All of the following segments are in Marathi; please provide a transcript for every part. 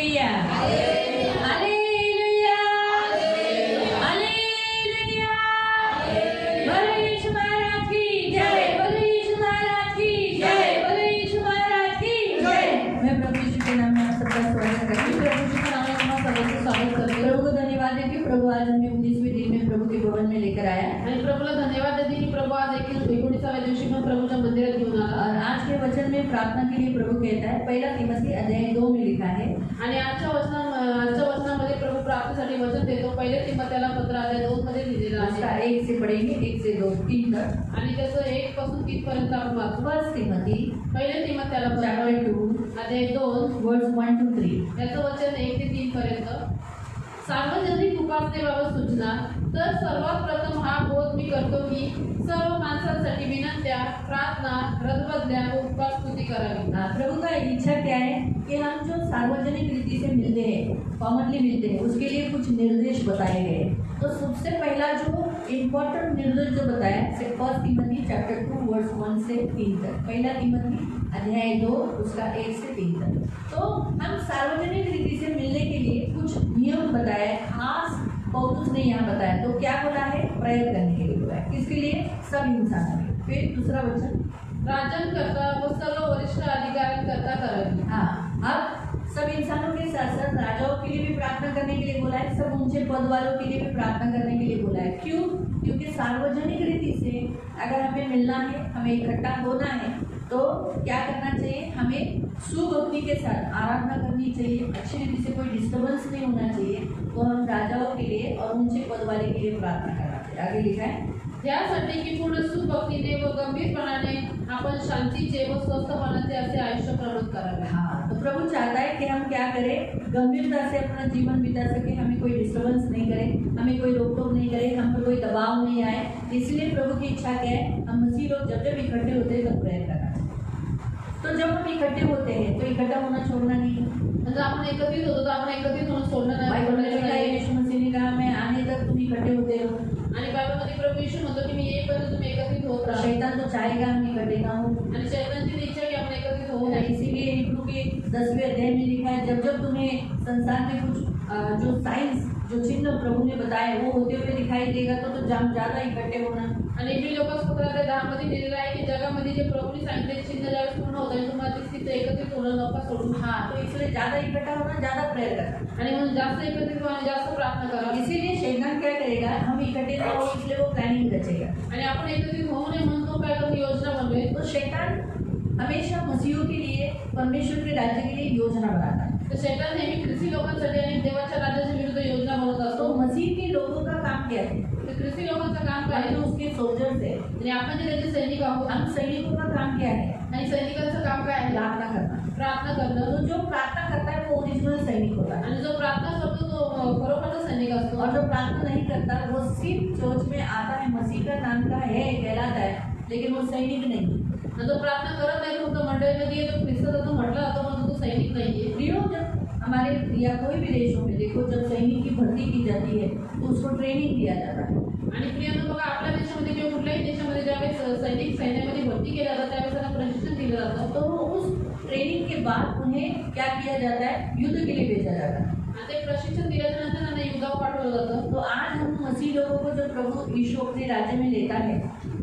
Hallelujah hallelujah hallelujah. बोलो यीशु महाराज की जय, बोलो यीशु महाराज की जय, बोलो यीशु महाराज की जय। मैं प्रभु यीशु के नाम में आप सबका स्वागत करती हूँ। प्रभु यीशु के नाम में आप सबका स्वागत करती हूँ। प्रभु को धन्यवाद देती हूँ। प्रभु आज हमें 19वें दिन में प्रभु के भवन में लेकर आया आणि प्रभूला धन्यवाद देते की प्रभू आज 19व्या दिवशी पण प्रभूच्या मंदिरात घेऊन आला। और आज के वचन में प्रार्थना के लिए प्रभु कहता है, पहला तीमुथी अध्याय 2 में लिखा है। आणि आजच्या वचनामध्ये प्रभू प्रार्थनेसाठी वचन देतो। पहिले तीमुथीला पत्र अध्याय 2 मध्ये लिहिलेलं आहे। उसका 1 से पढ़ेंगे, 1 से 2 3 तक। आणि त्याचं 1 पासून 3 पर्यंत आपण वाचू। फर्स्ट तीमुथी पहिले तीमुथीला चैप्टर 2 अध्याय 2 वर्स 1 to 3। त्याचं वचन 1 ते 3 पर्यंत। सार्वजनिक उपासनेबाबत सूचना। तर सर्वात प्रथम हा बोध मी करतो की सर्व माणसांसाठी विनंत्या, प्रार्थना, रथबदल्या व उपवासस्तुती करावी। प्रभु का इच्छा क्या है कि हम जो सार्वजनिक रीति से मिलते हैं, कॉमनली मिलते हैं, उसके लिए कुछ निर्देश बताए गए। तो सबसे पहला जो इम्पोर्टेंट निर्देश जो बताया है फर्स्ट तीमुथी चैप्टर 2 वर्स 1 से 3 तक। पहला तीमुथी अध्याय 2 उसका 1 से 3 तक। तो हम सार्वजनिक रीति से मिलने के लिए कुछ नियम बताए, खास पौलुस ने यहाँ बताया। तो क्या बोला है? प्रेयर करने के लिए बोला है। किसके लिए? सब इंसानों के। फिर दूसरा वचन, राजन करता व सर्व वरिष्ठ अधिकारी करता करावी। हाँ, अब सब इंसानों के साथ साथ राजाओं के लिए भी प्रार्थना करने के लिए बोला है, सब ऊंचे पद वालों के लिए भी प्रार्थना करने के लिए बोला है। क्यों? क्योंकि सार्वजनिक रीति से अगर हमें मिलना है, हमें इकट्ठा होना है, तो क्या करना चाहिए? हमें सुभक्ति के साथ आराधना करनी चाहिए। अच्छी रीति से कोई डिस्टर्बेंस नहीं होना चाहिए। तो हम राजाओं के लिए और ऊंचे पद वाले के लिए प्रार्थना करना चाहिए। आगे लिखा है, यासाठी की पूर्ण सुभक्तीने व गंभीरपणाने आपण शांतीचे व स्वस्थपणाचे असे आयुष्य प्रबोध करावे। हाँ, तो प्रभु चाहता है कि हम क्या करें? गंभीरता से अपना जीवन बिता सके, हमें कोई डिस्टर्बेंस नहीं करे, हमें कोई रोक टोक नहीं करे, हम पर कोई दबाव नहीं आए। इसलिए प्रभु की इच्छा क्या है? हम मसीह लोग जब जब इकट्ठे होते हैं तब प्रेयर करना चाहिए। तो जब हम इकट्ठे होते हैं तो इकट्ठा होना छोड़ना नहीं है। म्हणजे आपण एकत्रित होतो तर आपण एकत्रित होणं सोडणं बाइबल में लिखा है, नाही। यीशु मसीह ने कहा, मैं आने तक तुम इकट्ठे होते रहो। आणि बायबलमध्ये प्रभू येशू म्हणतो की मी येईपर्यंत तुम्ही एकत्रित होत राहा। शैतान तो चाहेगा हम इकट्ठे ना हो। आणि शैतानची इच्छा की आपण एकत्रित होऊ नये। इसीलिए हिब्रू के 10वें अध्याय में लिखा है, जब जब तुम्हें संसार में कुछ जो साइंस, जो चिन्ह प्रभु ने बताए वो होते हुए दिखाई देगा तो ज्यादा इकट्ठे होना। आणि इब्री लोकांसपत्रात 10 मध्ये लिहिलेलं आहे की जगामध्ये जे प्रभूने सांगितले चिन्ह ज्यावेळेस पूर्ण होतात तुम्हाला तिथे एकत्रित होणं नका सोडून। हाँ, तो इसलिए ज्यादा इकट्ठा होना, ज्यादा प्रेयर करना। आणि म्हणून जास्त एकत्रित व्हा आणि जास्त प्रार्थना करा। इसीलिए शैतान क्या करेगा? हम इकट्ठे ना हो इसलिए वो प्लानिंग रचेगा। आणि आपण एकत्रित होऊ नये म्हणून तो काय करून योजना बनवेल। तो शैतान हमेशा मसीहों के लिए, परमेश्वर के राज्य के लिए योजना बनाता है। तर शैतान नेहमी ख्रिस्ती लोकांसाठी आणि देवाच्या राज्याच्या विरुद्ध योजना बनवत असतो। तो मसीह के लोगों का काम क्या है? तर ख्रिस्ती लोकांचं काम काय हम आहे? जो उसके सोल्जर्स है, आणि आपण जे त्याचे सैनिक आहोत हम सैनिकों का काम क्या है? आणि सैनिकांचं काम काय आहे? प्रार्थना करना। प्रार्थना करणं। तो जो प्रार्थना करता है वो ओरिजिनल सैनिक होता है, आणि जो प्रार्थना करतो तो खरोखरचा सैनिक असतो। और जो प्रार्थना नहीं करता वो सिर्फ चर्च में आता है, मसीह का नाम का है, कहलाता है, लेकिन वो सैनिक नहीं। आणि जो प्रार्थना करत नाही फक्त मंडळीमध्ये येतो, ख्रिस्ताचं म्हटलं जातं पण तो सैनिक नाहीये। प्रियो, जब हमारे या कोई भी देशों में देखो, जब सैनिक की भर्ती की जाती है तो उसको ट्रेनिंग दिया जाता है। आणि प्रियांनो बघा, आपल्या देशामध्ये किंवा कुठल्याही देशामध्ये ज्यावेळेस सैनिक सैन्यामध्ये भरती केल्या जातात त्यावेळेस त्यांना प्रशिक्षण दिलं जातं। तो उस ट्रेनिंग के बाद उन्हें क्या किया जाता है? युद्ध के लिए भेजा जाता है। आणि ते प्रशिक्षण दिल्याच्या नंतर त्यांना युद्धावर पाठवलं जातं। तो आज हम मसीह लोगों को जब प्रभु यीशु अपने राज्य में लेता है,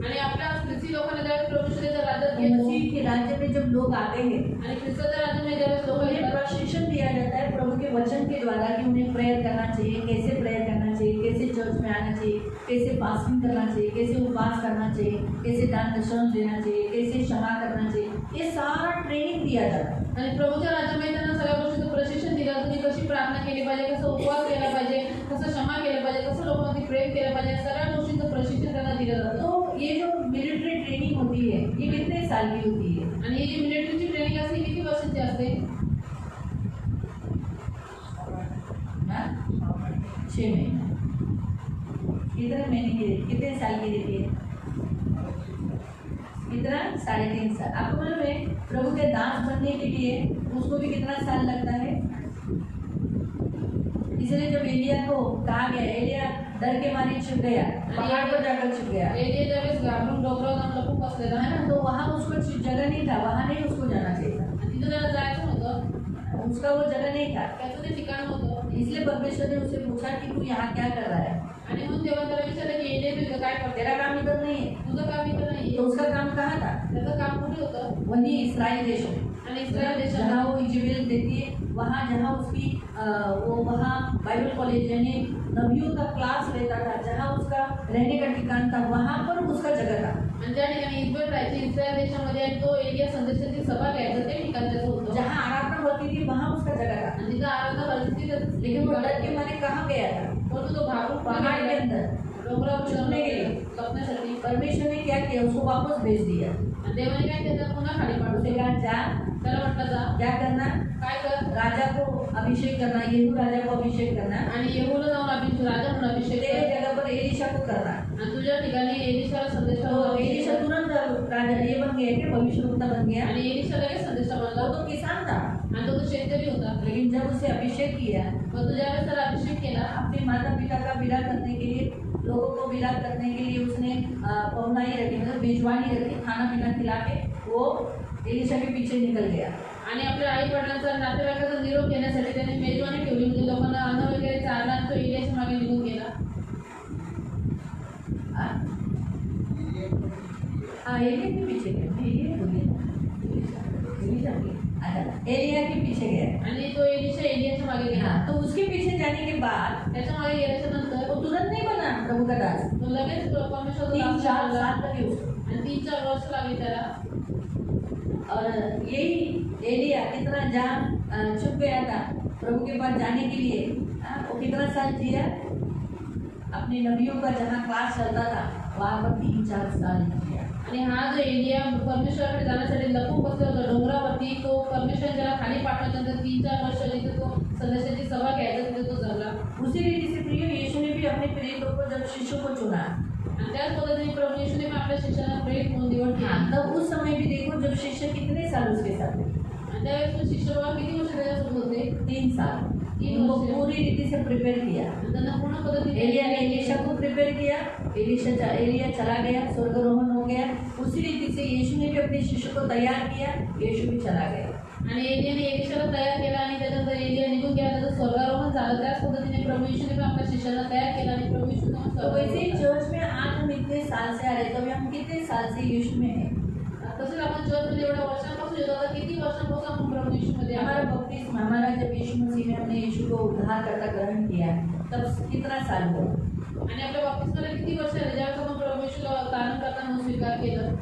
आणि आपल्या ख्रिस्ती लोकांना ज्यावेळेस प्रभू श्रीच्या राज्यात तो घेतो मसीह के राज्य में जब लोग आते हैं, आणि ख्रिस्ताच्या राज्यामध्ये ज्यावेळेस लोक उन्हें येतात प्रशिक्षण दिया जाता है प्रभु के वचन के द्वारा कि उन्हें प्रेयर करना चाहिए, कैसे प्रेयर करना चाहिए, कैसे चर्च में आना चाहिए, कैसे फास्टिंग करना चाहिए, कैसे उपवास करना चाहिए, कैसे दान दशम देना चाहिए, कैसे क्षमा करना चाहिए। ये सारा ट्रेनिंग दिया जाता है। आणि प्रभूच्या राज्यामध्ये त्यांना सगळ्या गोष्टीचं प्रशिक्षण दिलं जातं की कशी प्रार्थना केली पाहिजे, कसं उपवास केला पाहिजे, कसं क्षमा केलं पाहिजे, कसं लोकांमध्ये प्रेम केलं पाहिजे, सगळ्या गोष्टींचं प्रशिक्षण त्यांना दिलं जातं। तो ये जो मिलिट्री ट्रेनिंग होती है ये कितने साल की होती है? आणि ही जी मिलिटरीची ट्रेनिंग असते किती वर्षाची असते? 6 महीने। कितने महीने की, कितने साल की देती है? कितना? 3.5 साल। आपको मालूम है प्रभु के दास बनने के लिए उसको भी कितना साल लगता है? इसलिए जब एलिया को कहा गया, एलिया डर के मारे छुप गया, पहाड़ पर जाकर छुप गया। एलिया ज्यावेळेस घाबरून डोंगरावर जाऊन लपून बसलेला है ना, तो वहाँ उसको जगह नहीं था, वहाँ नहीं उसको जाना चाहिए था। तिथं त्याला जायचं होतं। उसका वो जगह नहीं था, त्याचं ते ठिकाण होतं. इसलिए परमेश्वर ने उससे पूछा कि तू यहाँ क्या कर रहा है, आणि म्हणून देवाने त्याला विचारलं की एलिया तू इथं काय करते? तेरा काम इधर नहीं है. तुझं काम इथं नाही. तो उसका काम कहाँ था? त्याचं काम कुठे होतं? वही इस्राइल देश में, आणि इस्रायल देशात जहाँ वो इजबेल देती है, वहाँ जहाँ उसकी वो वहाँ बाइबल कॉलेज यानी नबियों का क्लास लेता था, जहाँ उसका रहने का ठिकाण था, वहाँ पर उसका जगह था. आणि ज्या ठिकाणी इस्रायल राहायचे इस्रायल देशामध्ये आणि तो एलिया संदेशाची सभा घ्यायचा ते ठिकाण त्याचं होतं. जहाँ आराधना होती थी वहाँ उसका जगह था. आणि तिथं आराधना व्हायची त्याचं लेकिन वो डर के मारे कहाँ गया था? परंतु तो घाबरून पहाड़ के अंदर डोंगरावर छुपने के लिए. लपण्यासाठी. परमेश्वर ने क्या किया? उसको वापस भेज दिया. आणि देवाने काय त्याला पुन्हा खाली पाडू उसने कहा जा, त्याला म्हटलं जा क्या करना? काय कर. राजा को अभिषेक करना, येहू राजा को अभिषेक करना, आणि येहूला जाऊन राजा म्हणून अभिषेक तेरे कर. जगह पर एलिशा को करना. आणि तुझ्या ठिकाणी एलिशाला संदेशा तो एलिशा तुरंत राजा ये बन गया कि भविष्यवक्ता बन गया. आणि एलिशा लगेच संदेशा वो बनला. तो किसान था, आणि तो शेतकरी होता. लेकिन जब उसे अभिषेक किया, पण तुझ्या वेळेस त्याला अभिषेक केला. अपने माता पिता का विदा करने के लिए, लोगों को विदा करने के लिए उसने पहुनाई रखी, मतलब मेजवानी रखी, खाना पीना खिला के वो एलिशा के पीछे निकल गया. आणि आपल्या आई वडिलांचा नातेवाईकाचा निरोप घेण्यासाठी त्याने मेजवानी ठेवली. म्हणजे लोकांना अन्न वगैरे चारला आणि तो एलियाच्या मागे निघून गेला. हाँ एलिया के पीछे गया. एलिया बोलिए एलिशा के, अच्छा एलिया के पीछे गया. आणि तो एलियाच्या मागे गेला. हाँ, तो उसके पीछे जाने के बाद त्याच्या मागे गेल्याच्या नंतर वो तुरंत नहीं बना प्रभु का दास. तो लगेच परमेश्वर 3-4 साल लगे उसको. आणि 3-4 वर्ष लागली त्याला. और यही एलिया कितना जान छुप गया था प्रभु के पास जाने के लिए. वो कितना साल जिया? अपने नबियों का जहाँ क्लास चलता था वहाँ पर 3-4 साल जिया. आणि हा जो एलिया परमेश्वराकडे जाण्यासाठी लपून बसला होता डोंगरावरती, तो परमेश्वर ज्याला खाली पाठवल्यानंतर 3-4 वर्ष तिथे तो संदेशाची सभा घ्यायचा तिथे तो जगला. उसी रीति से प्रिय यीशु ने भी अपने प्रेरितों को जब शिष्यों को चुना, आणि त्याच पद्धतीने प्रभू येशूने पण आपल्या शिष्याला प्रेरित म्हणून निवड केली. तब उस समय भी देखो जब शिष्य कितने साल उसके साथ थे. आणि त्यावेळेस तो शिष्य बाबा किती वर्ष त्याच्यासोबत होते? 3 साल. 3 उनको वर्ष. पूरी रीति से प्रिपेयर किया. आणि त्यांना पूर्ण पद्धतीने एलिया ने एलिशा को प्रिपेयर किया. एलिया चला गया, स्वर्गारोहण हो गया. उसी रीति से यीशु ने भी अपने शिष्य को तैयार किया. यीशु भी चला गया. आणि एलियाने एलिशाला तयार केला आणि त्याच्यानंतर एलिया निघून गेला, त्याचं स्वर्गारोहण झालं. त्याच पद्धतीने प्रभू येशूने पण आपल्या शिष्यांना तयार केला आणि प्रभू येशूने पण तो वैसे ही स्वर्गारोहण चर्च में आज हम इतने साल से आ रहे, तो अभी हम कितने साल से यीशु में हैं. तसेच आपण चर्चमध्ये एवढ्या वर्षांपासून येतो. आता किती वर्षांपासून आपण प्रभू येशूमध्ये हमारा आहोत? बपतिस्मा, हमारा जब यीशु मसीह में हमने यीशु को उद्धारकर्ता ग्रहण किया, तब कितना साल हुआ? आणि आपल्या बाप्तिस्माला किती वर्ष आले ज्यावेळेस आपण प्रभू येशूला तारण करताना स्वीकार केलं?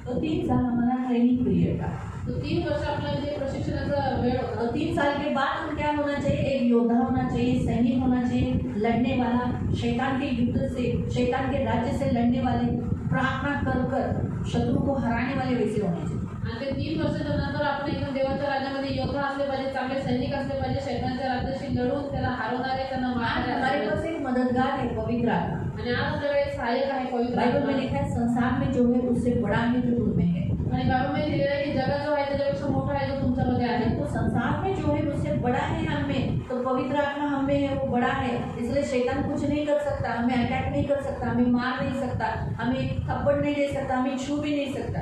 तो 3 साल हमारा ट्रेनिंग पीरियड था. तो 3 वर्ष आपला म्हणजे प्रशिक्षणाचा वेळ होता. तो 3 साल के बाद हम क्या होना चाहिए? एक योद्धा होना चाहिए, सैनिक होना चाहिए, लड़ने वाला, शैतान के युद्ध से, शैतान के राज्य से लड़ने वाले, प्रार्थना कर कर शत्रु को हराने वाले वैसे होने चाहिए. आणि ते 3 वर्षाच्या नंतर आपण एकदम देवाच्या राज्यामध्ये योद्धा असले पाहिजे, चांगले सैनिक असले पाहिजे, शैतानाच्या राज्याशी लढून त्याला हरवणारे, त्यांना आज मारणारे हमारे असले पास पाहिजे. एक मददगार है, पवित्र आत्मा. आणि आज आपल्याकडे एक सहाय्यक आहे पवित्र बाइबल में आत्मा. लिखा है संसार में जो है उससे बड़ा है जो तुम में है. आणि बाबामध्ये लिहिलेलं आहे की जगात जो आहे त्याच्यापेक्षा मोठा आहे जो तुमच्यामध्ये आहे. तो संसार में जो है उससे बड़ा है हम में, तो पवित्र आत्मा हम में है वो बड़ा है. इसलिए शैतान कुछ नहीं कर सकता, हमें अटैक नहीं कर सकता, हमें मार नहीं सकता, हमें थप्पड़ नहीं दे सकता, हमें छू भी नहीं सकता.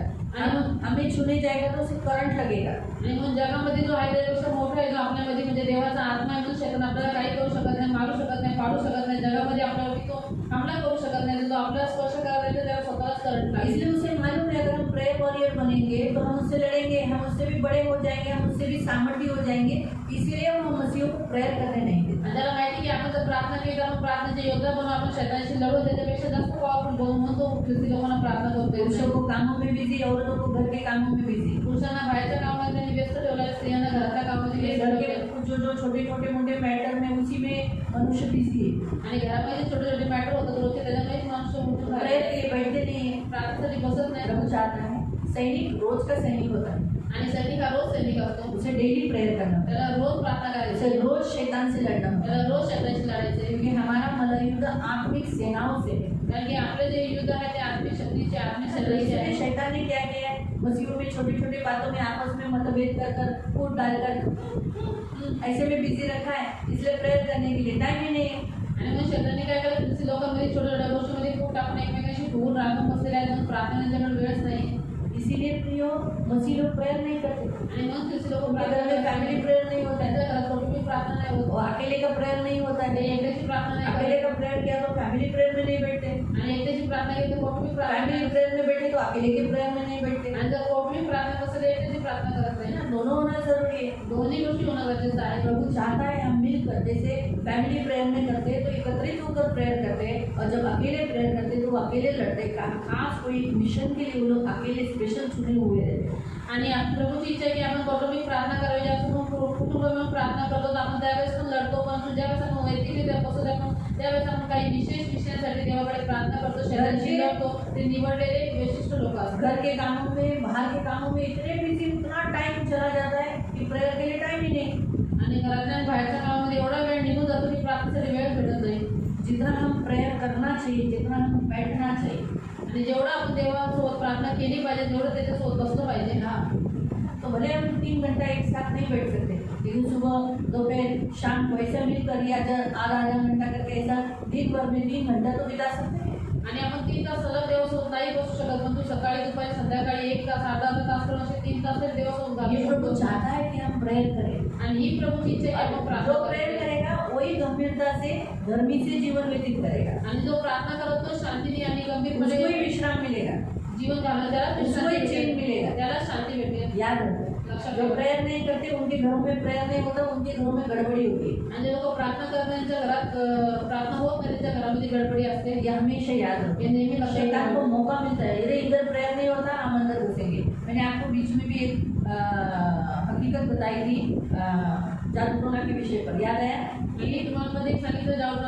हमें छूने जाएगा तो उसे करंट लगेगा. आणि म्हणून जगामध्ये जो आहे त्याच्यापेक्षा मोठा आहे जो आपल्यामध्ये म्हणजे देवाचा आत्मा आहे. म्हणून शैतान आपल्याला काही करू शकत नाही, मारू शकत नाही, पाडू शकत नाही. जगामध्ये आपल्यावरती तो हमला करू शकत नाही. जो आपल्याला स्पर्श करायला येतो त्याला स्वतःच करंट लागेल. इसलिए उसे मालूम है अगर हम प्रेयर वॉरियर बनेंगे तो हम उससे लड़ेंगे, हम उससे भी बड़े हो जाएंगे, हम उससे भी सामर्थ्य हो जाएंगे. इसलिए हम मसीहों को प्रेयर करने नहीं देते. आणि त्याला माहिती की आपण जर प्रार्थना केली तर आपण प्रार्थनेचे योद्धा बनू, आपण शैतानाशी लढू, त्याच्यापेक्षा जास्त पॉवरफुल बनू. म्हणून तो ख्रिस्ती लोकांना प्रार्थना करतोय. पुरुषों को कामों में बिजी, औरतों को घर के कामों में बिजी. पुरुषांना बाहेरच्या कामामध्ये त्यांनी व्यस्त ठेवलंय, स्त्रियांना घराच्या कामामध्ये व्यस्त घर ठेवलंय. के जो छोटे छोटे मोटे मैटर में उसी में मनुष्य बिजी है. आणि घरामध्ये छोटे छोटे मॅटर होतात रोजचे, त्याच्यामुळे माणूस उठून प्रेयर के लिए बैठते नहीं है. प्रार्थनेसाठी बसत नाही. प्रभु चाहता है सैनिक रोज का सैनिक होता है, आणि सैनिक हा रोज सैनिक असतो. उसे डेली प्रेयर करना होता त्याला रोज प्रार्थना है, करायची, उसे रोज शैतान से लड़ना होता है. त्याला रोज शैतानाशी लढायचे. क्योंकि हमारा मल्लयुद्ध आत्मिक सेनाओं से है. कारण की आपले जे युद्ध आहे ते आत्मिक शक्तीचे, आत्मिक तो शक्तीचे इसलिए आहे. शैतान ने क्या किया है? मसीहों में छोटी छोटी बातों में आपस में मतभेद कर कर, फूट डालकर ऐसे में बिजी रखा है. इसलिए प्रेयर करने के लिए टाइम ही नहीं है. आणि मग शैतानाने काय केलं, ख्रिस्ती लोकांमध्ये छोट्या छोट्या गोष्टीमध्ये फूट टाकून एकमेकांशी फुगून राखून बसलेले आहेत. म्हणून प्रार्थना त्यांच्याकडे वेळच नाही. इसीलिए प्रियो मसीह लोग प्रेयर नहीं करते, आणि मग ख्रिस्ती लोक उनके घर में फैमिली प्रेयर नहीं होता त्यांच्या है, घरात कौटुंबिक प्रार्थना नाही होत, वो अकेले का प्रेयर नहीं होता ते है। एकट्याची प्रार्थना नाही करत, अकेले का प्रेयर किया तो फैमिली प्रेयर में नहीं बैठते, आणि एकट्याची प्रार्थना केली तर कौटुंबिक प्रार्थना फैमिली नाही प्रेयर में बैठे तो अकेले के प्रेयर में नहीं बैठते। आणि जर कौटुंबिक प्रार्थना असेल तर एकट्याची प्रार्थना करत नाही ना, दोनों होना जरूरी है। दोन्ही गोष्टी होणं गरजेचं आहे। प्रभु चाहता है हम मिलकर, जैसे फैमिली प्रेयर में करते हैं तो एकत्रित होकर प्रेयर करते हैं, और जब अकेले प्रेयर करते हैं तो वो अकेले लड़ते हैं। खास कोई मिशन के लिए वो लोग अकेले स्पेशल चुने हुए रहते हैं। आणि प्रभूची इच्छा आहे की आपण कौटुंबिक प्रार्थना करावी, ज्यावेळेस कुटुंब मिळून प्रार्थना करतो तर आपण त्यावेळेस पण लढतो, पण ज्यावेळेस आपण वैयक्तिकरित्या बसतो त्यावेळेस आपण काही विशेष विषयांसाठी देवाकडे प्रार्थना करतो, शरीराची करतो, ते निवडलेले विशिष्ट लोक असतात। घर के कामों में, बाहर के कामों में इतने बिजी, उतना टाइम चला जाता है कि प्रेयर के लिए टाइम ही नहीं। आणि घरातल्या आणि बाहेरच्या कामामध्ये एवढा वेळ निघून जातो की प्रार्थनेसाठी वेळ भेटत नाही। जितना हम प्रेयर करना चाहिए, जितना हम बैठना चाहिए, आणि जेवढं आपण देवासोबत प्रार्थना केली पाहिजे तेवढं त्याच्यासोबत बसलं पाहिजे ना। तो भले हम 3 घंटा एक साथ नहीं बैठ सकते, लेकिन सुबह दोपहर शाम को ऐसा मिलकर या आधा घंटा करके ऐसा दिन भर में 3 घंटा तो बिता सकते हैं। आणि आपण 3 तास सलग देवासोबत नाही बसू शकत, पण तू सकाळी दुपारी संध्याकाळी 1 तास अर्धा तास करून असे 3 तास तरी देवासोबत ये घालू प्रभु शकतो। चाहता है कि हम प्रेयर करें, आणि ही प्रभूची इच्छा आहे की आपण प्रार्थना जो प्रेयर करावी। करेगा वही गंभीरता से धर्मी से जीवन व्यतीत करेगा, आणि जो प्रार्थना करत तो शांतीने आणि उसको गंभीरपणे ही विश्राम मिलेगा। जीवन घालणं, त्याला उसको ही शांती चैन भेटेल, मिलेगा। त्याला शांती भेटेल। याद रखो, जो प्रेयर नहीं करते उनके घरों में प्रेयर नहीं होता, उनके घरों में गड़बड़ी होती है। आणि जे लोक प्रार्थना करण्याच्या घरात प्रार्थना होत नाही त्यांच्या घरामध्ये गडबडी असते। ये हमेशा याद रखो। ये नेहमी लक्षात शैतान को ठेवा। मौका मिलता है, अरे इधर प्रेयर नहीं होता, हम अंदर घुसेंगे। मैंने आपको बीच में भी एक हकीकत बताई थी जादू टोना के विषय पर, याद है? आणि तुम्हाला मध्ये एक सांगितलं जाऊन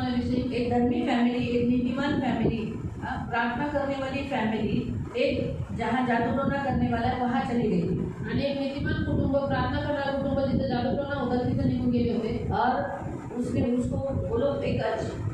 एक धर्मी फैमिली, एक नीतिमान फैमिली, प्रार्थना करने वाली फैमिली, एक जहाँ जादू टोना करने वाला है वहाँ चली गई थी, आणि एक नीतिमान कुटुंब, प्रार्थना करणारं कुटुंब जिथे जादूटोणा होता तिथे निघून गेले होते। और उसने उसको, वो लोग एक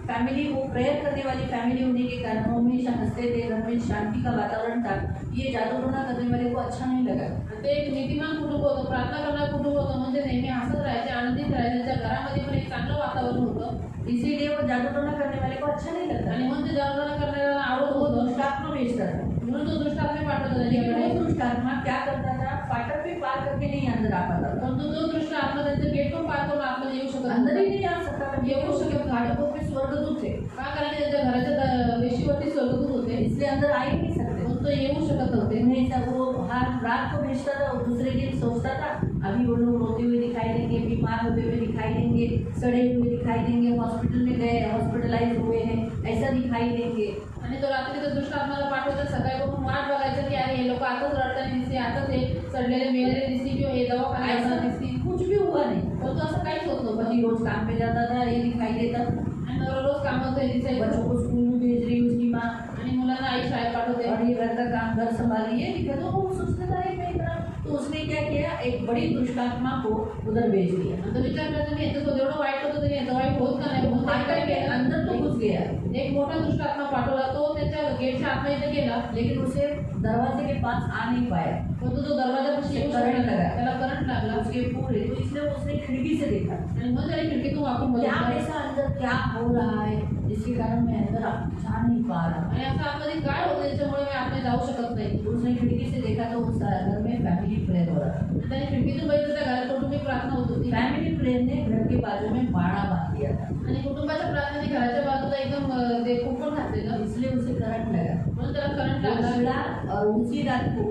फैमिली, वो प्रेयर करने वाली फैमिली होने के कारण वो हमेशा हंसते थे, घर में शांति का वातावरण था। ये जादू टोना करने वाले को अच्छा नहीं लगा। आणि ते एक नीतिमान कुटुंब होतं, प्रार्थना करणारं कुटुंब होतं, म्हणजे नेहमी हसत राहायचे, आनंदित राहायचे, त्यांच्या घरामध्ये पण एक चांगलं वातावरण होतं। इसीलिए वो जादू टोना करने वाले को अच्छा नहीं लगता, आणि म्हणून ते जादूटोणा करणाऱ्याला आवडत वो होतं, दुष्टात्मा भेजता था। म्हणून तो दुष्टात्मा पाठवत होता लेकिन त्यांच्याकडे। वो दुष्टात्मा क्या करता था, फाटक भी पार करके नहीं अंदर आ पाता था, परंतु तो दुष्ट आत्मा त्यांचं गेट पण पार करून आतमध्ये येऊ शकत अंदर नव्हता। ही नहीं आ सकता था। ये वो उसके फाटकों पे स्वर्गदूत थे, का कारण की त्यांच्या घराच्या वेशीवरती स्वर्गदूत होते, इसलिए अंदर आ ही नहीं सकते। म्हणून तो येऊ शकत नव्हते। नहीं था, वो हर रात को भेजता था, और दूसरे दिन सोचता था अभी वो लोग रोते हुए दिखाई देंगे, बीमार होते हुए दिखाई देंगे, सड़े हुए दिखाई देंगे, हॉस्पिटल में गए, हॉस्पिटलाइज हुए हैं, ऐसा दिखाई देंगे। आणि तो रात्री त्या दुष्ट आत्माला पाठवतो, सकाळी बघून वाट बघायचं की अरे हे लोक आताच रडताना दिसते, आताच हे सडलेले मेलेले दिसते किंवा हे दवाखाने ऐसा असताना दिसते, कुछ भी हुआ नहीं। परंतु असं काहीच होत नव्हतं। पति रोज काम पे जाता था, ये दिखाई देता, आणि नवरा रोज कामात दिसायचं, बच्चों को स्कूल में भेज रही उसकी माँ, आणि मुलांना आई शाळेत पाठवते, और ये घर का काम, घर संभाली, ये दिखा तो वो सोचता था एक इतना। तो उसने क्या किया, एक बड़ी दुष्टात्मा को उधर भेज दिया। आणि तो विचार करायचा मी याचं जेवढं वाईट होतं तरी याचं वाईट होत का नाही, म्हणून फाटक काय के केलं, अंदर तो घुस गया, एक मोठा दुष्ट आत्मा पाठवला, तो त्याच्या गेटच्या आतमध्ये इथे गेला, लेकिन उसे दरवाजे के पास आ नहीं पाया, परंतु तो दरवाजापाशी येऊ करंट शकला, लगा। त्याला करंट लागला, उसके पूरे, तो इसलिए उसने खिड़की से देखा आणि मग त्याने खिडकीतून वाकून क्या बघितलं, ऐसा अंदर क्या हो रहा है जिसके कारण मैं अंदर जा नहीं पा रहा। आणि असं आतमध्ये काय होतं त्याच्यामुळे मी आतमध्ये जाऊ शकत नाही। तो उसने खिड़की से देखा तो उस घर में फैमिली प्रेयर हो रहा था। आणि त्याने खिडकीतून बघितलं त्या घरात कौटुंबिक प्रार्थना होत होती, फैमिली प्रेयर ने घर के बाजू में बाड़ा बांध दिया था, आणि कुटुंबाच्या प्रार्थनेने घराच्या बाजूला एकदम ते कुंपण घातलेलं, इसलिए उसे करंट लगा। म्हणून त्याला करंट वो लागला। चिढ़ा और उसी रात को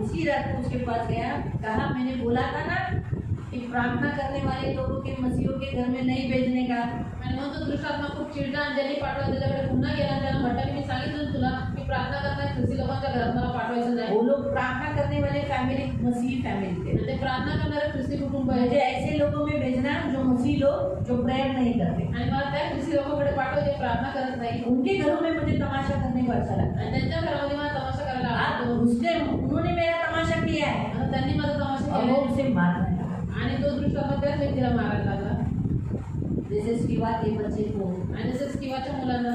उसके पास गया, कहा मैंने बोला था ना कि प्रार्थना करने वाले लोगों के मसीहों के घर में नहीं भेजने का। आणि मग तो दुष्ट आत्मा खूप चिडला आणि ज्यांनी पाठवलं त्याच्याकडे पुन्हा गेला आणि त्याला म्हटलं की मी सांगितलं ना तुला की प्रार्थना करणाऱ्या ख्रिस्ती लोकांच्या घरात मला पाठवायचं नाही। वो लोग प्रार्थना करने वाले फैमिली मसीह फैमिली थे, आणि ते प्रार्थना करणारे ख्रिस्ती कुटुंब आहे, मुझे ऐसे लोगों में भेजना जो मसीह लोग जो प्रेयर नहीं करते, आणि मला त्या ख्रिस्ती लोकांकडे पाठव जे प्रार्थना करत नाही, उनके घरों में मुझे तमाशा करने को अच्छा लगता आणि त्यांच्या घरामध्ये मला तमाशा करायला है। आवडतो, उसने उन्होंने मेरा तमाशा किया है आणि त्यांनी माझा तमाशा और वो केला उसे मारना है। आणि तो दुष्ट आत्मा त्याच व्यक्तीला मारायला लागला। जैसे स्टीवा के बच्चे को, आणि जसं किवाच्या मुलांना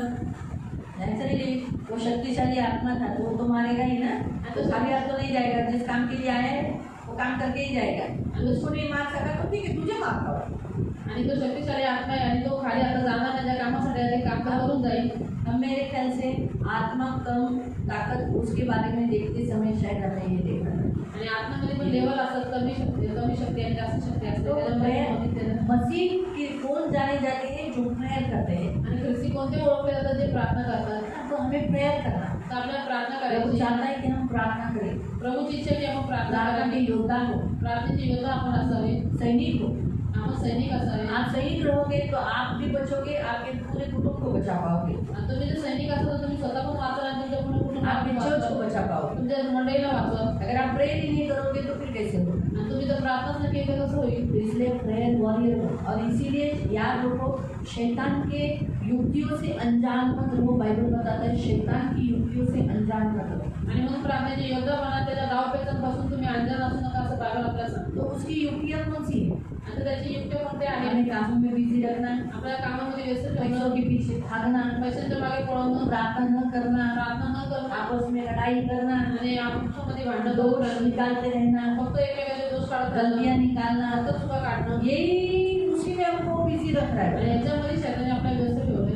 ऐसा नहीं, वो शक्तिशाली आत्मा था तो वो तो मारेगा ही ना, तो खाली हाथ तो नहीं जाएगा, जिस काम के लिए आया है वो काम करके ही जाएगा। और उसको नहीं मार सका तो ठीक है, तुझे मारता हूँ। आणि तो शक्तिशाली आत्मा आहे आणि तो खाली आता जाणार त्याच्या कामासाठी आहे, ते काम करून जाईल। अब मेरे ख्याल से आत्मा कम ताकत उसके बारे में देखते समय शायद हमें ये देखना है। आणि आत्म्यामध्ये पण लेवल असतात, कमी शक्ती आणि जास्त शक्ती असते. तो त्याच्यामध्ये prayer- बघितलेलं. मसीह की कौन जाने जाते हैं जो प्रेयर करते हैं, आणि ख्रिस्ती कोणते ओळखले जातात जे प्रार्थना करतात. तो हमें प्रेयर करना, तर आपल्याला प्रार्थना प्रभु करायची. चाहता है कि हम प्रार्थना करें, प्रभूची इच्छा की आपण प्रार्थना प्रार्थना करावी. के योद्धा हो, प्रार्थनेचे योद्धा आपण असावे, सैनिक हो। आपण सैनिक असावे. आप सैनिक रहोगे तो आप भी बचोगे, आपके पूरे कुटुंब को बचा पाओगे, आणि तुम्ही जर सैनिक असाल तर तुम्ही स्वतः पण वाचाल आणि तुमच्या पूर्ण आपके कुटुंबाला चर्च को वाचवाल. बचा पाओगे। तुमच्या मंडळीला वाचवाल. अगर आप प्रेयर ही नहीं करोगे तो फिर कैसे होगा? आणि तुम्ही जर प्रार्थनाच नाही केली तर कसं होईल? तो इसलिए प्रेयर वॉरियर हो, और इसीलिए याद रखो शैतान के युक्तियों से अनजान मत रहो। बाइबल बताता है शैतान की युक्तियों से अनजान मत रहो। आणि म्हणून प्रार्थनेचे योद्धा बना, त्याच्या डावपेचांपासून तुम्ही अंजान असू नका असं बायबल आपल्याला सांगतो. तो उसकी युक्तियाँ कौन सी है? आता त्याची युक्त्या कोणत्या आहेत? हमें कामों में बिजी रखना, आपल्या कामामध्ये व्यस्त पैसों ठेवणं, के पीछे भागना, पैशांच्या मागे पळवणं, प्रार्थना न करना, प्रार्थना न करणं आपस में लड़ाई करना, आणि आपापसामध्ये भांडण दोष करणं, निकालते रहना, फक्त एकमेकाचे दोष काढत गलतियाँ राहणं, निकालना, फक्त चुका काढणं. यही उसी में हमको बिजी रख रहा आणि है। याच्यामध्ये शैताने आपल्याला व्यस्त ठेवलंय.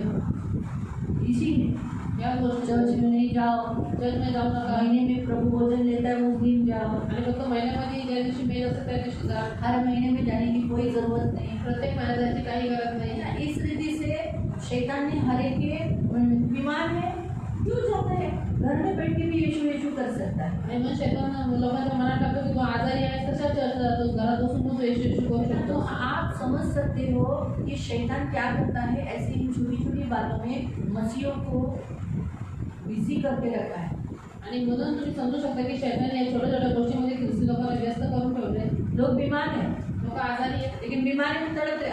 इसी या गोष्टी चर्च में नहीं जाओ, चर्चमध्ये जाऊ नका. महीने में प्रभु भोजन लेता है उस दिन जाओ, आणि फक्त महिन्यामध्ये ज्या दिवशी मेल असतं त्या दिवशी जा. हर महीने में जाने की कोई जरूरत नहीं। प्रत्येक महिन्यात जायची काही गरज नाही. इस रीति से शैतान ने हर एक के बीमार है क्यों जाता है, घर में बैठ के भी यीशु यीशु कर सकता है। आणि मग शैतान लोकांच्या मनात टाकतो की तू आजारी आहेस, कशा चर्च जातो, घरात बसून पण तू येशू येशू करू तो शकतो. आप समझ सकते हो कि शैतान क्या करता है, ऐसी इन छोटी छोटी बातों में मसीहों को बिजी करके रखा है। आणि म्हणून तुम्ही समजू शकता की शैतान या छोट्या छोट्या गोष्टीमध्ये ख्रिस्ती लोकांना व्यस्त करून ठेवले. लोग बीमार हैं लोक आजारी आहेत, लेकिन बीमारी में तड़प रहे,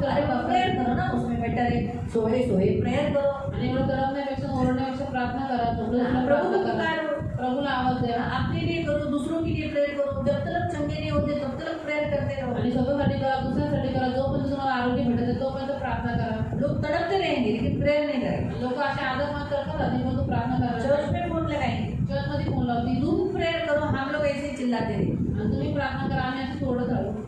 अरे अरे प्रेयर करो ना, उसमें बेटर है सोए सोए प्रेयर करो, आणि एवढं करण्यापेक्षा ओरडण्यापेक्षा प्रार्थना करा. प्रभूला प्रभु को प्रार्थना करा, पुकारो, प्रभूला आवाज द्या. अपने लिए करो, दूसरों के लिए प्रेयर करो, जब तक चंगे नहीं होते तब तक प्रेयर करते रहो। आणि स्वतःसाठी करा, दुसऱ्यासाठी करा. जोपर्यंत तुम्हाला आरोग्य भेटत आहे तोपर्यंत प्रार्थना करा. लोग तड़पते रहेंगे लेकिन प्रेयर नहीं करेंगे, लोक असे आदर मान करतात राहतील पण तू प्रार्थना करा. चर्च में फोन लगाएंगे, चर्चमध्ये फोन लावतील तुम प्रेयर करो, हम लोग ऐसे ही चिल्लाते रहे। आणि तुम्ही प्रार्थना करा, आम्ही असं सोडत राहू.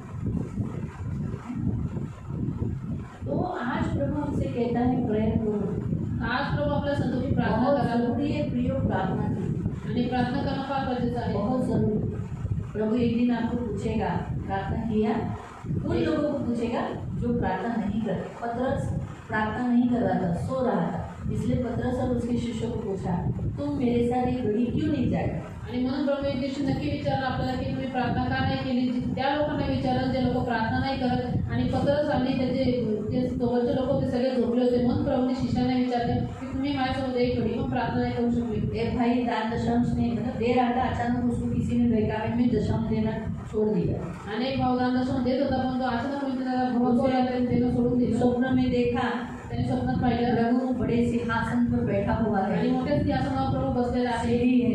तो आज प्रभु हमसे कहता है प्रेयर करो, आज प्रभू आपल्या सांगतो की प्रार्थना बहुत करा. जरूरी है प्रियो प्रार्थना की, आणि प्रार्थना करणं फार गरजेचं आहे. बहुत जरूरी। प्रभु एक दिन आपको पूछेगा प्रार्थना किया, उन लोगों को पूछेगा जो प्रार्थना नहीं करते। पतरस प्रार्थना नहीं कर रहा था, सो रहा था, इसलिए पतरस और उसके शिष्यों को पूछा तुम मेरे साथ एक घड़ी क्यों नहीं जाए? आणि म्हणून प्रभू एक दिवशी नक्की विचारलं आपल्याला की तुम्ही प्रार्थना का नाही केली. त्या लोकांना विचारलं जे लोक प्रार्थना नाही करत. आणि पतरस आणि त्याचे जे सोबतचे लोक होते सगळे झोपले होते. मग प्रभूने शिष्यांना विचारले की तुम्ही माझ्यासोबत एक घडी पण प्रार्थना नाही करू शकली. एक भाई दान दशमांश नहीं मतलब दे रहा था, अचानक उसको किसी ने बहकावे में दशमांश देना छोड़ दिया। आणि एक भाऊ दान दशम देत होता पण तो अचानक म्हणजे त्याला भवन बोलायला आणि त्यानं सोडून दिलं. स्वप्न में देखा त्याने स्वप्नात पाहिलं प्रभु बड़े सिंहासन पर बैठा हुआ आणि है, मोठ्या सिंहासनावर प्रभू बसलेला आहे सीढ़ी है,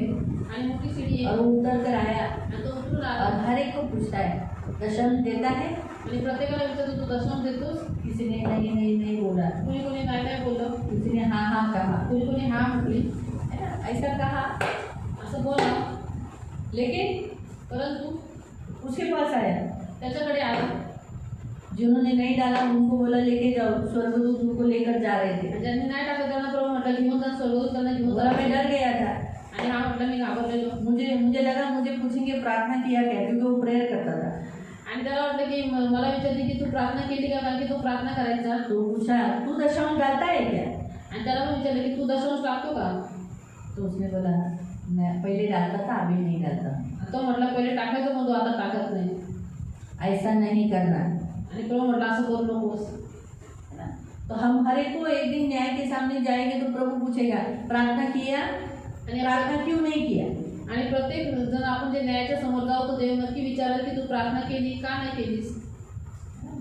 आणि मोठी सीडी और आहे. वो उतर कर आया आणि तो उठून आला और हर एक को पूछता है दशम देता है? आणि प्रत्येकाला विचारतो तू दशम देतोस? किसी ने नहीं नहीं नहीं बोला, कुणी कुणी नाही नाही बोललं, किसी ने हाँ हाँ कहा, कुणी कुणी हा म्हटली. है ना, ऐसा कहा। असं बोला, लेकिन परंतु उसके पास आया, त्याच्याकडे आला. जिन्होंने नहीं डाला उनको बोला लेके जाओ, स्वर्गदूत उनको लेकर जा रहे थे। ज्यांनी नाही टाकलं त्यांना प्रभू म्हटलं घेऊन जा, स्वर्गदूत त्यांना घेऊन बोला जा. मैं डर गया था, आणि हा म्हटलं मी घाबरलेलो. मुझे मुझे लगा मुझे पूछेंगे प्रार्थना किया क्या, क्योंकि वो प्रेयर करता था। आणि त्याला वाटलं की मला विचारते की तू प्रार्थना केली का, कारण की तू प्रार्थना करायचा. तो पूछा तू दशमांश डालता है क्या? आणि त्याला पण विचारलं की तू दशमांश टाकतो का. तो उसने बोला मैं पहले डालता था अभी नहीं डालता, तो म्हटला पहिले टाकायचं पण तू आता टाकत नाही. ऐसा नहीं करना। आणि प्रभू म्हटलं असं करू नकोस. है ना? तो हम हर एक को एक दिन न्याय के सामने जाएंगे तो प्रभु पूछेगा प्रार्थना किया, आणि प्रार्थना क्यों नहीं किया? आणि प्रत्येक जण आपण जे न्यायाच्या समोर जाऊ तो देव नक्की विचारेल की तू प्रार्थना केली का नाही केलीस.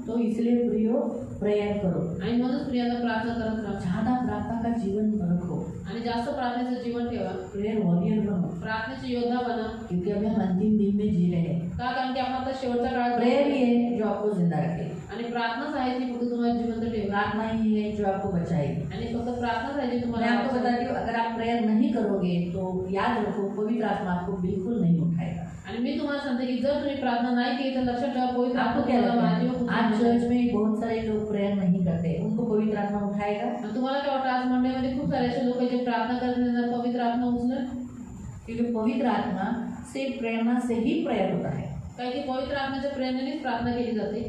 तो इसलिए प्रियो प्रेयर करो, आणि म्हणून स्त्रियांना प्रार्थना करत राहा. ज्यादा प्रार्थना का जीवन रखो, आणि जास्त प्रार्थनेचं जीवन ठेवा. प्रेयर वॉरियर बनो, प्रार्थनेचे योद्धा बना. क्योंकि अभी हम अंतिम दिन में जी रहे हैं। का, कारण की आपण आता शेवटच्या काळात प्रेयर ही है जो आपको जिंदा रखे, आणि प्रार्थनाच आहे जी फक्त तुम्हाला जिवंत ठेवेल. प्रार्थना ही है जो आपको बचाएगी। आणि फक्त प्रार्थनाच आहे जी मैं तुम्हाला आपको बताती हूँ अगर आप प्रेयर नहीं करोगे तो याद रखो पवित्र आत्मा आपको बिल्कुल नहीं उठाएगा। आणि मी तुम्हाला सांगते की जर तुम्ही प्रार्थना नाही केली तर लक्षात ठेवा पवित्र आपको आत्मा क्या तुम्हाला लगता माझी व है तुमची आज उचलेल. चर्च में बहुत सारे लोग प्रेयर नहीं करते, उनको पवित्र आत्मा उठाएगा? आणि तुम्हाला काय वाटतं आज मंडळीमध्ये खूप सारे असे लोक जे प्रार्थना करत नाही, त्यांना पवित्र आत्मा उचलेल. क्योंकि पवित्र आत्मा से प्रेरणा से ही प्रेयर होता है, कारण की पवित्र आत्म्याच्या प्रेरणेनेच प्रार्थना केली जाते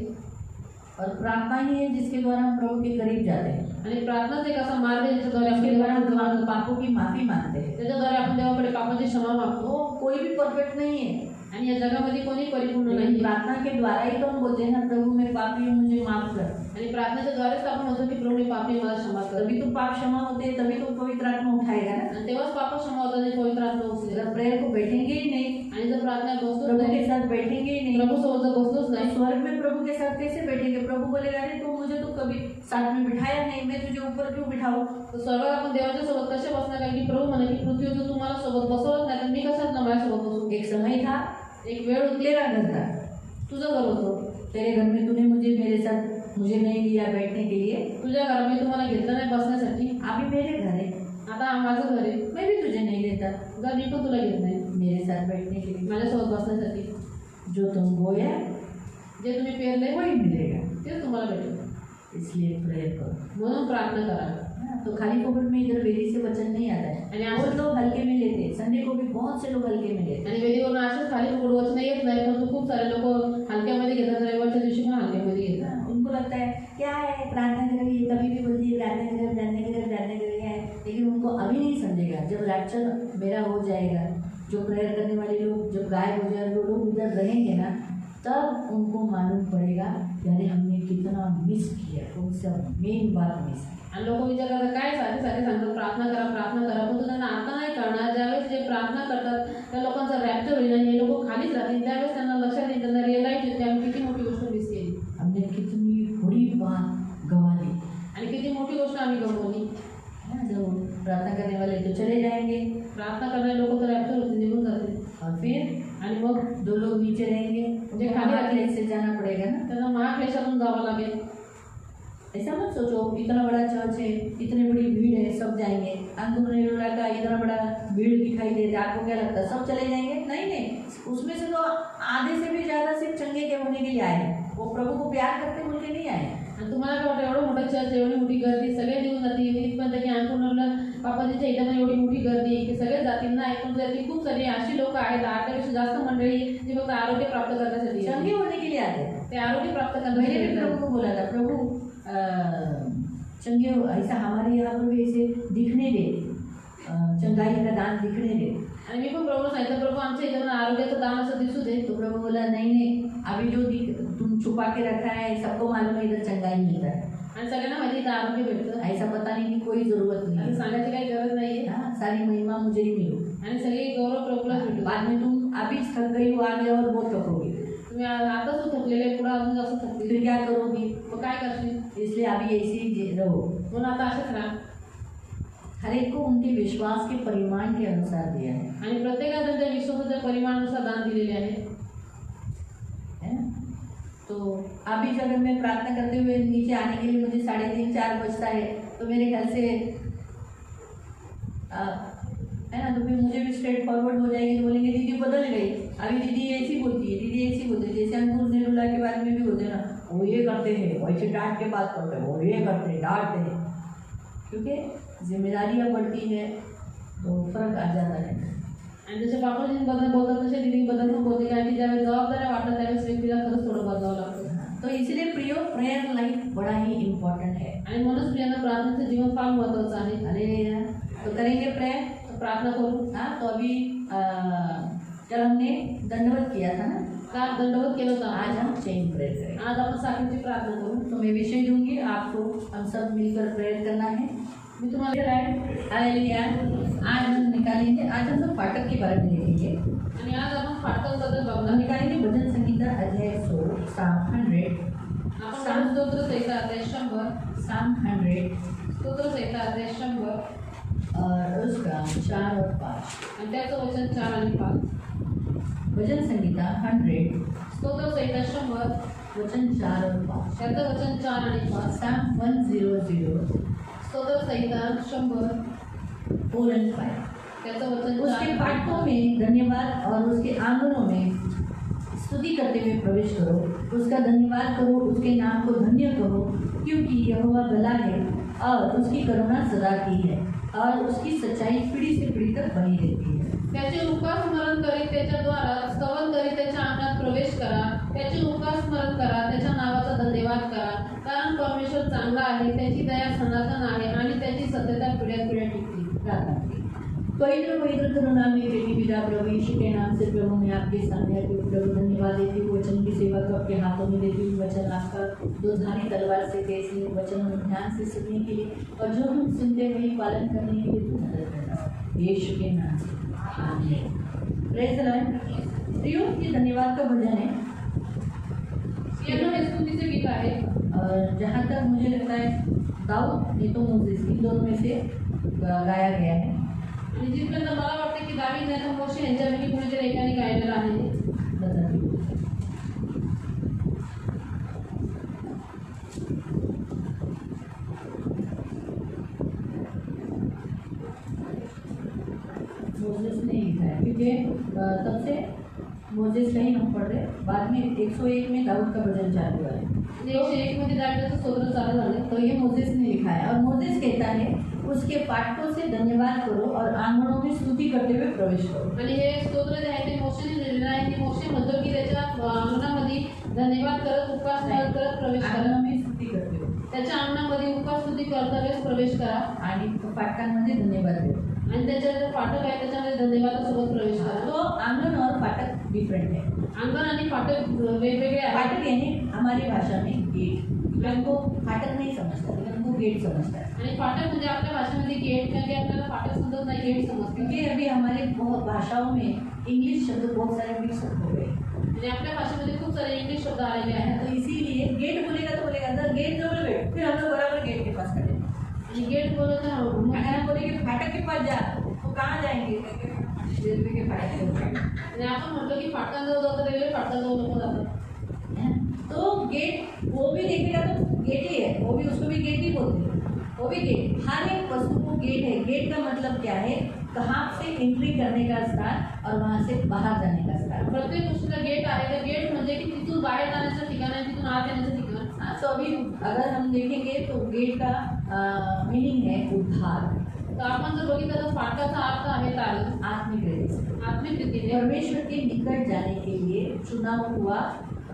और प्रार्थना ही है जिसके द्वारा हम प्रभु के करीब जाते हैं, आणि प्रार्थनाच एक असा मार्ग आहे ज्याच्याद्वारे जिसके द्वारा आपण हम पापों की माफी मांगते हैं। त्याच्याद्वारे आपण देवाकडे पापाची क्षमा मागतो वो कोई भी परफेक्ट नहीं है, आणि या जगामध्ये कोणी परिपूर्ण लेकिन नाही प्रार्थना के द्वारा ही तो हम बोलते हैं ना, प्रभु मैं पापी हूँ मुझे माफ कर। आणि प्रार्थनेच्या द्वारेच आपण म्हणतो की प्रभू मी पापी आहे, मला क्षमा कर तभी तो पाप क्षमा होते हैं, तभी तो पवित्र आत्मा उठाएगा ना। आणि तेव्हाच पाप क्षमा होतात आणि पवित्र आत्मा उचलेल अगर प्रेयर को बैठेंगे ही नहीं, आणि जर प्रार्थना बसलोच प्रभु नाही के साथ बैठेंगे ही नहीं, प्रभू सोबत जर बसलोच नाही स्वर्ग में प्रभु के साथ कैसे बैठेंगे? प्रभु बोलेगा अरे तू मुझे तो कभी साथ में बिठाया नहीं, मैं तुझे ऊपर क्यों बिठाऊं? तर स्वर्गात आपण देवाच्या सोबत कसे बसणार? कारण की प्रभू म्हणे की पृथ्वीवर जर तुम्हाला सोबत बसवत नाही तर मी कशात माझ्यासोबत बसू? एक समय था, एक वेळ होती, तेरा घर था, तुझं घर होतं, तेरे घर में तूने मुझे नहीं लिया बैठने के लिए, तुझ्या घरात मी तुम्हाला घेतलं नाही बसण्यासाठी, अभी मेरे घर है, आता हा माझं घर आहे, मैं भी तुझे नहीं लेता जर मी पण तुला घेत नाही मेरे साथ बैठने के लिए। माझ्यासोबत बसण्यासाठी, जो तुम बोया जे तुम्ही पेरले वही मिलेगा, तेच तुम्हाला भेटेल, इसलिए प्रेयर करो। म्हणून प्रार्थना करा। तो खाली फोकट में इधर वेदी से वचन नहीं आता है, आणि बहुत लोग हल्के में लेते हैं, संडे को भी बहुत से लोग हल्के में लेते हैं। आणि वेदीवरून असेच खाली फुकट वचन येत नाही, परंतु खूप सारे लोक हलक्यामध्ये घेतात, रविवारच्या दिवशी पण हलक्यामध्ये घेतात। उनको लगता है क्या है प्रार्थना करेंगे, कभी भी बोलती है प्रार्थना करेंगे, लेकिन उनको अभी नहीं समझेगा। जब रैप्चर मेरा हो जाएगा, जो प्रेयर करने वाले लोग जब गायब हो जाएंगे, वो लोग उधर रहेंगे ना, तब उनको मालूम पड़ेगा कि अरे हमने कितना मिस किया, कौन सा मेन बात मिस की। आणि लोक विचार करतात काय सारखे सारखे सांगतात प्रार्थना करा, पण त्यांना आता नाही कळणार। ज्यावेळेस जे प्रार्थना करतात त्या लोकांचा रॅप्चर होईल आणि हे लोक खालीच राहतील, त्यावेळेस त्यांना लक्षात येईल, त्यांना रिअलाइज होईल की आम्ही किती मोठी गोष्ट मिस केली, हमने कितनी बड़ी बात गंवा ली, आणि किती मोठी गोष्ट आम्ही गमावली। जो प्रार्थना करने वाले तो चले जाएंगे, प्रार्थना करणारे लोक तर रॅप्चर होते, निघून जातील, और फिर आणि मग दो लोग नीचे रहेंगे, जे खाली खाली से जाना पड़ेगा ना। त्यांना महाक्लेशातून जावं लागेल। ऐसा मत सोचो इतना बड़ा चर्च है, इतनी बड़ी भीड़ है, सब जाएंगे। अंकुर का इतना बड़ा भीड़ दिखाई देता है, आपको क्या लगता है सब चले जाएंगे? नहीं, उसमें से तो आधे से भी ज़्यादा सिर्फ चंगे के होने के लिए आए हैं, वो प्रभु को प्यार करते बोल के नहीं आए। आणि तुम्हाला काय वाटतं एवढं मोठं चर्च, एवढी मोठी गर्दी, सगळे निघून जातील इथपर्यंत की अंकुरला बाबाजीच्या इथं पण एवढी मोठी गर्दी की सगळे जातील ना, ऐकून जातील। खूप सारी अशी लोक आहेत, 8पेक्षा जास्त मंडळी जी फक्त आरोग्य प्राप्त करण्यासाठी चंगे होने के लिए आते हैं। ते आरोग्य प्राप्त मैंने भी करण्यासाठी प्रभु को बोला था, प्रभु चंगे ऐसा हमारे यहाँ पर भी ऐसे दिखने दे, चंगाई का दान दिखने दे। आणि मी पण प्रभूला सांगितलं प्रभू आमच्या इथं पण आरोग्याचं दान असं दिसू दे। तो प्रभु बोला नहीं, अभी जो तुम छुपा के रखा है सबको मालूम है इधर चंगाई मिलता है, आणि सगळ्यांना माहिती इथं आरोग्य भेटतं, ऐसा बताने की कोई जरूरत नहीं आणि है। सांगायची काही गरज नाहीये, हाँ, सारी महिमा मुझे ही मिलो, आणि सगळी गौरव प्रभूलाच भेटू। बाद में तुम अभी थक गई हो आगे और बहुत थकोगी, तुम्ही आताच थकलेले, पुढे अजून जास्त थकतील, फिर क्या करोगी? मग काय करशील? इसलिए अभी ऐसे ही रहो। म्हणून आता असेच राहा। हर एक को उनके विश्वास के परिमाण के अनुसार दिया है, आणि प्रत्येकाला त्यांच्या विश्वासाच्या परिमाणानुसार दान दिलेले आहे, है ना? तो अभी अगर मैं प्रार्थना करते हुए नीचे आने के लिए मुझे 3:30-4 बजता है, तो मेरे ख्याल से है ना, तो फिर मुझे भी स्ट्रेट फॉरवर्ड हो जाएगी, तो बोलेंगे दीदी बदल गई, अभी दीदी ऐसी बोलती है, दीदी ऐसी बोलती है। जैसे अंकुर नेरुला के बारे में भी बोलते हैं ना, वो ये करते हैं, वैसे डांट के बात करते हैं, वो ये करते हैं, डांटते हैं, क्योंकि जिम्मेदारियाँ बढ़ती है तो फर्क आ जाता है। आणि जसे बाबाजी बदल बोलतात तसे दीदी बदल पण बोलते, कारण की ज्यावेळेस जबाबदाऱ्या वाटतात त्यावेळेस व्यक्तीला खरंच थोडं बदलावं लागतं। तो इसलिए प्रेयर लाइफ बड़ा ही इम्पोर्टेंट है। आणि म्हणूनच प्रियांना प्रार्थनेचं जीवन फार महत्त्वाचं आहे। अरे तो करेंगे प्रेयर, तो प्रार्थना करू। हाँ, तो अभी कल हमने दंडवत किया था ना, काल दंडवत केलं होतं, आज हम चेन प्रेयर करेंगे। आज आपण साखरेची प्रार्थना करू। तो मैं विषय दूंगी, आपको हम सब मिलकर प्रेयर करना है। मी तुम्हाला हालेलुया। आज हम निकालेंगे, आज हम लोग फाटक के बारे में देखेंगे, आणि आज आपण फाटकबद्दल हम बघणार। निकालेंगे भजन संहिता अध्याय 100, साम 100, आपण स्तोत्र संहिता अध्याय 100, साम 100 स्तोत्र संहिता अध्याय 100 और उसका 4 और 5। आणि त्याचं वचन 4 आणि 5। भजन संहिता 100, स्तोत्र संहिता 100 वचन 4 और 5। त्याचं वचन 4 आणि 5। साम 100, स्तोत्र संहिता 100 4 and 5। त्याचं वचन उसके 4। फाटकों में धन्यवाद और उसके आंगनों में स्तुति करते हुए प्रवेश करो, उसका धन्यवाद करो, उसके नाम को धन्य करो, क्योंकि यहोवा भला है और उसकी करुणा सदा की है और उसकी सच्चाई पीढ़ी से पीढ़ी तक बनी रहती है। त्याचे उपकार स्मरण करीत त्याच्याद्वारा स्तवन करीत त्याच्या अंगणात प्रवेश करा. त्याचे उपकार स्मरण करा, त्याच्या नावाचा धन्यवाद करा, कारण परमेश्वर चांगला आहे, त्याची दया सनातन आहे आणि त्याची सत्यता पिढ्या टिकली. प्रार्थना की पवित्र पवित्र करुणा में बेटी पिता प्रभु यीशु के नाम से प्रभु मैं आपके सामने आती हूँ प्रभु, धन्यवाद देती हूँ वचन की सेवा को आपके हाथों में देती हूँ। वचन आपका दो धारी तलवार से तेज है, वचन हम ध्यान से सुनने के लिए और जो हम सुनते हुए पालन करने के लिए तू मदद करना यीशु के नाम से आमीन। Praise the Lord. प्रियो, ये धन्यवाद का भजन है ये स्तुतीचे गीत आहे और जहाँ तक मुझे लगता है दाऊद नहीं तो मोसेस, इन दोनों में से गाया गया है। आणि जिथपर्यंत मला वाटतं की दावीद नाही तर मोशे यांच्यापैकी कुणीतरी एकाने गायलेलं आहे. मोसेस ने लिखा है क्योंकि तब से मोसेस का ही हम पढ़ रहे, बाद में 101 में दाऊद का भजन चालू हुआ है। 101 मध्ये दावीदाचं स्तोत्र चालू झालं. तो ये मोसेस ने लिखा है और मोसेस कहता है उसके पाठकों से धन्यवाद करो और आंगनों में स्तुति करते हुए प्रवेश करो। आणि हे स्तोत्र जे आहे ते मोशेने लिहिलेलं आहे की मोशे म्हणतो की त्याच्या अंगणामध्ये धन्यवाद करत उपवास करत प्रवेश करा. आंगनों में स्तुति करते हुए त्याच्या अंगणामध्ये उपवास स्तुती करता प्रवेश करा आणि पाठकांमध्ये धन्यवाद देतो आणि त्याच्या जो फाटक आहे त्याच्यामध्ये धन्यवादासोबत प्रवेश करा. तो आंगन और फाटक डिफरेंट है। अंगण आणि फाटक वेगवेगळे आहेत. फाटक यानी हमारी भाषा में गेट, हमको फाटक नहीं समझता लेकिन हमको गेट समझता है आणि फाटक म्हणजे आपल्या भाषेमध्ये गेट, कारण की आपल्याला फाटक समजत नाही, गेट समजते. क्योंकि अभी हमारे बहुत भाषाओं में इंग्लिश शब्द बहुत सारे मिक्स हो गए आणि आपल्या भाषेमध्ये खूप सारे इंग्लिश शब्द आलेले आहेत. तो इसीलिए गेट बोलेगा तो बोलेगा अंदर गेट जवळ बैठ, फिर हम लोग बराबर गेट के पास खड़े। आणि गेट बोलत अगर हम बोले कि फाटक के पास जा तो कहाँ जाएंगे? रेलवे के फाटक के ऊपर। आणि आपण म्हटलं की फाटकांजवळ जातो, रेल्वे फाटकांजवळ लोक जातात. तो गेट वो भी देखेगा तो गेट ही है, वो भी उसको भी गेट ही बोलते हैं, वो भी गेट। हर एक वस्तु को गेट है। गेट का मतलब क्या है? कहाँ से एंट्री करने का स्थान और वहाँ से बाहर जाने का स्थान। प्रत्येक गोष्टीला गेट आहे. तर गेट म्हणजे की तिथून बाहेर जाण्याचं ठिकाण आहे, तिथून आत येण्याचं ठिकाण. तो अभी अगर हम देखेंगे तो गेट का मीनिंग है उद्धार। तर आपण जर बघितलं तर फाटकाचा अर्थ आहे तारण, आत्मिक रीति आत्मिक रीतीने परमेश्वर के निकट जाने के लिए चुना हुआ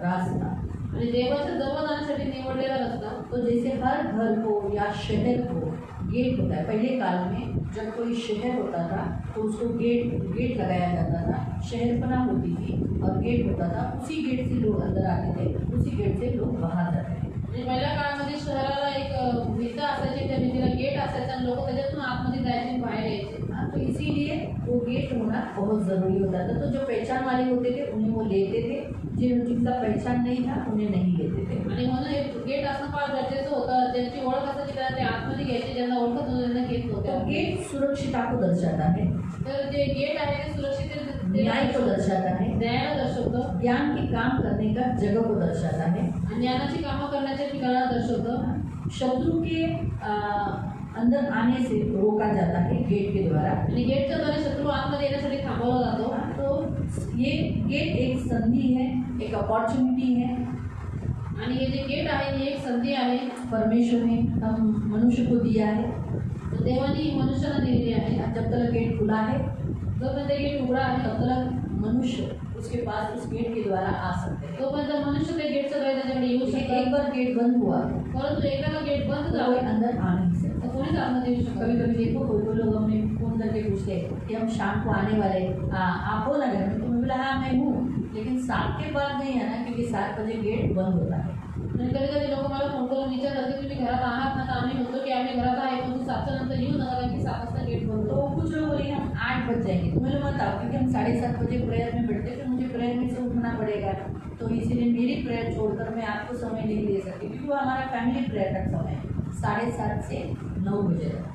रास्ता। आणि देवाच्या जवळ जाण्यासाठी निवडलेला रस्ता. तो जैसे हर घर को या शहर को गेट होता है। पहले काल में जब कोई शहर होता था तो उसको गेट लगाया जाता था, शहरपना होती थी और गेट होता था, उसी गेट से लोग अंदर आते थे, उसी गेट से लोग बाहर जाते थे। आणि पहिल्या काळामध्ये शहराला एक भिंत असायची, त्या भिंतीला गेट असायचं आणि लोक त्याच्यातून आतमध्ये जायचे आणि बाहेर यायचे. तो इसीलिए वो गेट होना बहुत ज़रूरी होता था। तो जो पहचान वाले होते थे उन्हें वो लेते थे, जिनका पहचान नहीं था उन्हें नहीं लेते थे। आणि म्हणून एक गेट असणं फार गरजेचं होतं. ज्यांची ओळख असायची त्याला ते आतमध्ये घ्यायचे, ज्यांना ओळखत नव्हतं त्यांना घेत तो नव्हते. गेट सुरक्षिता को दर्शाता है, तर जे गेट आहे ते सुरक्षित न्याय को दर्शाता है, न्यायाला दर्शवतं, ज्ञान के काम करने का जगह को दर्शाता है, आणि ज्ञानाची कामं करण्याच्या ठिकाणाला दर्शवतं. शत्रु के अंदर आने से रोका जाता है गेट के द्वारा। आणि गेटच्या द्वारे शत्रू आतमध्ये येण्यासाठी थांबवला जातो. तो ये गेट एक संधि है, एक अपॉर्चुनिटी है। आणि हे जे गेट आहे ही एक संधी आहे. परमेश्वर ने हम मनुष्य को दिया है। देवानी मनुष्याला दिलेली आहे. जब तक गेट खुला है जोपर्यंत गेट उघडा आहे तब तक मनुष्य उसके पास उस गेट के द्वारा आ सकते हैं। तोपर्यंत मनुष्य ते गेटच्या द्वारे त्याच्याकडे येऊ लेकिन शकतो. एक बार गेट बंद हुआ परंतु एकदा का गेट बंद तो झालं कोई अंदर आ नहीं सकता। तर कोणीच आतमध्ये येऊ शकत. कभी कभी देखो कोई लोग हमें फोन करके पूछते हैं कि हम शाम को आने वाले हैं, आप हो ना घर में? तो मैं बोला हाँ मैं हूँ, लेकिन 7 के बाद नहीं आना क्योंकि 7 बजे गेट बंद होता है। आणि कधी कधी लोक मला फोन करून विचारतात की तुम्ही घरात आहात ना? तर आम्ही म्हणतो की आम्ही घरात आहे, पण 7च्या नंतर येऊ नका कारण की 7 वाजता गेट बंद तो होतो. कुछ लोग बोले हम 8 बज जाएंगे, तो मैंने बताओ क्योंकि हम 7:30 बजे प्रेयर में बैठते तो मुझे प्रेयर में से उठना पड़ेगा, तो इसीलिए मेरी प्रेयर छोड़कर मैं आपको समय नहीं दे सकती क्योंकि वो हमारा फैमिली प्रेयर का समय है 7:30 से 9 बजे तक।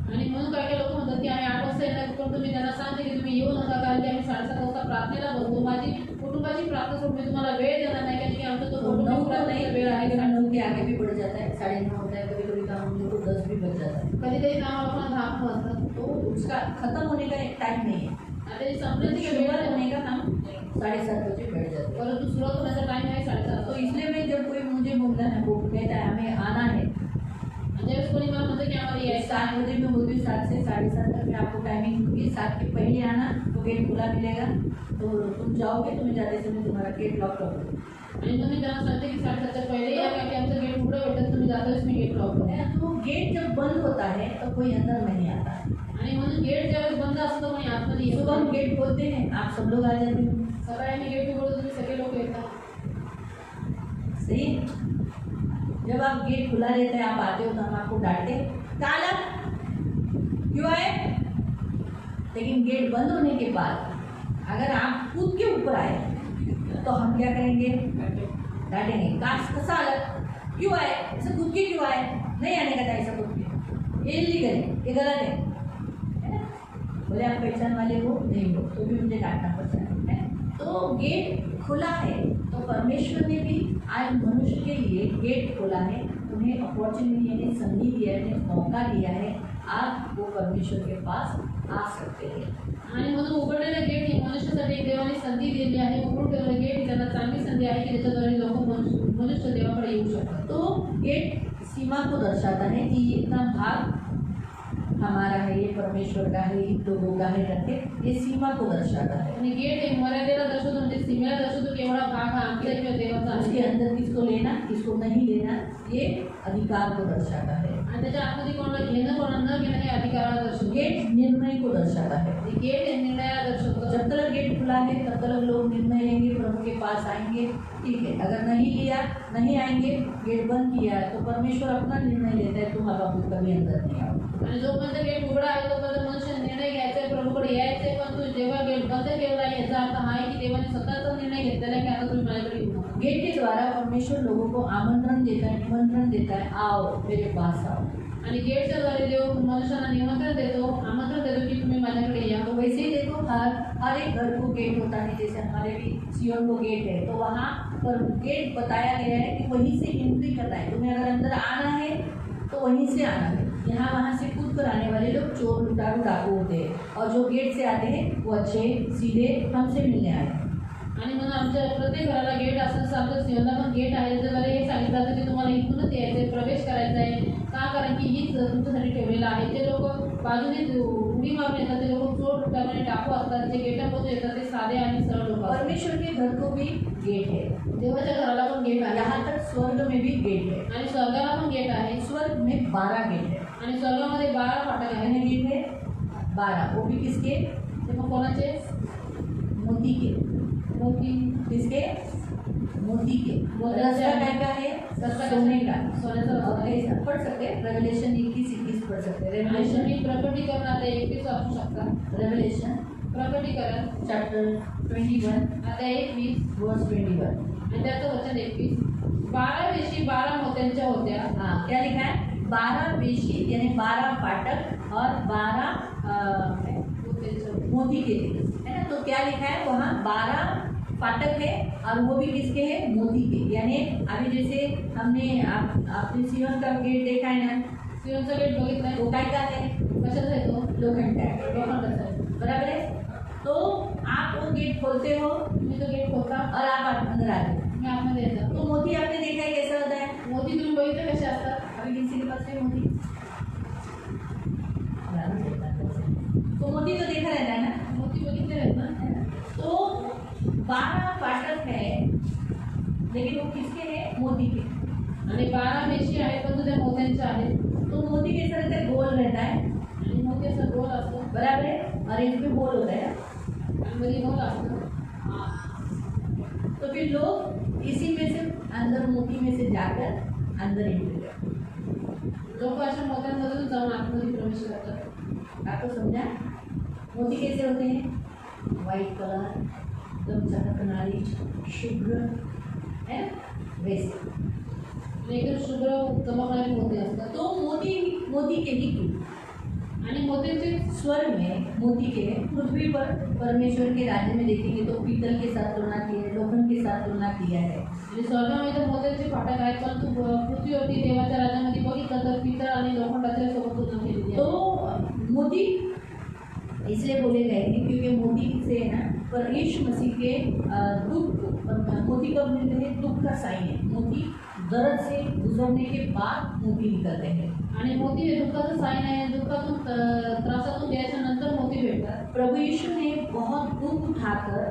आणि म्हणून काही काही लोक म्हणतात की आम्ही 8 वाजता येणार, पण तुम्ही त्यांना सांगते की तुम्ही येऊ नका कारण की आम्ही 7:30 वाजता प्रार्थनेला बसतो. माझी कुटुंबाची प्रार्थना सोडून मी तुम्हाला वेळ देणार नाही कारण की आमचा तो कौटुंबिक प्रार्थनेचा वेळ आहे. 9 के आगे भी बढ़ जाता है, 9:30 होता है, कभी कभी काम हम लोग को 10 भी बज जाता है। कधी कधी कामाला पण 10 पण वाजतात. तो उसका खत्म होने का एक टाइम नहीं है, आता हे संपण्याची वेळ शुरुआत आहे, होने का हम 7:30 बजे बैठ जाते हैं। परंतु सुरुवात होण्याचा टाइम आहे 7:30. तो इसलिए मैं जब कोई मुझे बोलता है वो कहता है हमें आना है, ज्यावेळेस कोणी मला म्हणतं की आम्हाला यायचं 7 बजे मैं बोलती हूँ, 7 से 7:30 तक मैं आपको टाइमिंग दूंगी। 7 के पहले आना तो गेट खुला मिलेगा, तो तुम जाओगे, तुम्हें जाते समय तुम्हारा गेट लॉक कर दूँगी। आणि तुम्ही त्यांना सांगते की 7:30 पहिले या का की आमचं गेट उघडं भेटत, तुम्ही जाताच मी गेट लॉक है ना? तो गेट जब बंद होता है तो कोई अंदर नहीं आता। आणि म्हणून गेट ज्यावेळेस बंद असतं कोणी आतमध्ये येत सुबह हम नाही. गेट खोलते हैं, आप सब लोग आ जाते हो, सकाळी मी गेट उघडतो, तुम्ही सगळे लोक येतात. सही। जब आप गेट खुला रहता है, आप आते हो तो हम आपको डांटते, कहाँ आया? क्यों आए? लेकिन गेट बंद होने के बाद अगर आप कूद के ऊपर आए तो हम क्या करेंगे? डांटेंगे, कसा आला? क्यों आए? ऐसे कूद के क्यों आए? नहीं आने का था ऐसा कूद के, ये इलीगल है, ये गलत है ना? बोले आप पहचान वाले हो नहीं हो तो भी मुझे डांटना पड़ता है। तो गेट खुला है, तो परमेश्वर ने भी आज मनुष्य के लिए गेट खोला है, उन्हें अपॉर्चुनिटी यानी संधि दिया है, मौका दिया है, आप वो परमेश्वर के पास आ सकते हैं। आणि म्हणून उघडलेलं गेट ही मनुष्यासाठी एक देवाने संधी दिली आहे. उघडून ठेवलेलं गेट ही त्यांना चांगली संधी आहे की त्याच्याद्वारे लोक मनुष्य देवाकडे येऊ शकतात. तो गेट सीमा को दर्शाता है कि इतना भाग हमारा है, ये परमेश्वर का है, इन लोगों का है करके ये सीमा को दर्शाता है। आणि गेट एक मर्यादेला दर्शवतो, म्हणजे सीमेला दर्शवतो की एवढा भाग हा आमच्या किंवा देवाचा उसके आहे. अंदर किसको लेना किसको नहीं लेना ये अधिकार को दर्शाता है। आणि त्याच्या आतमध्ये कोणाला घेणं कोणाला न घेणं हे अधिकाराला दर्शवतो. गेट निर्णय को दर्शाता है। गेट हे निर्णयाला दर्शवतो. जब तक गेट खुला है तब तक लोग निर्णय लेंगे, प्रभु के पास आएंगे, ठीक है। अगर नहीं लिया, नहीं आएंगे, गेट बंद किया तो परमेश्वर अपना निर्णय लेता है, तुम अब कभी अंदर नहीं आओ। आणि जोपर्यंत गेट उघडा आहे तोपर्यंत मनुष्य निर्णय घ्यायचा आहे, प्रभूकडे यायचंय. पण तू जेव्हा गेट बंद केला आहे याचा अर्थ हा आहे की देवाने स्वतःचा निर्णय घेतलेला आहे की आता तुम्ही माझ्याकडे येऊ नका. गेट के द्वारा परमेश्वर लोगों को आमंत्रण देता है, निमंत्रण देता है, आओ मेरे पास आओ। आणि गेटच्या द्वारे देव मनुष्यांना निमंत्रण देतो, आमंत्रण देतो की तुम्ही माझ्याकडे या. तो वैसे ही देखो हर एक घर को गेट होता है, जैसे हमारे भी सियोन को गेट है, तो वहाँ पर गेट बताया गया है कि वहीं से एंट्री करना है। तुम्हें अगर अंदर आना है तो वहीं से आना है। यहाँ वहाँ से कूद कर आने वाले लोग चोर लुटारू डाकू होते हैं, और जो गेट से आते हैं वो अच्छे सीधे हमसे मिलने आए हैं। आणि म्हणून आमच्या प्रत्येक घराला गेट असं सारखं सिंहला पण गेट आहे, त्याद्वारे हे सांगितलं जातं की तुम्हाला इथूनच यायचं आहे, प्रवेश करायचा आहे. का? कारण की हीच तुमच्यासाठी ठेवलेलं आहे. जे लोक बाजूने उडी मारून येतात ते लोक चोर लुटारू आणि डाकू असतात. जे गेटापासून येतात ते साधे आणि सरळ लोक असतात. परमेश्वर के घर को भी गेट है, देवाच्या घराला पण गेट आहे. यहाँ तक स्वर्ग में भी गेट है। आणि स्वर्गाला पण गेट आहे. स्वर्ग में 12 गेट है। आणि स्वर्गामध्ये 12 फाटक आहे. कितने गेट है? 12। वो भी किसके? ते मग कोणाचे? मोती के। मोती. किसके? मोती के। मोत्याचे रस्ता आहे. क्या है? रस्ता सोने का। सोन्याचा रस्ता आहे. ऐसा पढ़ सकते हैं, रेवलेशन 21 पढ़ सकते हैं। आणि रेवलेशन तुम्ही प्रकटीकरण आता 21 वाचू शकता. रेवलेशन प्रकटीकरण चैप्टर 21 आता 21 वर्स 21। आणि त्याचं वचन 21. 12 वेशी 12 मोत्यांच्या होत्या. हाँ, क्या लिखा है? 12 वेशी यानी 12 फाटक और 12 मोत्यांच्या होत्या. मोती के थे, है ना? तो क्या लिखा है वहाँ? 12 फाटक है, और वो भी किसके हैं? मोती के। यानी अभी जैसे हमने आपने सियोन का गेट देखा है ना, सिंहचा गेट बघितलाय. वो काय का है? कशाचा आहे तो? लोखंड का है, लोखंडाचा आहे. बराबर है। तो आप वो गेट खोलते हो तुम्ही तो गेट खोलता, और आप अंदर आते हो। मी आतमध्ये येतो. तो मोती आपने देखा है कैसा होता है? मोती तुम्ही बघितले कसे असतात? अभी किसी के पास है मोती? तो मोती तो देखा रहता है ना। मोती बघितले आहेत ना. तो 12 फाटक है, लेकिन वो किसके हैं? मोती के। आणि 12 वेशी आहेत पण त्या मोत्यांच्या आहेत. तो मोती कैसा रहता है? गोल रहता है, आणि मोती असं गोल असतं बराबर है, और इसमें गोल होता है। आणि मध्ये गोल असतं. तो फिर लोग इसी में से अंदर मोती में से जाकर अंदर एंट्री करते हैं। लोक अशा मोत्यांमधून जाऊन आतमध्ये प्रवेश करतात. आपको समझा? मोती कैसे होते हैं? वाइट कलर, एकदम चमकणारी, शुभ्र, है ना? वैसे आणि एकदम शुभ्र चमकणारे मोती असतात. तो मोती के ही क्यों? आणि मोत्यांचे स्वर्ग में मोती के पृथ्वी पर परमेश्वर के राज्य में देखेंगे तो पीतल के साथ तुलना की है, लोखंड के साथ तुलना किया है। आणि स्वर्गामध्ये तर मोत्यांचे फाटक आहेत, परंतु पृथ्वीवरती देवाच्या राज्यामध्ये बघितलं तर पितळ आणि लोखंडाच्या सोबत तुलना केलेली आहे. तो मोती इसलिए बोले गए हैं क्योंकि मोती से है ना, पर यीशु मसीह के दुख, मोती कब मिलते हैं? दुख का साइन है। मोती दर्द से गुजरने के बाद मोती निकलते हैं। आणि मोती हे दुःखाचं साईन आहे. दुःखातून त्रासातून गेल्याच्या नंतर मोती भेटतात. प्रभु यीशु ने बहुत दुख उठाकर,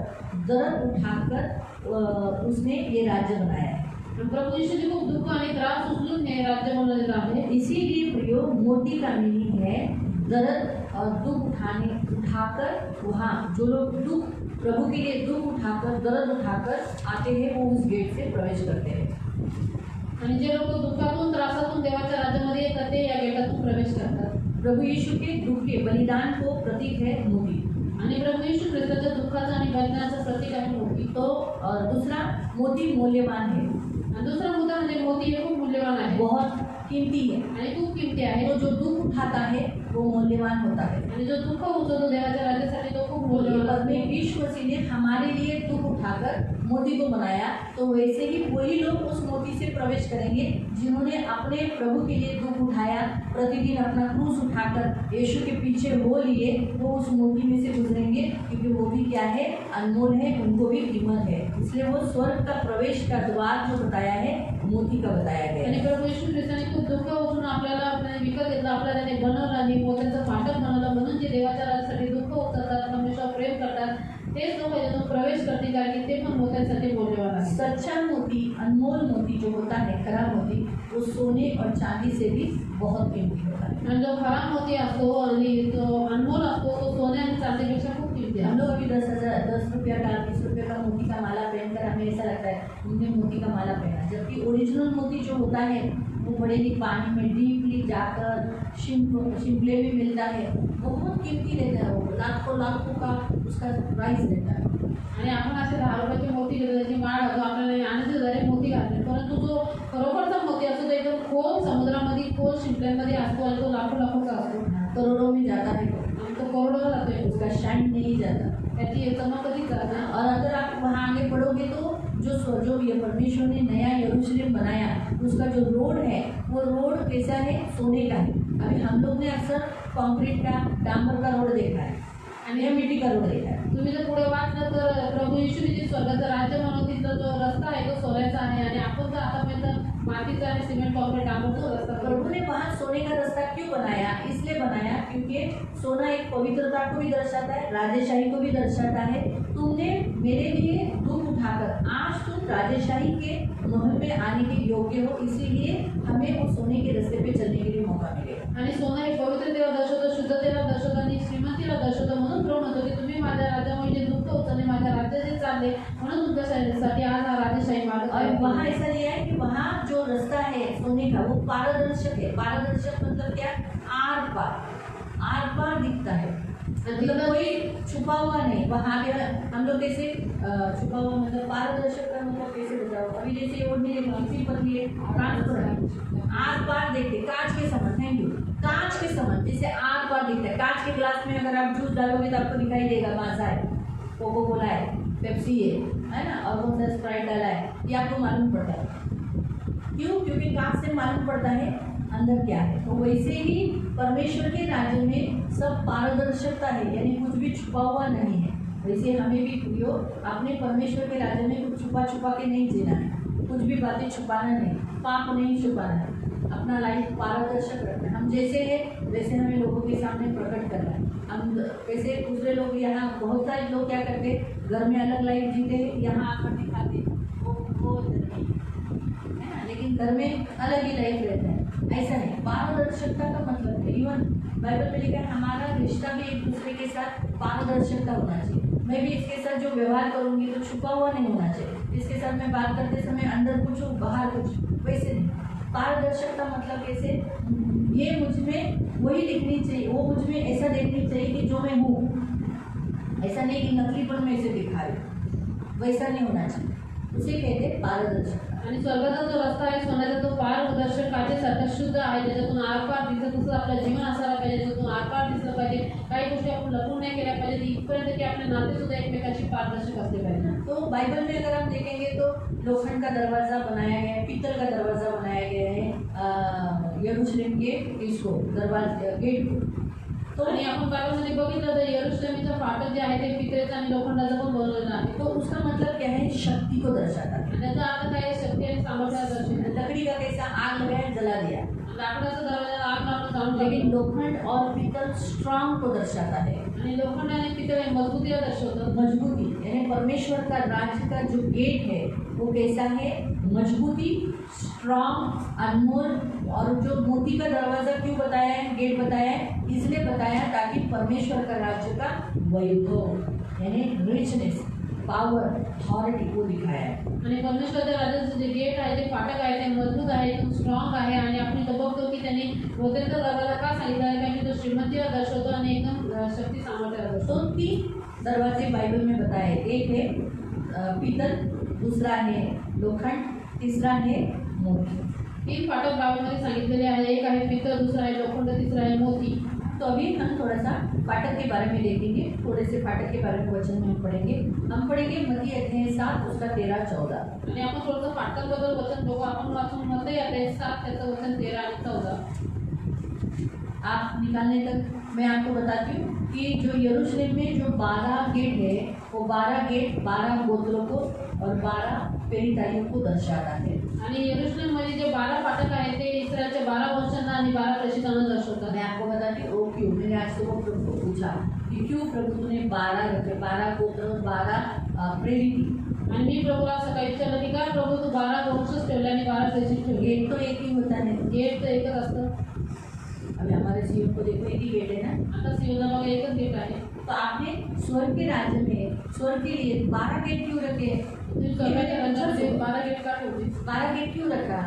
दर्द उठाकर उसने ये राज्य बनाया है। आणि प्रभू येशूने खूप दुःख आणि त्रास उचलून हे राज्य बनवलेलं आहे. इसीलिए प्रियो, मोती का मीनिंग है दर्द और दुख उठाकर वहाँ जो लोग दुख प्रभु के लिए दुख उठाकर, दर्द उठाकर आते हैं, वो उस गेट से प्रवेश करते हैं। आणि जे लोक दुःखातून त्रासातून देवाच्या राज्यामध्ये येतात ते या गेटातून प्रवेश करतात. प्रभु यीशु के दुख के बलिदान को प्रतीक है मोती। आणि प्रभू येशू ख्रिस्ताच्या दुःखाचं आणि बलिदानाचं प्रतीक आहे मोती. तो दूसरा, मोती मूल्यवान है, आणि दुसरा मुद्दा म्हणजे मोती हे खूप मूल्यवान आहे, बहुत कीमती है। आणि खूप किमती आहे. तो जो दुख उठाता है वो मूल्यवान होता है। आणि जो दुःख उचलतो देवाच्या राज्यासाठी तो खूप मूल्यवान असतो. यीशु मसीह ने हमारे लिए दुख उठाकर मोती को बनाया, तो वैसे ही वही लोग उस मोती से प्रवेश करेंगे जिन्होंने अपने प्रभु के लिए दुख उठाया, प्रतिदिन अपना क्रूस उठाकर यीशु के पीछे हो लिए, वो उस मोती में से गुजरेंगे, क्योंकि वो भी क्या है, अनमोल है, उनको भी कीमत है। इसलिए वो स्वर्ग का प्रवेश का द्वार जो बताया है, मोती का बताया गया आणि है। प्रभू येशू ख्रिस्ताने खूप दुःख उचलून आपल्याला विकत घेतलं, आपल्याला त्याने बनवलं आणि मोत्यांचं फाटक बनवलं. म्हणून जे देवाच्या राज्यासाठी दुःख उचलतात, परमेश्वर प्रेम करतात, तेच लोक यातून प्रवेश करतील, कारण की ते पण मोत्यांसाठी मूल्यवान आहे. सच्चा मोती, अनमोल मोती जो होता है, खरा मोती, वो सोने और चांदी से भी बहुत कीमती होता है। आणि जो खरा मोती असतो आणि जो अनमोल असतो तो सोने आणि चांदीपेक्षा खूप किमती हम आहे. लोग अभी 10 रुपया का, 20 रुपये का मोती का माला पहनकर हमें ऐसा लगता है हमने मोती का माला पहना, जबकि ओरिजिनल मोती जो होता है वो बड़े ही पानी में डीपली जाकर शिंपले में मिलता है, बहुत कीमती रहता है, वो लाखों का उसका प्राइस रहता है। आणि आपण असे 10 रुपयाचे मोती घेतो, त्याची माळ घालतो, आपल्याला आनंद झाले मोती घालते, परंतु जो खरोखरचा मोती असतो तो एकदम खोल समुद्रामध्ये, खोल शिंपल्यांमध्ये असतो आणि तो लाखोचा असतो, करोड़ों में जाता है, आणि तो करोडोला जातोय, उसका शाइन नहीं जाता। त्याची चमक कधीच जात नाही. और अगर आप वहाँ आगे बढ़ोगे तो जो ये परमेश्वर ने नया यरूशलेम बनाया, उसका जो रोड है वो रोड कैसा है, सोने का है। अभी हम लोग ने अक्सर कंक्रीट का, डांबर का रोड देखा है आणि मिट्टी का रोड देखा है। तुम्ही जर पुढे वाचलं तर प्रभू येशूने जे स्वर्गाचं राज्य बनवतील, जो रस्ता आहे तो सोन्याचा आहे, आणि आपण तर आतापर्यंत मातीचा आणि सिमेंट कॉन्क्रीट डांबरचा रस्ता प्रभु ने वहाँ सोने का रास्ता क्यों बनाया? इसलिए बनाया क्योंकि सोना एक पवित्रता को भी दर्शाता है, राजेशाही को भी दर्शाता है। तुमने मेरे लिए दुख उठाकर आज तुम राजेशाही के महल में आने के योग्य हो, इसीलिए हमें वो सोने के रास्ते पे चलने के लिए मौका मिलेगा। आणि सोनं हे पवित्रतेला दर्शवतं, शुद्धतेला दर्शवतं आणि श्रीमंतीला दर्शवतं. म्हणून प्रभू म्हणतो की तुम्ही माझ्या राज्यामध्ये जे दुःख उचलले, माझ्या राज्याचे चालले, म्हणून तुमच्यासाठी आज हा राजेशाही मार्ग और वहाँ ऐसा नहीं है कि वहाँ जो रास्ता है सोने का वो पारदर्शक है। पारदर्शक मतलब क्या? आर पार दिखता है, मतलब कोई छुपा हुआ नहीं। वहाँ पे हम लोग कैसे छुपा हुआ, मतलब पारदर्शक का मतलब कैसे बताओ? अभी जैसे ओढ़नी किसी पतली है, ट्रांसपेरेंट, आर पार देखते, कांच के समान, थैंक यू, कांच के समान, जैसे आर पार दिखता है। कांच के ग्लास में अगर आप जूस डालोगे तो आपको दिखाई देगा माजा है, कोको कोला है, पेप्सी है ना, और कौन सा स्प्राइट डाला है, ये आपको मालूम पड़ता है। क्यों? क्योंकि कांच से मालूम पड़ता है अंदर क्या है। तो वैसे ही परमेश्वर के राज्य में सब पारदर्शकता है, यानी कुछ भी छुपा हुआ नहीं है। वैसे हमें भी प्रियो अपने परमेश्वर के राज्य में कुछ छुपा के नहीं जीना है, कुछ भी बातें छुपाना नहीं, पाप नहीं छुपाना है, अपना लाइफ पारदर्शक रखना है। हम जैसे हैं वैसे हमें लोगों के सामने प्रकट करना है। हम वैसे दूसरे लोग, यहाँ बहुत सारे लोग क्या करते हैं, घर में अलग लाइफ जीते, यहाँ आकर दिखाते वो है ना, लेकिन घर में अलग ही लाइफ रहता है। ऐसा नहीं, पारदर्शकता का मतलब है, इवन बाइबल में लिखा है हमारा रिश्ता भी एक दूसरे के साथ पारदर्शकता होना चाहिए। मैं भी इसके साथ जो व्यवहार करूँगी तो छुपा हुआ नहीं होना चाहिए। इसके साथ मैं बात करते समय अंदर कुछ बाहर कुछ, वैसे नहीं। पारदर्शकता मतलब कैसे, ये मुझ में वही दिखनी चाहिए, वो मुझ में ऐसा देखनी चाहिए कि जो मैं हूँ, ऐसा नहीं कि नकलीपन में इसे दिखा रही, वैसा नहीं होना चाहिए, उसे कहते हैं पारदर्शकता। आणि स्वर्गाचा जो रस्ता आहे सोन्याचा, तो पारदर्शक काचेसारखा शुद्ध आहे, त्याच्यातून आरपार दिसत, तसं आपलं जीवन असायला पाहिजे, त्याच्यातून आरपार दिसलं पाहिजे, काही गोष्टी आपण लपून नाही केल्या पाहिजे, इथपर्यंत की आपले नाते सुद्धा एकमेकांशी पारदर्शक असले पाहिजे। तो बाइबल में अगर हम देखेंगे तो लोखंड का दरवाज़ा बनाया गया है, पीतल का दरवाज़ा बनाया गया है यरूशलेम के इसको दरवाजे गेट को, तो आणि आपण बायबलमध्ये बघितलं तर यरूशलेमचं फाटक जे आहे ते पितळेचं आणि लोखंडाचं पण बनवलेलं आहे. तो उसका मतलब क्या है? शक्ति को दर्शाता है। आणि त्याचा अर्थ काय आहे? शक्ती आणि सामर्थ्याला दर्शवतो. लकड़ी का कैसा? आग लगाया, जला दिया। लाकडाचा दरवाजा आग लावून जाळून लेकिन टाकतो. लोखंड और पीतल स्ट्रांग को दर्शाता है, आणि लोखंड आणि पितळ हे मजबूतीला दर्शवतं. मजबूती। यानी परमेश्वर का राज्य का जो गेट है वो कैसा है? मजबूती, स्ट्रांग, अनमोल। और जो मोती का दरवाजा क्यों बताया है, गेट बताया है? इसलिए बताया ताकि परमेश्वर का राज्य का वैभव यानी रिचनेस, पावर, अथॉरिटी को दिखाया है। आणि परमेश्वराच्या राज्याचं जे गेट आहे ते फाटक आहे ते मजबूत आहे, एकदम स्ट्रॉंग आहे. आणि आपण इथं बघतो की त्यांनी मोत्यांचा दरवाजा का सांगितला आहे? कारण की तो श्रीमंतीला दर्शवतो आणि एकदम शक्ती सामर्थ्याला दर्शवतो. तो 3 दरवाजे बाइबल में बताए। एक है पीतल, दूसरा है लोखंड, तीसरा है मोती। 3 फाटक बायबलमध्ये सांगितलेले आहे. एक आहे पितळ, दूसरा आहे लोखंड, तीसरा आहे मोती. तो अभी हम थोड़ा सा फाटक के बारे में देखेंगे, थोड़े से फाटक के बारे में वचन में हम पढ़ेंगे। हम पढ़ेंगे मत्ती अध्याय 7 उसका 13-14। आणि आपण थोडंसं फाटकाबद्दल वचन बघू. आपण वाचून मत्ती अध्याय 7 त्याचं वचन 13 आणि 14. आप निकालने तक मैं आपको बताती हूँ कि जो यरूशलेम में जो 12 गेट है वो 12 गेट 12 गोत्रों को और 12 पेरिताइयों को दर्शाता है। आणि यरूशलेममध्ये जे 12 फाटक आहेत ते इस्रायलच्या 12 वंशांना आणि 12 प्रेषितांना दर्शवतात. मैं आपको बताती हूँ क्यों। मैंने आज सुबह प्रभु को पूछा कि क्यों प्रभु तूने 12 रखे, 12 गोत्र और 12 प्रेरित। आणि मी प्रभूला सकाळी विचारलं की काय प्रभू तू 12 वंशच ठेवले आणि 12 प्रेषित ठेवले? गेट तो एक ही होता है। गेट तर एकच असतं. अभी हमारे सीएम को देखो, एक ही गेट है ना। आता सियोनला बघा एकच गेट आहे. तो आपने स्वर्ग के राज्य में स्वर्ग के लिए 12 गेट क्यों रखे? तुम्ही स्वर्गाच्या राज्यामध्ये 12 गेट का ठेवले? 12 गेट क्यों रखा?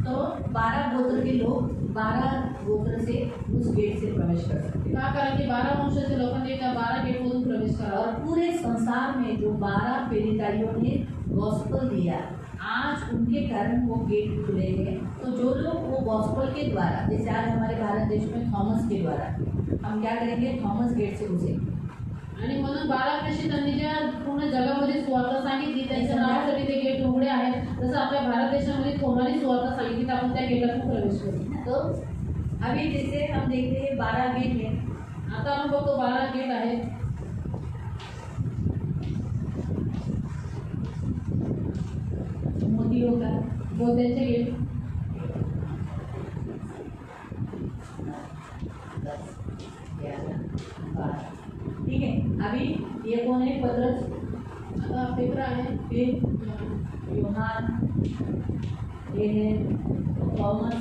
तो 12 गोत्र के लोग 12 गोत्र से उस गेट से प्रवेश कर सकते हैं। का? कारण की 12 वंशाचे लोकांनी त्या 12 गेटमधून प्रवेश करावा. और पूरे संसार में जो 12 प्रेरिताइयों ने गॉस्पेल दिया, आज उनके कारण वो गेट खुले हैं। तो जो लोग वो गॉस्पेल के द्वारा, जैसे आज हमारे भारत देश में थॉमस के द्वारा, हम क्या करेंगे? थॉमस गेट से घुसेंगे। आणि म्हणून 12 प्रेषितांनी ज्या पूर्ण जगामध्ये सुवार्ता सांगितली त्यांच्या नावासाठी ते गेट उघडे आहेत. तसं आपल्या भारत देशामध्ये कोणाने सुवार्ता सांगितली तर आपण त्या गेटातून प्रवेश करू. तो अभी जैसे हम देखते हैं 12 गेट है। आता आपण बघतो 12 गेट आहेत. मोतियों का मोत्यांचे गेट. 10, 11, 12। ठीक है। अभी ये कौन है? पतरस, आता पेपर आहे. फिर यूहान, ये है थॉमस।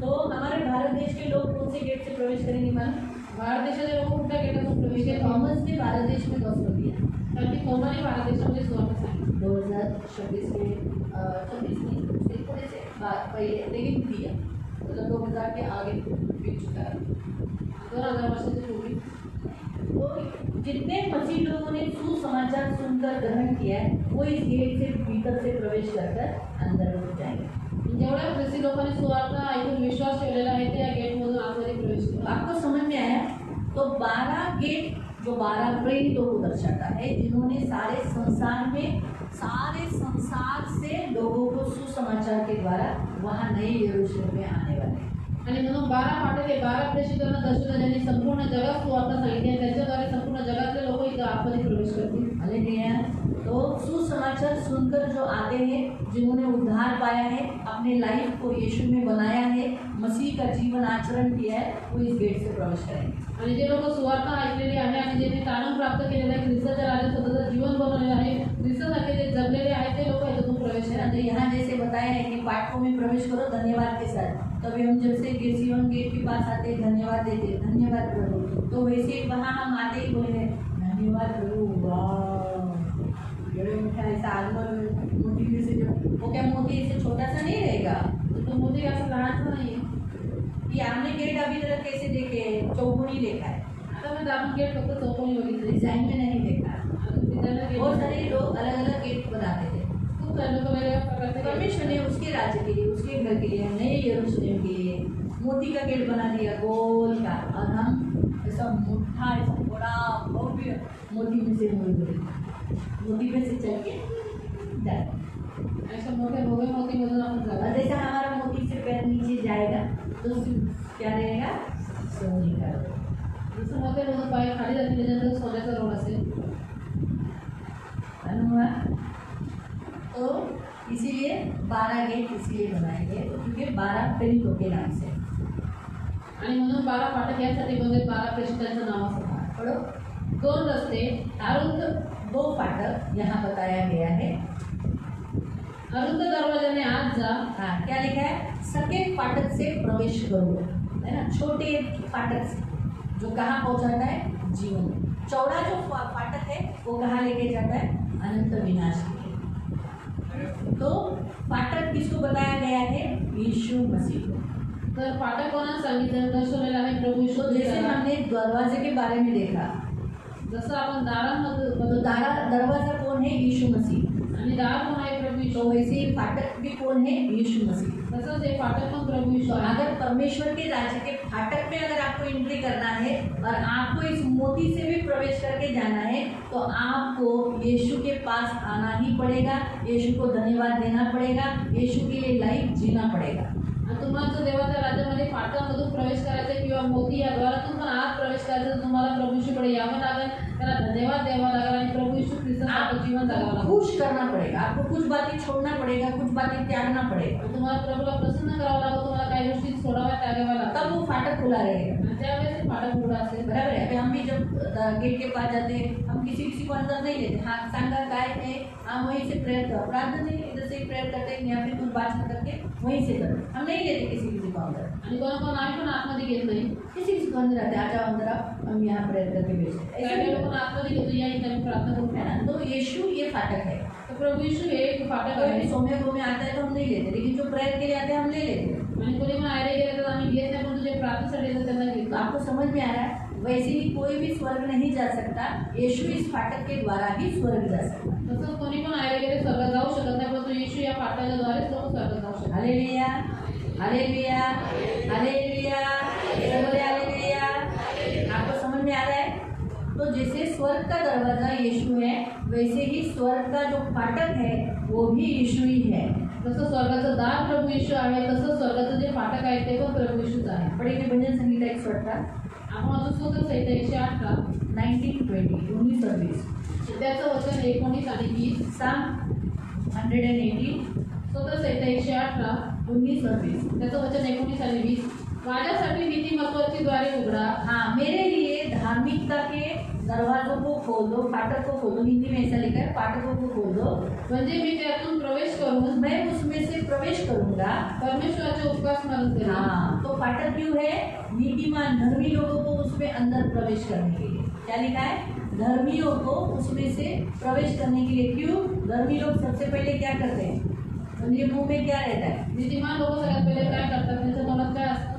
तो हमारे भारत देश के लोग कौन से गेट से प्रवेश करेंगे? मालूम? भारत देशाचे लोक कुठल्या गेटातून प्रवेश क्योंकि करतात? थॉमस ने भारत देश में गॉस्पेल दिया। कारण की थोमाने भारत देशामध्ये सुवार्ता सांगितली. 2026 में 26 में उससे थोड़े से पहले, लेकिन दिया मतलब 2000 के आगे बीत चुका है। 2000 वर्षाची पूर्वी. तो जितने मसीह लोगों ने सुसमाचार सुनकर ग्रहण किया है वो इस गेट से भीतर से प्रवेश कर अंदर घुस जाएंगे। जेवढ्या ख्रिस्ती लोकांनी सुवार्ता ऐकून विश्वास ठेवलेला आहे त्या गेटमधून आतमध्ये प्रवेश तो केला. आपको समझ में आया? तो 12 गेट जो 12 प्रेरितों को दर्शाता है, जिन्होंने सारे संसार से लोगों को सुसमाचार के द्वारा वहाँ नए यरूशलेम में आने वाले हैं। आणि म्हणून 12 फाटक हे 12 प्रेषितांना दर्शवतात ज्यांनी संपूर्ण जगात सुवार्ता सांगितली आणि त्याच्याद्वारे संपूर्ण जगातले लोक इथं आतमध्ये प्रवेश करतील. हालेलुया। तो सुसमाचार सुनकर जो आते हैं, जिन्होंने उद्धार पाया है, अपने लाइफ को यीशु में बनाया है, मसीह का जीवन आचरण किया है, वो इस गेट से प्रवेश करेंगे। आणि जे लोक सुवार्ता ऐकलेली आहे आणि ज्यांनी तारण प्राप्त केलेलं आहे, ख्रिस्ताच्या राज्यात स्वतःचं जीवन बनवलेलं आहे, ख्रिस्तासाठी जे जगलेले आहेत ते लोक याच्यातून प्रवेश है ना। करतात. तो यहाँ जैसे बताया है कि पाठकों में प्रवेश करो धन्यवाद के साथ। तभी हम जब से सियोन गेट के पास आते धन्यवाद देते, धन्यवाद प्रभु। तो वैसे वहाँ हम आते ही बोले धन्यवाद प्रभु। वाह, बड़े मीठा ऐसा आगमन मोती में से जो वो क्या मोती ऐसे छोटा सा नहीं रहेगा? तो मोदी असं लहानचं नाही आहे. ये हमने गेट अभी तक कैसे देखे? चौकोनी देखा है, आता मी आपण गेट फक्त चौकोनी बघितले. डिजाइन में नहीं देखा। विद्यालय बहुत गेट सारे लोग अलग अलग गेट बनाते थे। खूप सारे लोक वेगवेगळ्या प्रकारचे गेट परमेश्वर ने उसके राज्य के लिए, उसके घर के लिए, नए यरूशलेम के लिए मोती का गेट बना दिया गोल का। और हम ऐसा मुट्ठा ऐसा बड़ा भव्य मोती में से मोती में से चल के जाए। अशा मोठ्या भव्य मोतीमधून आपण जाऊ. और जैसा हमारा मोती से पैर नीचे जाएगा तो क्या रहेगा? असं निघालं. जसं मोठे म्हणून पाय खाली जातील त्याच्यानंतर सोन्याचा रोड असेल. हुआ तो इसीलिए 12 गेट इसलिए बनाए गए तो क्योंकि 12 प्रेरितों के नाम से. आणि म्हणून 12 फाटक यासाठी बनले 12 प्रेषितांचं नाव असतं. पढ़ो. 2 रस्ते अरुंद 2 फाटक यहाँ बताया गया है. अरुंद दरवाजाने आत जा. हाँ, क्या लिखा है? सके फाटक से प्रवेश करो, है ना. छोटे फाटक से जो कहाँ पहुँचाता है? जीवन में. चौड़ा जो फाटक है वो कहाँ लेके जाता है? अनंत विनाश के लिए. तो फाटक किसको बताया गया है? यीशु मसीह को. तर फाटक कोणाला सांगितलं दर्शवलेलं आहे? प्रभू तो यीशु जैसे ख्रिस्ताला. हमने दरवाजे के बारे में देखा जसं आपण दारांमध्ये तो दरवाजा कौन है? यीशु मसीह. आणि दार कोण आहे? प्रभू तो यीशु. वैसे ही फाटक भी कौन है? यीशु मसीह. तसंच हे फाटक पण प्रभू यीशु तो आहे. अगर परमेश्वर के राज्य के फाटक में अगर आपको एंट्री करना है और आपको इस मोती से भी प्रवेश करके जाना है तो आपको यीशु के पास आना ही पड़ेगा. यीशु को धन्यवाद देना पड़ेगा. यीशु के लिए लाइफ जीना पड़ेगा. आणि तुम्हाला जर देवाच्या राज्यामध्ये फाटकामधून प्रवेश करायचा आहे किंवा मोती या द्वारातून पण आत प्रवेश करायचा तर तुम्हाला प्रभू यीशुकडे यावं लागेल, त्याला धन्यवाद द्यावा लागेल आणि प्रभू यीशु ख्रिस्ताचं जीवन जगावं लागेल. खुश करना पड़ेगा. आपको कुछ बातें छोड़ना पड़ेगा, कुछ बातें त्यागना पड़ेगा. आणि तुम्हाला प्रभूला प्रसन्न करावं लागेल, तुम्हाला काही गोष्टी सोडाव्या त्यागाव्या लागतात. तब वो फाटक खुला रहेगा. आणि त्यावेळेस ते फाटक उघडं असेल. बराबर है. अभी हम भी जब गेट के पास जाते हैं हम किसी को अंदर नहीं लेते. हाँ, सांगा काय है, हम वहीं से प्रेयर कर प्रार्थना नहीं इधर से प्रेयर करते हैं या फिर कुछ बातचीत करके वहीं से करते. हम नहीं लेते किसी को अंदर. आणि कोण आम्ही पण आतमध्ये घेत नाही. किसी को अंदर आते आ जाओ अंदर आओ, हम यहाँ प्रेयर करके भेजते. ऐसा काही नहीं लोक होता. आतमध्ये घेतो या ठिकाणी प्रार्थना करून है ना. तो यीशु ये फाटक है. तर प्रभू यीशु हे एक फाटक कोई आहे. भी सौम्य में आता है तो हम नहीं लेते, लेकिन जो प्रेयर के लिए आते हैं हम ले लेते हैं. आणि कोणी पण आयरे गेले तर आम्ही घेत नाही, पण तुझे प्रार्थनेसाठी येतात त्यांना तो घेतो. आपको समझ में आ रहा है. वैसे ही कोई भी स्वर्ग नहीं जा सकता. यीशु इस फाटक के द्वारा ही स्वर्ग जा सकता. तसंच कोणी पण आयरे गेले स्वर्गात जाऊ शकत नाही, परंतु येशू या फाटकाच्याद्वारेच लोक स्वर्गात जाऊ शकतात. हालेलुया, हालेलुया, हालेलुया, बोले हालेलुया. आपको समझ में आ रहा है. तो जैसे स्वर्ग का दरवाजा यीशु है वैसे ही स्वर्ग का जो फाटक है वो भी यीशु ही है. जसं स्वर्गाचं दार प्रभू येशू आहे तसं स्वर्गाचं जे फाटक आहे ते पण प्रभू येशूच आहे. पढ़ेंगे भजन संहिता 118 आपण अजून स्तोत्र संहिता 118 19-20 19 और 20. त्याचं वचन 19 आणि 20. Psalm 118 स्तोत्र संहिता 118 19 और 20. त्याचं वचन 19 आणि 20. माझ्यासाठी नीतिमत्वाची द्वारे उघडा. हाँ, मेरे लिए धार्मिकता के दरवाजों को खोल दो, फाटक को खोल दो. हिंदी में ऐसा लिखा है, फाटकों को खोल दो. म्हणजे मी त्यातून प्रवेश करून मैं उसमें से प्रवेश करूंगा. परमेश्वराचे उपकार स्मरण करेन. हाँ, तो फाटक क्यों है? नीतिमान धर्मी लोगों को उसमें अंदर प्रवेश करने के लिए. क्या लिखा है? धर्मियों को उसमें से प्रवेश करने के लिए. क्यों? धर्मी लोग सबसे पहले क्या करते हैं? उनके मुंह में क्या रहता है? नीतिमान लोक सगळ्यात पहिले काय करतात? त्यांच्या तोंडात काय असतं?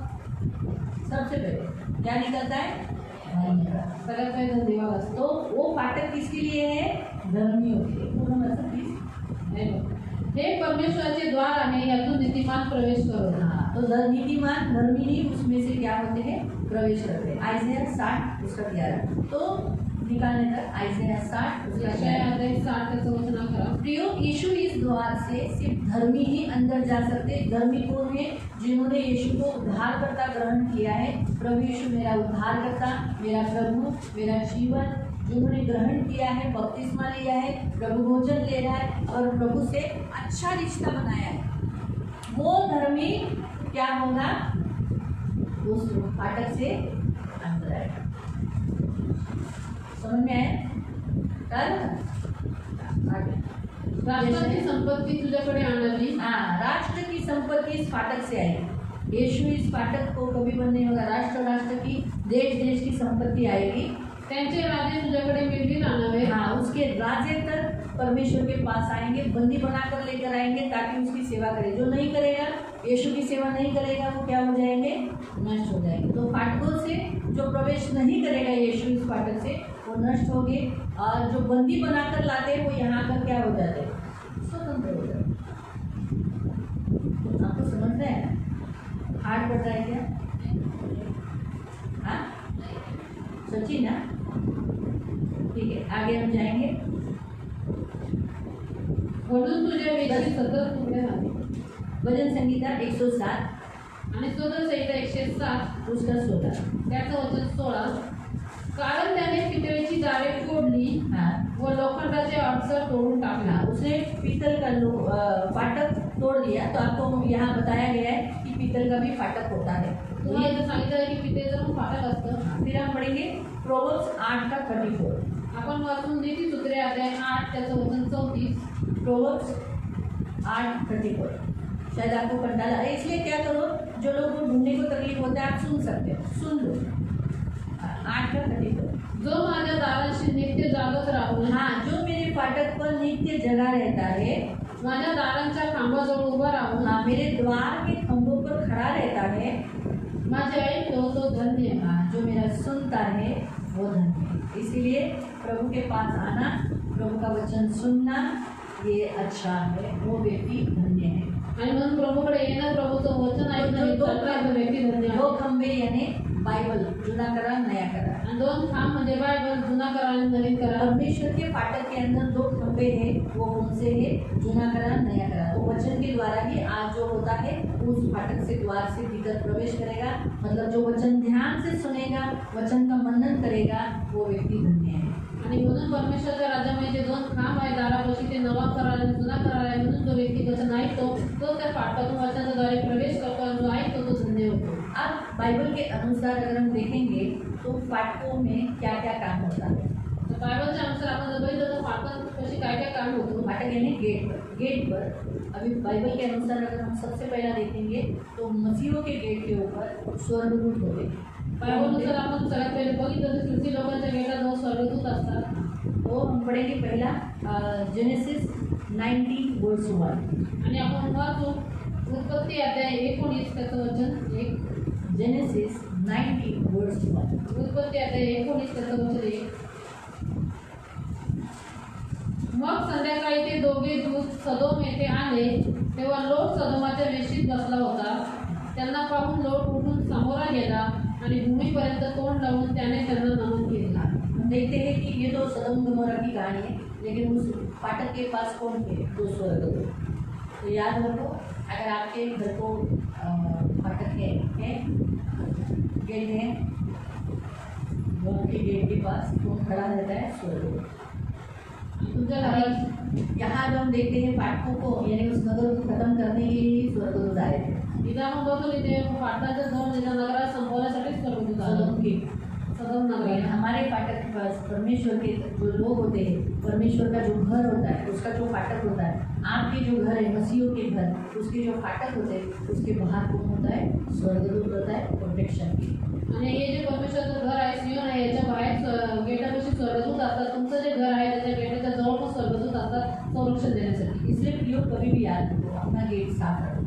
सबसे पहले क्या निकलता है? धन्यवाद. सगळ्यात पहिले धन्यवाद असतो. तो वो फाटक किसके लिए है? धर्मियों के लिए. तो हम ऐसा प्लीज. हे परमेश्वराचे द्वार आहे, यातून नीतिमान प्रवेश करो. हाँ, तो नीतिमान धर्मी ही उसमें से क्या होते हैं? प्रवेश करते हैं. आइज़ाया 60 उसका 11. तो निकालने तक आइज़ाया 60 उसका 11. 60 त्याचं वचन 11. प्रियो, यीशु इस द्वार से सिर्फ धर्मी ही अंदर जा सकते. धर्मी कौन है? जिन्होंने यीशु को उद्धारकर्ता ग्रहण किया है. प्रभु यीशु मेरा उद्धारकर्ता, मेरा प्रभु, मेरा जीवन, जिन्होंने ग्रहण किया है, बपतिस्मा लिया है, प्रभु भोजन ले रहा है और प्रभु से अच्छा रिश्ता बनाया है, वो धर्मी क्या होगा? उस फाटक से अंदर आएगा. समझ में आया? आगे. राष्ट्राची संपत्ती तुझ्याकडे आणावी. हाँ, राष्ट्र की संपत्ति इस फाटक से आएगी. यीशु इस फाटक को कभी बंद नहीं होगा. राष्ट्र की, देश की संपत्ति आएगी. त्यांचे राजे तुझ्याकडे मिळतील आणावे. हाँ, उसके राजे तक परमेश्वर के पास आएंगे, बंदी बनाकर लेकर आएंगे ताकि उसकी सेवा करे. जो नहीं करेगा, यीशु की सेवा नहीं करेगा, वो क्या हो जाएंगे? नष्ट हो जाएंगे. तो फाटकों से जो प्रवेश नहीं करेगा यीशु इस फाटक से, वो नष्ट हो गए. और जो बंदी बनाकर लाते हैं वो यहाँ पर क्या हो जाते हैं? स्वतंत्र हो जाते. आपको समझ रहे हैं? हार्ड पड़ रहा है क्या? हाँ, सच्ची ना? ठीक है, आगे हम जाएंगे. म्हणून तुझ्या विषयी सतत उभे राहा. भजन संगीता 107 आणि स्तोत्र संहिता 107 उसका 16। त्याचं वचन 16, कारण त्याने पितळेची जाळे फोडली हाँ व लोखंडाचे अडसर तोडून टाकला। हाँ, उसने पीतल का फाटक तोड़ दिया। तो आपको यहाँ बताया गया है कि पीतल का भी फाटक होता है। तुम्हाला इथं सांगितलं आहे की पितळेचं पण फाटक असतं। फिर हम पढ़ेंगे प्रोवर्ब्स 8 का 34। आपण वाचून नीतिसूत्रे अध्याय 8 त्याचं वचन 34। प्रोवर्ब्स 8:34। शायद आपको कंटाला है, इसलिए क्या करो, जो लोग को ढूंढने को तकलीफ होता है आप सुन सकते हो, सुन लो। 8:34। जो माझ्या दारांशी नित्य जागत राहून हाँ, जो मेरे फाटक पर नित्य जगा रहता है, माझ्या दारांच्या खांबाजवळ उभा राहून हाँ, मेरे द्वार के खंभों पर खड़ा रहता है, माझे ऐकतो तो धन्य आहे। हाँ, जो मेरा सुनता है वो धन्य है। इसीलिए प्रभु के पास आना, प्रभु का वचन सुनना, ये अच्छा है, वो व्यक्ति धन्य है। आणि म्हणून प्रभूकडे येणं, प्रभूचं वचन ऐकणं हे तर व्यक्ती धन्य आहे। 2 खंबे यानी बाइबल, जुना करा नया करा। आणि 2 खांब म्हणजे बायबल, जुना करा आणि नवीन करा। परमेश्वर के फाटक के अंदर 2 खंबे हैं, वो उनसे है जुना करा नया करा। तो वचन के द्वारा ही आज जो होता है उस फाटक से, द्वार से भीतर प्रवेश करेगा। मतलब जो वचन ध्यान से सुनेगा, वचन का मनन करेगा, वो व्यक्ति धन्य है। आणि म्हणून परमेश्वराच्या राज्यामध्ये जे 2 खांब आहे दारापाशी, ते नवा करार आणि जुना करार आहे। म्हणून जो व्यक्ती वचन ऐकतो तो त्या फाटकातून वचनाद्वारे प्रवेश करतो आणि जो ऐकतो तो धन्य होतो। अब बाइबल के अनुसार अगर हम देखेंगे तो फाटकों में क्या क्या काम होता है। तर बायबलच्या अनुसार आपण जर बघितलं तर फाटकात कशी काय काय काम होतं। फाटक यानी गेट पर अभी बाइबल के अनुसार अगर हम सबसे पहला देखेंगे तो मसीहों के गेट के ऊपर स्वर्गदूत होते हैं। बायबलनुसार आपण सगळ्यात पहिले बघितलं तर ख्रिस्ती लोकांच्या गेटात 2 स्वर्गदूत असतात। तो हम पढ़ेंगे पहला जेनेसिस 90:1। आणि आपण वाचू उत्पत्ती अध्याय 19 त्याचं वचन 1। जेनेसिस 90:1। उत्पत्ती अध्याय 19 त्याचं वचन 1। मग संध्याकाळी ते दोघे दूत सदोम येथे आले, तेव्हा लोट सदोमाच्या वेशीत बसला होता। त्यांना पाहून लोट उठून समोरा गेला आणि भूमीपर्यंत तोंड लावून त्याने त्यांना नमन केले। हम देखते हैं कि ये तो सदोम गमोरा की कहानी है, लेकिन उस फाटक के पास कौन थे? 2 स्वर्गदूत। तो याद रखो, अगर आपके घर को फाटक है गेट है, घर के गेट के पास कौन खड़ा रहता है? स्वर्गदूत। तुमच्या घरात यहाँ जब हम देखते हैं फाटकों को, यानी उस नगर को खत्म करने के लिए स्वर्गदूत आए थे। इथं आपण बघतो इथे फाटकाच्या जवळ जिथं नगरात संपवण्यासाठी स्वर्गदूत आले। सदोम के सदोम नगर हमारे फाटक के पास परमेश्वर के जो लोग होते हैं, परमेश्वर का जो घर होता है, उसका जो फाटक होता है, आपके जो घर है मसीहों के घर, उसके जो फाटक होते हैं उसके बाहर कौन होता है? स्वर्गदूत होता है, प्रोटेक्शन की। आणि हे जे परमेश्वराचं घर आहे, सियोन आहे, याच्या बाहेर गेटापाशी स्वर्गदूत असतात। तुमचं जे घर आहे त्याच्या गेटाच्या जवळ पण स्वर्गदूत असतात संरक्षण देण्यासाठी। इसलिए प्रियो कभी भी याद रखो, अपना गेट साफ रखो।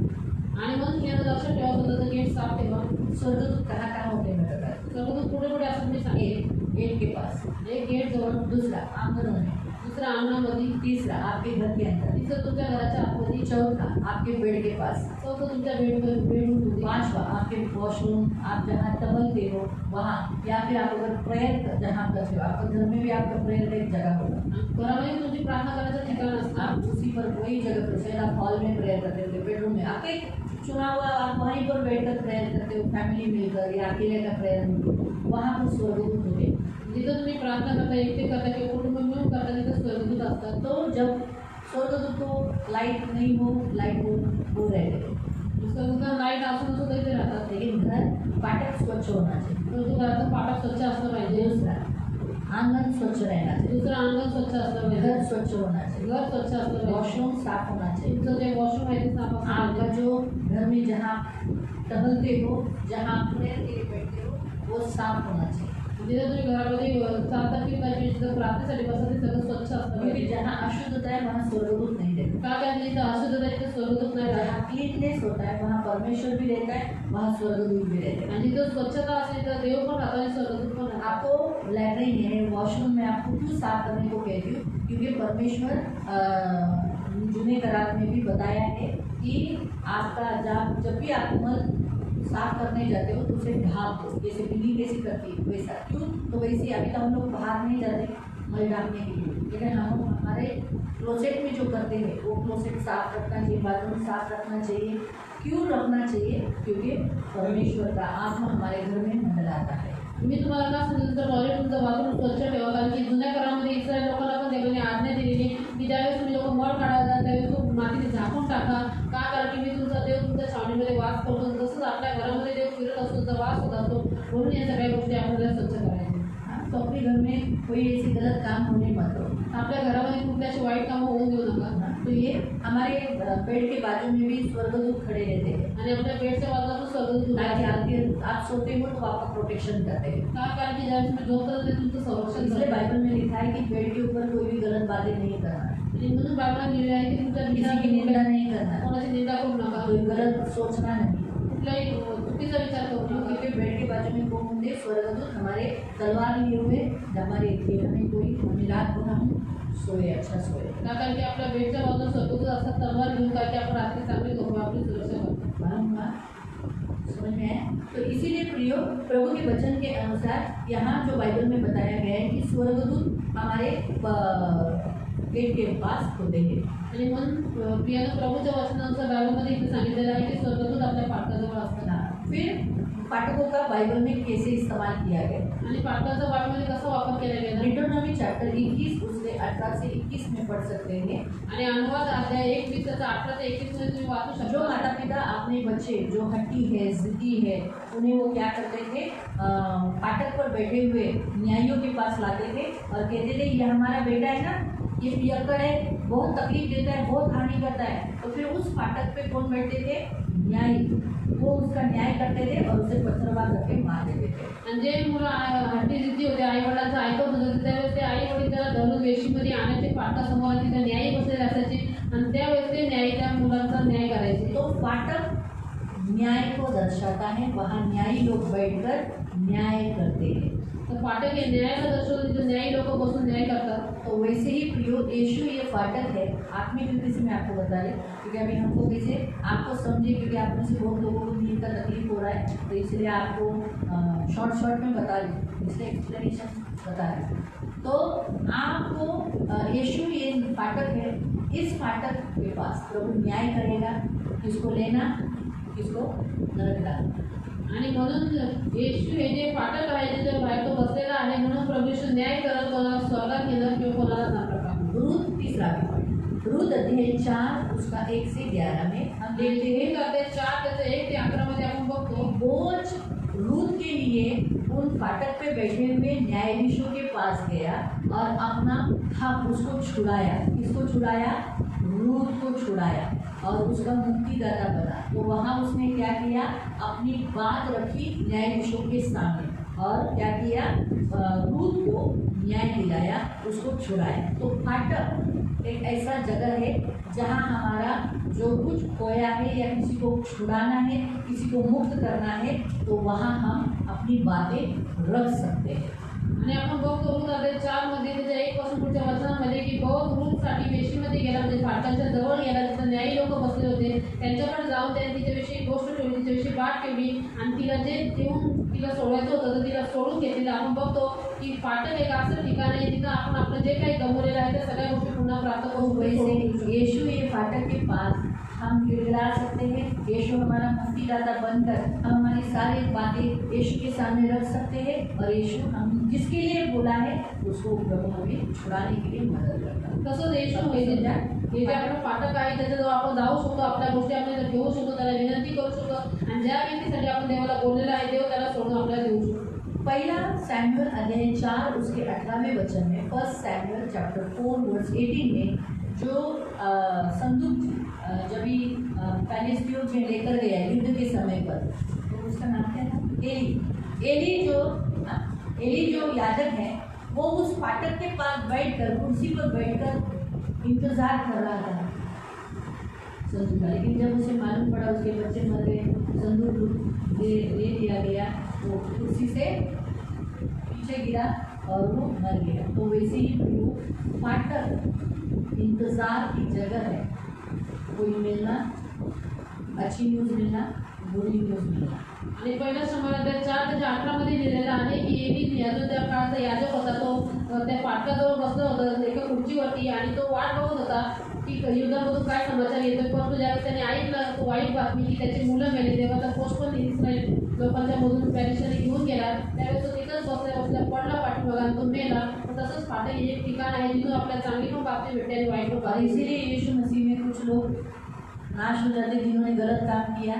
आणि म्हणून यानं लक्षात ठेवा स्वतःचं गेट साफ ठेवा। स्वर्गदूत कहाँ होते हैं मैं बता रही स्वर्गदूत कुठे कुठे असं मी हूँ। सांगेन। गेट के पास, एक गेट जवळ, दूसरा आंगनों में, दुसरा अंगणामध्ये, तीसरा आपके घर के अंदर, तिसरं तुमच्या घराच्या आतमध्ये, चौथा आपके बेड के पास, चौथं तुमच्या बेडरूममध्ये, पांचवा आपके वॉशरूम, आप जहाँ टहलते हो वहाँ, या फिर आप अगर प्रेयर जहाँ करते हो, आपके घर में भी आपका प्रेयर का एक जगह होगा, घरामध्ये तुमची प्रार्थना करायचं ठिकाण असतं। आप उसी पर वही जगह पर, शायद आप हॉल में प्रेयर करते हो, बेडरूम में आपके चुना हुआ, आप वहीं पर बैठकर प्रेयर करते हो, फैमिली मिलकर या अकेले का प्रेयर मिलकर, वहाँ पर स्वर्गदूत होते। जिथं तुम्ही प्रार्थना करता, एकटे करता किंवा कुटुंब मिळून करता, तिथं स्वर्गदूत असतात। तो जब स्वर्गदूत को लाइट नहीं हो, लाइट हो रहते थे, स्वर्गदूत लाईट असून सुद्धा इथे राहतात। लेकिन घर फाटक स्वच्छ होना चाहिए। परंतु घराचं फाटक स्वच्छ असलं पाहिजे। दूसरा आंगन स्वच्छ रहना चाहिए, दुसरं अंगण स्वच्छ असलं पाहिजे। घर स्वच्छ होना चाहिए, घर स्वच्छ असलं पाहिजे। वॉशरूम साफ होना चाहिए। तुमचं जे वॉशरूम आहे ते साफ असलं आपका पाहिजे। जो घर में जहाँ टहलते हो, जहाँ प्रेयर के लिए बैठते हो, वो साफ होना चाहिए। जिथं तुम्ही घरामध्ये चालता फिरता जिथं प्रार्थनेसाठी बसता ते सगळं स्वच्छ असलं क्योंकि पाहिजे। जहाँ अशुद्ध होता है वहाँ स्वर्गदूत नहीं रहते। का काय जिथं अशुद्धता तिथं स्वर्गदूत नाही राहत। जहाँ क्लीननेस होता है वहाँ परमेश्वर भी रहता है, वहाँ स्वर्गदूत भी रहते हैं। आणि जिथं स्वच्छता असते तर देव पण राहतो आणि स्वर्गदूत पण राहतो। आपको लैट्रिन है, वॉशरूम में आपको क्यों साफ करने को कहती हूँ? क्योंकि परमेश्वर जुने करार में भी बताया है कि आपका जब भी आप मल साफ करने जाते हो तो उसे ढाप दो, जैसे बिल्ली कैसी करती है वैसा। क्यों? तो वैसे अभी तो हम लोग बाहर नहीं जाते, मल डालने के लिए। लेकिन हम हमारे क्लोसेट में जो करते हैं वो क्लोसेट साफ रखना चाहिए, बाथरूम साफ रखना चाहिए। क्यों रखना चाहिए? क्योंकि परमेश्वर का आत्मा हमारे घर में मंडलाता है। मी तुम्हाला का सांगितलं, टॉयलेट तुमचं बाथरूम स्वच्छ ठेवा, कारण की जुन्या काळामध्ये इस्रायल लोकांना पण देवाने आज्ञा दिलेली की ज्यावेळेस तुम्ही लोक मळ काढायला जा त्यावेळेस तो मातीने झाकून टाका, का कारण की मी तुमचा देव तुमच्या छावणीमध्ये वास करतो। तसंच आपल्या घरामध्ये देव फिरत असतो, त्याचा वास होत असतो, म्हणून या सगळ्या गोष्टी आपल्याला स्वच्छ करायच्या। तो अपने घर में कोई ऐसी गलत काम होने मत दो। आपल्या घरामध्ये कुठली अशी वाईट कामं होऊन देऊ नका। तो ये हमारे बेड के बाजू में भी स्वर्गदूत खड़े रहते हैं, आणि आपल्या बेडच्या बाजूला तो स्वर्गदूत ताकि आहे। आप सोते हो तो आपका प्रोटेक्शन करते हैं। का कारण की ज्यावेळेस तुम्ही झोपता ते तुमचं संरक्षण इसलिए करतात। बाइबल में लिखा है कि बेड के ऊपर कोई भी गलत बातें नहीं करना है, आणि म्हणून बायबलात लिहिलेलं आहे की तुमच्या किसी की निंदा नहीं करना है, कोणाची निंदा करू नका, कोई गलत सोचना नहीं। कुठलाही चुकीचा विचार करू नका। क्योंकि बेड के बाजू में कौन होते? स्वर्गदूत हमारे तलवार लिए हुए, हमारे घेर में कोई हमें रात को हम सोए, अच्छा सोए। का कारण की आपल्या बेडच्या बाजूला स्वर्गदूत असतात तलवार घेऊन, कारण की आपण रात्री चांगली झोपा, आपली सुरक्षा करतो। मालूम हुआ? समझ में आया? तो इसीलिए प्रियो, प्रभु के वचन के अनुसार यहाँ जो बाइबल में बताया गया है कि स्वर्गदूत हमारे गेट के पास होते हैं। आणि म्हणून प्रियानं प्रभूच्या वचनानुसार बायबलमध्ये इथे सांगितलेलं आहे की स्वर्गदूत आपल्या फाटकाजवळ असतात। फिर फाटकों का बाइबल में कैसे इस्तेमाल किया गया? आणि फाटकाचा बायबलमध्ये कसा वापर केला गेला? डिटरोनॉमी चैप्टर 21 उससे 18 से 21 में पढ़ सकते हैं। आणि अनुवाद अध्याय 21 त्याचा 18 ते 21 मध्ये तुम्ही वाचू जो शकता। माता पिता अपने बच्चे जो हट्टी है, जिद्दी है, उन्हें वो क्या करते थे? फाटक पर बैठे हुए न्यायियों के पास लाते थे और कहते थे ये हमारा बेटा है ना, ये पियक्कड़ है, बहुत तकलीफ देता है, बहुत हानि करता है। तो फिर उस फाटक पे कौन बैठते थे? न्यायी। वो उसका न्याय करते थे और उसे पत्थरबाज करके मार देते थे। आणि जे मुलं हट्टी जिद्दी होते, आई वडिलांचं ऐकत होते, त्यावेळेस ते आई वडील त्याला धरून वेशीमध्ये आणायचे, फाटकासमोर आणि तिथे न्यायी बसलेले असायचे आणि त्यावेळेस ते न्यायी त्या मुलांचा न्याय करायचे। तो फाटक न्याय को दर्शाता है, वहाँ न्यायी लोग बैठकर न्याय करते हैं। तर फाटक हे न्यायाला दर्शवतो, तिथे न्यायी लोक बसून न्याय करतात। तो वैसे ही प्रियो यीशु ये फाटक है। आत्मिक रीति से मैं आपको बता रही क्योंकि अभी हमको कैसे आपको समझे, क्योंकि आप में से बहुत लोगों को नींद का तकलीफ हो रहा है, तो इसलिए आपको शॉर्ट में बता रही, इसलिए एक्सप्लेनेशन बता रही। तो आपको यीशु ये फाटक है, इस फाटक के पास प्रभु न्याय करेगा, किसको लेना, किसको नरक डालना। आणि म्हणून येशू हे जे फाटक आहे, त्याच्या बाहेर तो बसलेला आहे, म्हणून प्रभू येशू न्याय करत, कोणाला स्वर्गात नेणार किंवा कोणाला नरकात। रूत तीसरा पॉइंट, रूत अध्याय 4 उसका 1 से 11 में हम देखते हैं। हे अध्याय 4 त्याचं 1 ते 11 मध्ये आपण बघतो बोझ रूत के लिए उन फाटक पे बैठे हुए न्यायाधीशों के पास गया और अपना हक उसको छुड़ाया। किसको छुड़ाया? रूत को छुड़ाया और उसका मुक्तिदाता बना। तो वहाँ उसने क्या किया? अपनी बात रखी न्यायाधीशों के सामने और क्या किया? रूत को न्याय दिलाया, उसको छुड़ाया। तो फाटक एक ऐसा जगह है जहाँ हमारा जो कुछ खोया है या किसी को छुड़ाना है, किसी को मुक्त करना है, तो वहाँ हम अपनी बातें रख सकते हैं। आणि आपण बघतो रूत अध्याय 4 मध्ये त्याच्या 1 पासून पुढच्या वचनामध्ये की बहुत रूतसाठी वेशीमध्ये गेला, म्हणजे फाटकांच्या जवळ गेला, तिथे न्यायी लोक बसले होते, त्यांच्याकडे जाऊन त्यांनी तिच्याविषयी गोष्ट ठेवली, तिच्याविषयी बात ठेवली आणि तिला जे देऊन तिला सोडायचं होतं तर तिला सोडून घेतलेलं। आपण बघतो की फाटक एक असं ठिकाण आहे जिथं आपण आपलं जे काही गमवलेलं आहे त्या सगळ्या गोष्टी पुन्हा प्राप्त करू। वैसे यीशु ये फाटक के पास हम गिड़गिड़ा सकते हैं। यीशु हमारा मुक्तिदाता बनकर हम हमारी सारी बातें यीशु के सामने रख सकते हैं और यीशु हम जिसके लिए बोला है उसको प्रभु हमें छुड़ाने के लिए मदद करता है। तसंच येशू हे जे आपलं फाटक आहे त्याच्याजवळ आपण जाऊ शकतो, आपल्या गोष्टी आपण इथे ठेवू शकतो, त्याला विनंती करू शकतो आणि ज्या व्यक्तीसाठी आपण देवाला बोललेलं आहे देव त्याला सोडून आपल्याला देऊ शकतो। पहला सैमुअल अध्याय 4 उसके 18वें वचन में, 1 सैमुअल चैप्टर 4 वर्स 18 में जो संदूक जब भी फिलिस्तियों में लेकर गया युद्ध के समय पर, तो उसका नाम क्या था? एली जो याजक है वो उस फाटक के पास बैठकर कुर्सी पर बैठकर इंतजार कर रहा था संदूक का। लेकिन जब उसे मालूम पड़ा उसके बच्चे मर गए, संदूक ले लिया गया, वो कुर्सी से पीछे गिरा और वो मर गया। तो वैसे ही वो फाटक इंतजार की जगह है, कोई मिलना अच्छी न्यूज़ मिलना, बुरी न्यूज़ मिलना। आणि पहिल्या स्तंभामध्ये 4 ते 18 मध्ये लिहिलेलं आहे की एली याजक त्या काळाचा याजक होता, तो त्या फाटकाजवळ बसला होता एका खुर्चीवरती आणि तो वाट बघत होता की युद्धामधून काय समाचार येतोय. परंतु ज्यावेळेस त्याने ऐकलं तो वाईट बातमी की त्याची मुलं मेली, तेव्हा त्या पोस्ट पण इस्रायल लोकांच्या मधून पॅरिशने घेऊन गेला. त्यावेळेस तो तिथंच बसल्या पडला पाठीमागा आणि तो मेला. तसंच फाटक हे एक ठिकाण आहे जिथून आपल्याला चांगली पण बातमी भेटते आणि वाईट पण और बातमी. इसीलिए यीशु मसीह में कुछ लोग नाश हो जाते जिन्होंने गलत काम किया,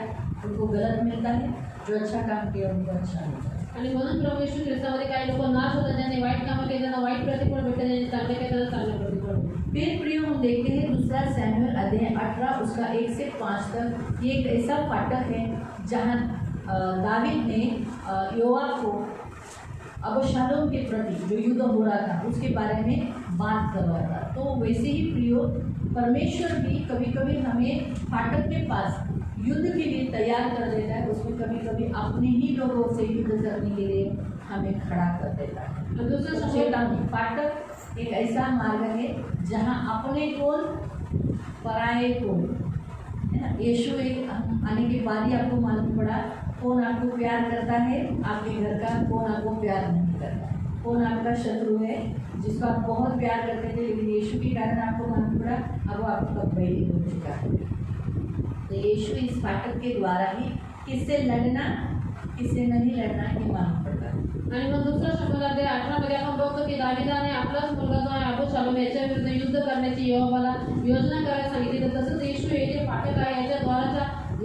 उनको गलत मिलता है, जो अच्छा काम किया उनको अच्छा मिलता है। आणि म्हणून प्रभू येशू ख्रिस्तामध्ये काही लोक नाश होतात, ज्यांनी वाईट कामं केली त्यांना वाईट प्रतिफळ भेटते, ज्यांनी चांगले केले त्यांना चांगले प्रतिफळ भेटते. फिर प्रियो हम देखते हैं दूसरा सैमुएल अध्याय 18 उसका 1 से 5 तक। ये एक ऐसा फाटक है जहाँ दावीद ने योआब को अबशालोम के प्रति जो युद्ध हो रहा था उसके बारे में बात कर रहा था। तो वैसे ही प्रियो परमेश्वर भी कभी कभी हमें फाटक के पास युद्ध के लिए तैयार कर देता है, उसमें कभी कभी अपने ही लोगों से युद्ध करने के लिए हमें खड़ा कर देता है। आणि दुसरं समोर चेतावनी, फाटक एक ऐसा मार्ग है जहाँ अपने कौन पराये कौन, है ना। यीशु एक आने के बाद ही आपको मालूम पड़ा कौन आपको प्यार करता है, आपके घर का कौन आपको प्यार नहीं करता, कौन आपका शत्रु है जिसको आप बहुत प्यार करते थे, लेकिन यीशु के कारण आपको मालूम पड़ा अब वो आपका बैरी हो चुका है। तो यीशु इस फाटक के द्वारा ही किससे लड़ना किससे नहीं लड़ना ये मालूम पड़ता है। आणि मग दुसऱ्या शब्दामध्ये 18 मध्ये आपण बघतो की दाविदाने आपलाच मुलगा जो आहे अबशालोम याच्या विरुद्ध युद्ध करण्याची यहोवाला योजना करायला सांगितली. तर तसंच येशू हे जे फाटक आहे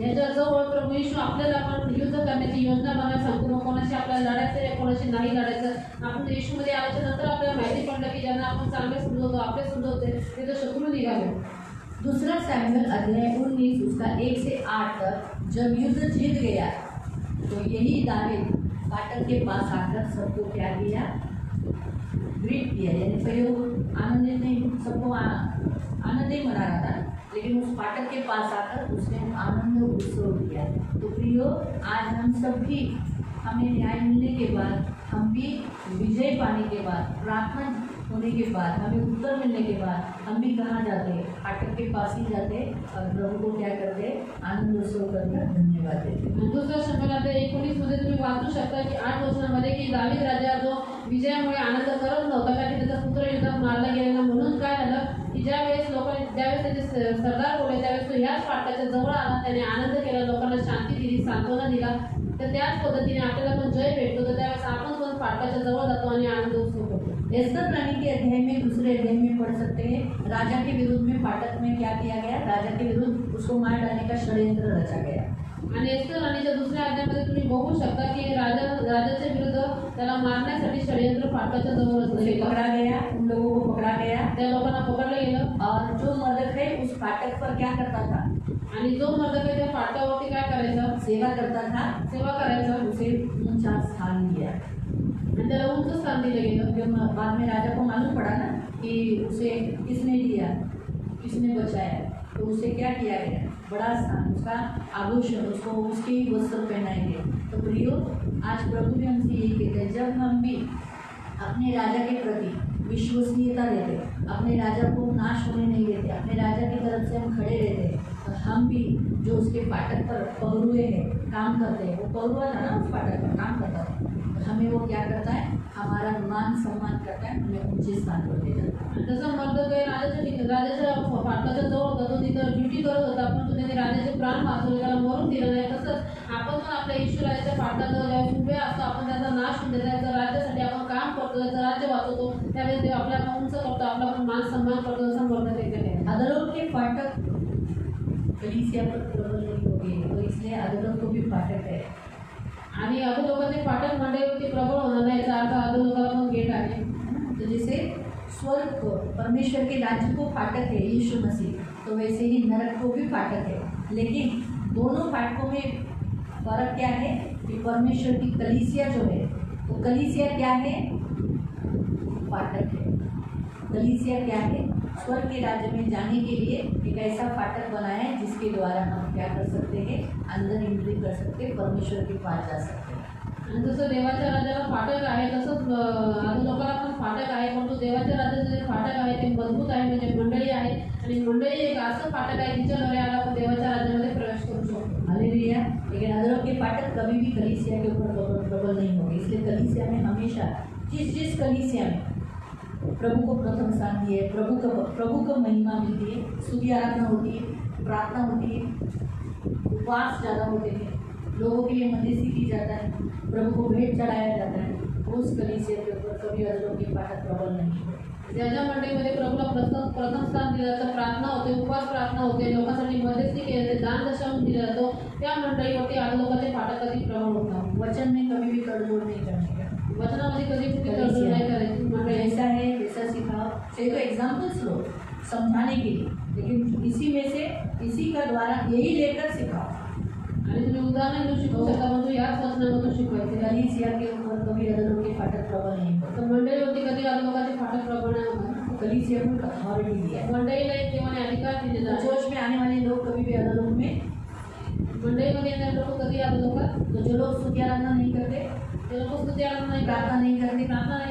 याच्या जवळ प्रभू येशू आपल्याला आपण युद्ध करण्याची योजना बनायला सांगतो. कोणाशी आपल्याला लढायचं आहे, कोणाशी नाही लढायचं. आपण येशूमध्ये आल्याच्या नंतर आपल्याला माहिती पडलं की ज्यांना आपण चांगले समजवतो, आपले समजवते ते तर शत्रू निघाले. दूसरा सैमुएल अध्याय 19 उसका 1 से 8 तक जब युद्ध जीत गया तो यही दावीद फाटक के पास आकर सबको क्या किया, ग्रीट किया। यानी पहले वो आनंदित नहीं, सबको आनंद ही मना रहा था, लेकिन उस फाटक के पास आकर उसने आनंद उत्सव किया। तो प्रियो आज हम सब भी हमें न्याय मिलने के बाद, हम भी विजय पाने के बाद, प्रार्थना होने के बाद, हमें उत्तर मिलने के बाद हम भी कहाँ जाते हैं, फाटक के पास ही जाते और प्रभु को क्या करते, आनंद उत्सव करके धन्यवाद देते। आणि दुसऱ्या शब्दामध्ये 19 मध्ये तुम्ही वाचू शकता की 8 वचनामध्ये की दावीद राजा जो विजयामुळे आनंद करत नव्हता कारण की त्याचा पुत्र युद्धात मारला गेलेला. म्हणून काय झालं की ज्यावेळेस त्याचे सरदार बोलले त्यावेळेस तो ह्याच फाटकाच्या जवळ आला, त्याने आनंद केला, लोकांना शांती दिली, सांत्वना दिला. तर त्याच पद्धतीने आपल्याला पण जय भेटतो. तर त्यावेळेस आपण पण फाटकाच्या जवळ जातो आणि आनंद उत्सव करतो. एस्तर रानी के अध्याय में दूसरे अध्याय में पढ़ सकते हैं, राजा के विरुद्ध में फाटक में क्या किया गया, राजा के विरुद्ध उसको मार डालने का षड्यंत्र रचा गया। आणि एस्तर राणीच्या दुसऱ्या अध्यायामध्ये तुम्ही बघू शकता की राजाच्या विरुद्ध त्याला मारण्यासाठी षड्यंत्र फाटकाच्या जवळ उसे पकड़ा गया, उन लोगों को पकड़ा गया त्या लोकांना पकडलं गेलं. और जो मर्दखै उस फाटक पर क्या करता था, आणि जो मर्दखै त्या फाटकावरती काय करायचं, सेवा करता था, सेवा करायचं. उसे ऊंचा स्थान दिया। आणि त्याला उंच स्थान दिलं गेलं. जब बाद में राजा को मालूम पड़ा ना कि उसे किसने दिया, किसने बचाया, तो उसे क्या किया गया, बड़ा स्थान, उसका आभूषण, उसको उसके वस्त्र पहनाए गए। तो प्रियो आज प्रभु भी हमसे यही कहते हैं, जब हम भी अपने राजा के प्रति विश्वसनीयता देते, अपने राजा को नाश होने नहीं देते, अपने राजा की तरफ से हम खड़े रहते, तो हम भी जो उसके फाटक पर पहरुए हैं काम करते हैं, वो पहरुआ था ना उस फाटक पर काम करता था, तो हमें वो क्या करता है, हमारा मान सम्मान करता है, हमें ऊंचे स्थान पर ले जाता है। तसं मर्दखै राजाच्या फाटकाच्या जवळ होता, तो तिथं ड्युटी करत होता, पण त्याने राजाचे प्राण वाचवले, त्याला मरून दिलं नाही. तसंच आपण पण आपल्या ईश्वर राजाच्या फाटकाजवळ ज्यावेळेस उभे असतो, आपण त्याचा नाश होऊन देतो, त्याच्या राज्यासाठी आपण काम करतो, त्याचं राज्य वाचवतो, त्यावेळेस ते आपल्याला उंच करतो, आपला पण मान सन्मान करतो. असं मर्दखै अधोलोक के फाटक कलीसिया पर प्रबल नहीं हो गए, तो इसलिए अधोलोक को भी फाटक है। आणि अधोलोकाचे फाटक मंडळीवरती प्रबळ होणार नाही, याचा अर्थ अधोलोकाला पण गेट आहे. तो जैसे स्वर्ग को, परमेश्वर के राज्य को फाटक है यीशु मसीह, तो वैसे ही नरक को भी फाटक है। लेकिन दोनों फाटकों में फर्क क्या है कि परमेश्वर की कलीसिया जो है, तो कलीसिया क्या है, फाटक है। कलीसिया क्या है, स्वर्ग के राज्य में जाने के लिए एक ऐसा फाटक बनाया है जिसके द्वारा हम क्या कर सकते हैं, अंदर एंट्री कर सकते हैं, परमेश्वर के पास जा सकते हैं। आणि जसं देवाच्या राज्याला फाटक आहे तसंच अधोलोकाला पण फाटक आहे, परंतु देवाच्या राज्याचं जे फाटक आहे ते मजबूत आहे, म्हणजे मंडळी आहे. आणि मंडळी एक असं फाटक आहे जिच्याद्वारे आपण देवाच्या राज्यामध्ये प्रवेश करू शकतो. हालेलुया। लेकिन अधरों के फाटक कभी भी कलीसिया के ऊपर प्रबल नहीं होंगे। इसलिए कलीसिया में हमेशा जिस कलीसिया में प्रभु को प्रथम स्थान दिए, प्रभु को महिमा मिलती है, स्तुति आराधना होती है, प्रार्थना होती है, उपवास ज़्यादा होते हैं, लोगों के लिए मध्यस्थी की जाता है, प्रभु को भेंट चढ़ाया जाता है, उस कलीसिया के ऊपर कभी अधरों के फाटक प्रबल नहीं होते। ज्या ज्या मंडळीमध्ये प्रभूला प्रथम स्थान दिलं जातं, प्रार्थना होते, उपवास प्रार्थना होते, लोकांसाठी मध्यस्थी केली जाते, दान दशांश दिलं जातो, त्या मंडळीवरती अधोलोकाचे फाटक कधी प्रभाव होत नाही। वचन में कभी भी तडजोड नहीं करने का। वचनामध्ये कधी कुठे तडजोड नाही करायची। मंडळी जैसा है वैसा सिखाओ। तो एग्जाम्पल्स लो समझाने के लिए, लेकिन इसी का द्वारा यही लेकर सिखाओ। आणि तुम्ही उदाहरण घेऊ शिकवू शकता, म्हणजे याच वचनामधून शिकवायचे। कलीसिया के ऊपर कभी अधरों के फाटक प्रबल नहीं होते। तर मंडळीवरती कधी अधोलोकाचे फाटक प्रबळ नाही होणार। कलीसिया को अथॉरिटी दिया है। मंडळीला एक देवाने अधिकार दिलेला आहे। चर्च में आने वाले लोग कभी भी अधरों में, मंडळीमध्ये येणारे लोक कधी अधोलोकात, तो जो लोग स्तुति आराधना नहीं करते, ते लोक स्तुती आराधना नाही करत, प्रार्थना नहीं करते,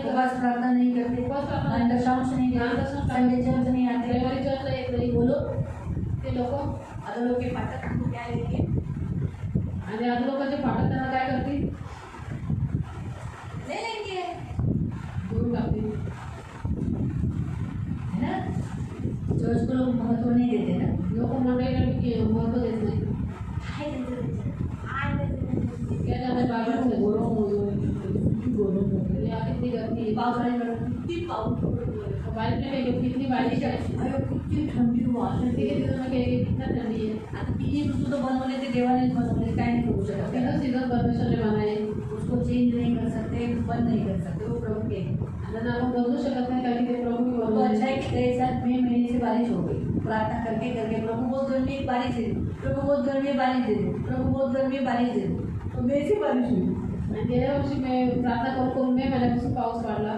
उपवास प्रार्थना नहीं करते, दान दशांश नहीं करते, संडे चर्च नहीं आते, रविवारी चर्चला येत नाही, वो लोग ते लोक अधरों के फाटक को क्या लेंगे? आणि अधोलोकाचे फाटक त्यांना काय करतील? ले लेंगे, घेऊन टाकतील। है ना? चर्च को लोग महत्व नहीं देते ना। लोक मंडळीला महत्व देत नाही। क्या जाने बाबा से या कितनी गर्मी है, पावसाळी किती पाऊस बारिश में देखो कितनी बारिश है, किती थंडी वाटते। ठीक है, तो मैं कह रही कितना ठंडी है। आता तिन्ही ऋतू तो बनवले ते देवानेच बनवले, काय नहीं करू शकत तीनों त्याला। सीजन परमेश्वर ने बनाए, उसको चेंज नहीं कर सकते, बंद नहीं कर सकते, वो प्रभु के। अगर आपण बदलू शकत नाही कारण की ते प्रभू की तो बनवले। अच्छा है कि गए साल मई महीने से बारिश हो गई, प्रार्थना करके करके प्रभु बहुत गर्मी है, बारिश दे दो, प्रभु बहुत गर्मी है, बारिश दे दो, प्रभु बहुत गर्मी है, बारिश दे दो, तो मई से बारिश हुई। आणि गेल्या वर्षी मैं प्रार्थना करून मे महिन्यापासून पाऊस पडला।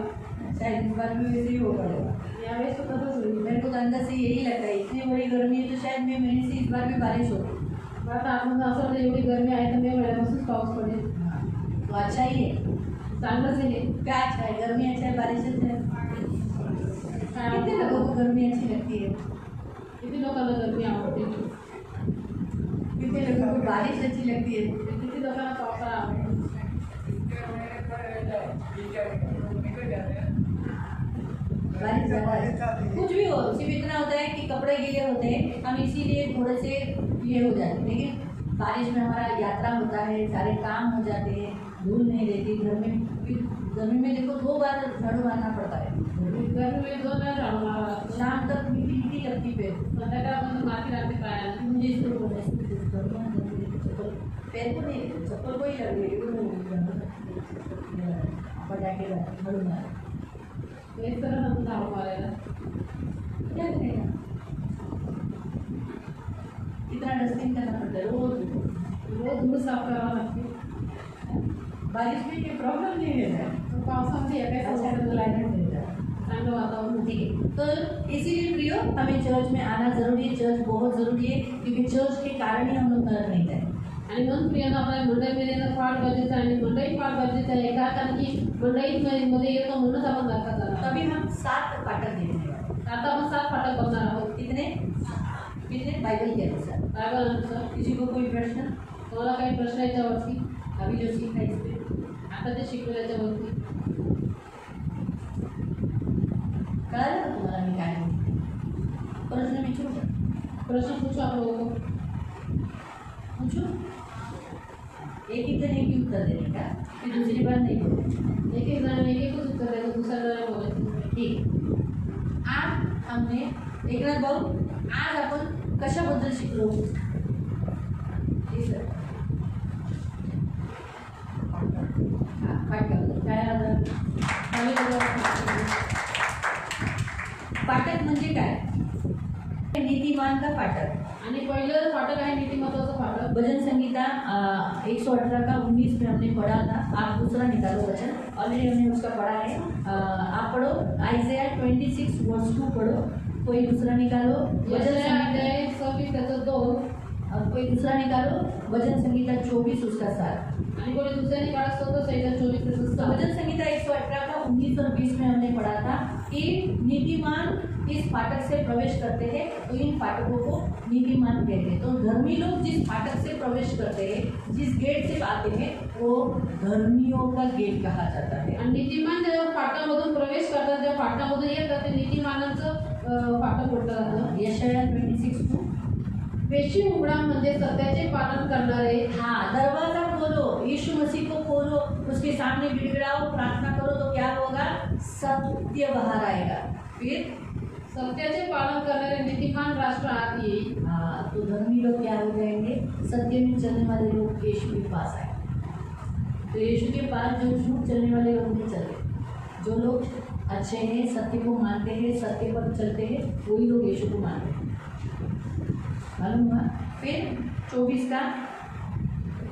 शायद इस बार भी वैसे ही हो पड़ेगा। यावेळेस तो तसंच होईल। मेरे को तो अंदर से यही लगता है, इतनी बड़ी गर्मी है तो शायद मई महीने से इस बार भी बारिश होगी। आता आपण असं वाटतं एवढी गर्मी आहे तर मे महिन्यापासून पाऊस पडेल, तो अच्छा ही है। चांगलंच आहे हे। क्या अच्छा है? गर्मी अच्छा है, बारिश अच्छा है। कितने लोगों को गर्मी अच्छी लगती है, किती लोकांना गर्मी आवडते, कितने लोगों को बारिश अच्छी लगती है। किती लोकांना पावसाळा आवडतो। बारिश ज़्यादा है। कुछ भी हो, सिर्फ इतना होता है कि कपड़े गीले होते हैं, हम इसीलिए थोड़े से ये हो जाते हैं, लेकिन बारिश में हमारा यात्रा होता है, सारे काम हो जाते हैं, धूल नहीं रहती। गर्मी में देखो 2 बार झाड़ू मारना पड़ता है, गर्मी में 2 बार झाड़ू मारावा लागतो। शाम तक मीठी मीठी लगती पैर, संध्याकाळपर्यंत माती लागते पायाला। मुझे इसको बोलना है, चप्पल पैर को नहीं, चप्पल को ही लग रही है, जाके झाड़ू मार, एक तरह हम झाड़ू मारायला क्या करेगा? कितना डस्टिंग करना पड़ता है रोज धूळ साफ करावं लागते। बारिश में ये प्रॉब्लम नहीं रहता है, पावसामध्ये अच्छा एका क्लाइमेट मिलता है। चांगलं वातावरण। ठीक है, तो इसीलिए प्रियो हमें चर्च में आना जरूरी है। चर्च बहुत ज़रूरी है, क्योंकि चर्च के कारण ही हम लोग नरक नहीं जाए। आणि म्हणून प्रियांना आपल्या मंडळीमध्ये येणं फार गरजेचं आहे, आणि मंडळी फार गरजेचं आहे का, कारण की मंडळीमध्ये येतो म्हणूनच आपण नरकात जाणार। तभी हम 7 फाटक देखने वाले। आता आपण 7 फाटक बघणार आहोत। कितने बाइबल के अनुसार। बायबल अनुसार। किसी को कोई प्रश्न? तुम्हाला काही प्रश्न याच्यावरती? अभी जो सीखा इस पे आता जे शिकलो याच्यावरती कळालं का तुम्हाला मी काय म्हणते? प्रश्न विचारू का? प्रश्न पूछो आप लोगों को। पूछो, एक ही जन एक ही उत्तर देने का, फिर दूसरी बार नहीं बोलते। एक एक जण एक एकच उत्तर द्यायचं, दुसऱ्या जणाला बोलायचं। ठीक। आज हमने एकनाथ भाऊ, आज आपण कशाबद्दल शिकलो? फाटक म्हणजे काय? नीतिमान का फाटक। आणि पहिलं फाटक आहे नीतिमत्वाचं फाटक। भजन संगीता 118 का 19 में हमने पढ़ा था। आप दूसरा निकालो वचन, ऑलरेडी हमने उसका पढ़ा है। आप पढ़ो आइज़ाया 26 वर्स 2 पढ़ो, कोई दूसरा निकालो। भजन यशाया संगीता अध्याय 26 त्याचं 2। अब कोई दूसरा निकालो, भजन संहिता 24 उसका 7। आणि कोणी दुसऱ्याने काढा स्तोत्र संहिता 24 त्याचं तो 7. भजन संहिता 118 का 19 और 20 में हमने पढ़ा था कि नीतिमान इस फाटक से प्रवेश करते हैं तो इन फाटकों को नीतिमान कहते हैं। तो धर्मी लोग जिस फाटक से प्रवेश करते हैं, जिस गेट से आते हैं, वो धर्मियों का गेट कहा जाता है। आणि नीतिमान जेव्हा फाटामधून प्रवेश करतात, जेव्हा फाटामधून येतात, ते नीतिमानांचं फाटक म्हटलं जातं. यशाया 26:2। वेशी उघडा म्हणजे सत्याचे पालन करणारे. हाँ, दरवाजा खोलो, यीशु मसीह को खोलो, उसके सामने गिड़गिड़ाओ, प्रार्थना करो तो क्या होगा? सत्य बाहर आएगा। फिर सत्याचे पालन करणारे नीतिमान राष्ट्र आत येईल. हाँ, तो धर्मी लोग क्या हो जाएंगे? सत्य में चलने वाले लोग यीशु के पास आए। तो यीशु के पास जो झूठ चलने वाले लोग नहीं चले, जो लोग अच्छे हैं, सत्य को मानते हैं, सत्य पर चलते हैं, वही लोग यीशु को मानते हैं। मालूम हुआ? फिर 24 का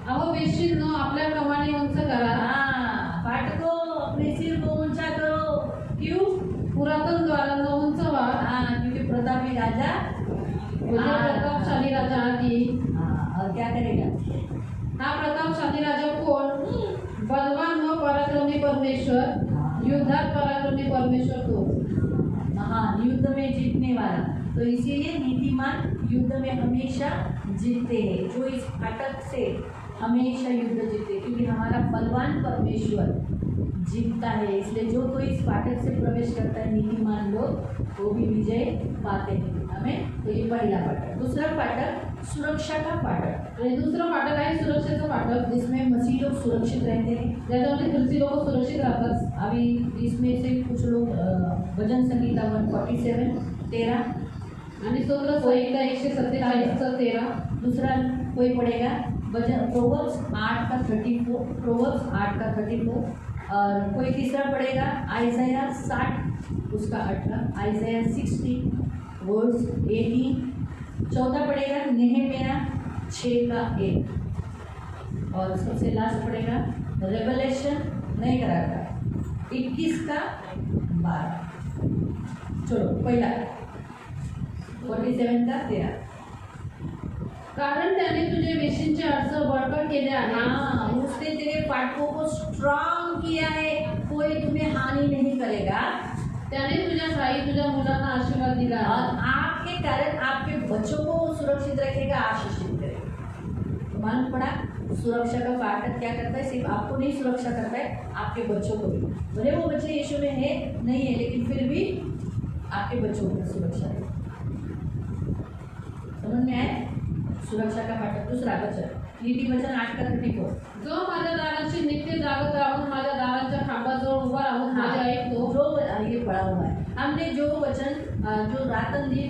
अहो वेशींनो आपल्या कमानी उंच करा. हाँ, फाटको अपने सिर को ऊंचा करो। क्यों? पुरातन द्वारांना उंच व्हा. हाँ, क्योंकि प्रतापी राजा म्हणजे प्रतापशाली राजा आत येईल. हाँ, और क्या करेगा? हा प्रतापशाली राजा कोण? बलवान व पराक्रमी परमेश्वर, युद्धात पराक्रमी परमेश्वर तो. महान युद्ध में जीतने वाला। तो इसीलिए नीतिमान युद्ध में हमेशा जीतते हैं। जो इस फाटक से हमेशा युद्ध जीतते, क्योंकि हमारा बलवान परमेश्वर जीतता है। इसलिए जो कोई इस फाटक से प्रवेश करता है, नीतिमान लोग, वो भी विजय पाते हैं। हमें तो ये पहला फाटक। दूसरा फाटक सुरक्षा का फाटक। आणि दुसरं फाटक आहे सुरक्षेचं फाटक, जिसमें मसीह लोग सुरक्षित रहते हैं। ज्याच्यामध्ये ख्रिस्ती लोक सुरक्षित राहतात. अभी इसमें से कुछ लोग भजन संहिता 147:13 आणि स्तोत्र संहिता 147:13. दूसरा कोई पढ़ेगा भजन प्रोवर्ब्स 8 का 34, प्रोवर्ब्स 8 का 34। और कोई तीसरा पढ़ेगा आइज़ाया 60 उसका 18, आइज़ाया 60 वर्स 18। चौथा पढ़ेगा नेहमिया 6 का 1। और सबसे लास्ट पढ़ेगा रेवलेशन नहीं कराता 21 का 12। चलो पहला 47 का 13। कारण त्याने तुझे वेशींचे अडसर बळकट केले आहे. हाँ, उसने तेरे फाटकों को स्ट्रांग किया है, कोई तुम्हें हानि नहीं करेगा। त्याने तुझ्या साई तुझ्या मुलांना आशीर्वाद दिला और आहे. आपके कारण आपके बच्चों को सुरक्षित रखेगा, आशीषित करेगा। तो मालूम पड़ा सुरक्षा का फाटक क्या करता है? सिर्फ आपको नहीं सुरक्षा करता है, आपके बच्चों को भी। भले वो बच्चे यीशु में है नहीं है, लेकिन फिर भी आपके बच्चों को सुरक्षा है। समझ में आए? सुरक्षा का फाटक। दूसरा वचन नीति वचन 8 का 34। जो माझ्या दारांशी नित्य जागत राहून माझ्या दारांच्या खांबाजवळ उभा राहून हाँ, माझ्या ऐकतो. ये पढ़ा हुआ है हमने। जो वचन जो रातन दिन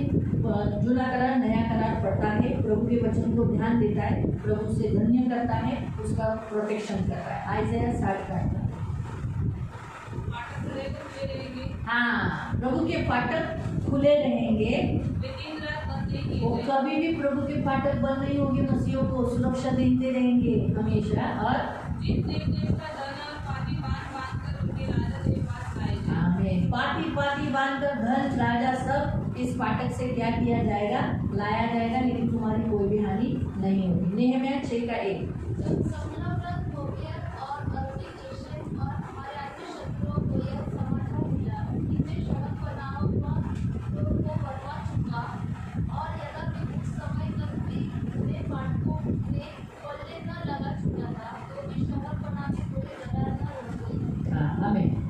जुना करार नया करार पढ़ता है, प्रभु के वचन को ध्यान देता है, प्रभु से धन्य करता है, उसका प्रोटेक्शन करता है। आइज़ाया 60 का 18। हाँ, प्रभु के फाटक खुले रहेंगे, वो कभी भी प्रभु के फाटक बंद नहीं होंगे। मसीहों को सुरक्षा देते रहेंगे हमेशा। और पाती पाती बांधकर धन राजा सब इस फाटक से क्या किया जाएगा? लाया जाएगा, लेकिन तुम्हारी कोई भी हानि नहीं होगी। नेहमिया 6 का 1।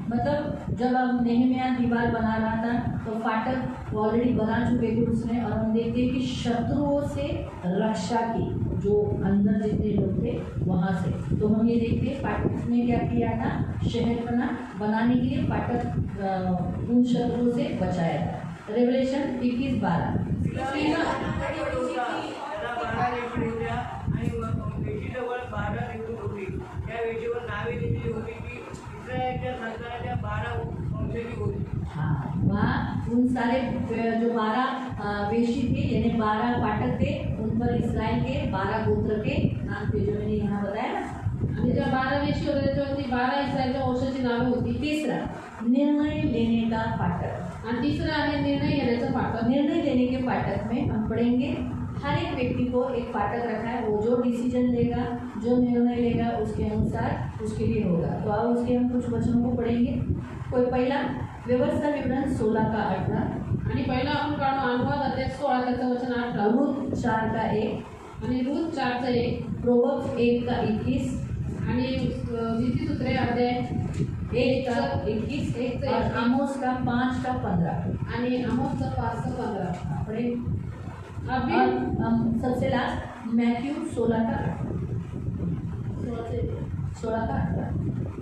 मतलब जब हम नेहमिया दीवार बना रहा था तो फाटक ऑलरेडी बना चुके थे उसने। और हम देखते हैं कि शत्रुओं से रक्षा की, जो अंदर जितने लोग थे वहाँ से। तो हम ये देखते हैं फाटक ने क्या किया था? शहर बनाने के लिए फाटक उन शत्रुओं से बचाया था। रेवलेशन 21:12। हाँ, वहाँ उन सारे जो 12 वेशी थे, यानी 12 फाटक थे, उन पर इस्राएल के 12 गोत्र के नाम थे, जो मैंने यहाँ बताया ना। आणि ज्या 12 वेशी होत्या त्याच्यावरती 12 इस्रायलच्या वंशाची नावे होती. तीसरा निर्णय लेने का फाटक। आणि तिसरं आहे निर्णय घेण्याचं फाटक. निर्णय लेने के फाटक में हम पढ़ेंगे हर एक व्यक्ति को एक फाटक रखा है, वो जो डिसीजन लेगा, जो निर्णय लेगा, उसके अनुसार उसके लिए होगा। तो अब उसके हम कुछ वचनों को पढ़ेंगे। कोई पहला व्यवस्था विवरण 16 का 18, आणि पहिला आपण काढू अनुवाद अध्याय 16 त्याचं वचन 18 रूथ 4 का 1, आणि रूथ 4 चं 1 प्रोवर्ब्स 1 का 21, आणि नीतिसूत्रे अध्याय 1 का 21 एक से और एक। आमोस का 5 का 15। आणि आमोसचं 5 ते 15 पढ़े। अभी और सबसे लास्ट मैथ्यू 16 का 18।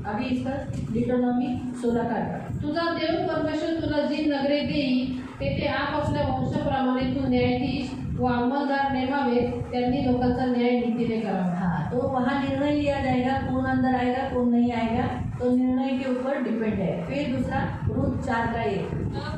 अभी इसका डिटोनॉमी 16 का 18। तुझा देव परमेश्वर तुला जी नगरे देई तेथे आपापल्या वंशाप्रमाणे तू न्यायाधीश व अंमलदार नेमावे, त्यांनी लोकांचा न्याय नीतीने करावा। हाँ, तो वहाँ निर्णय लिया जाएगा, कौन अंदर आएगा कौन नहीं आएगा, तो निर्णय के ऊपर डिपेंड है। फिर दूसरा रूथ 4 का 1,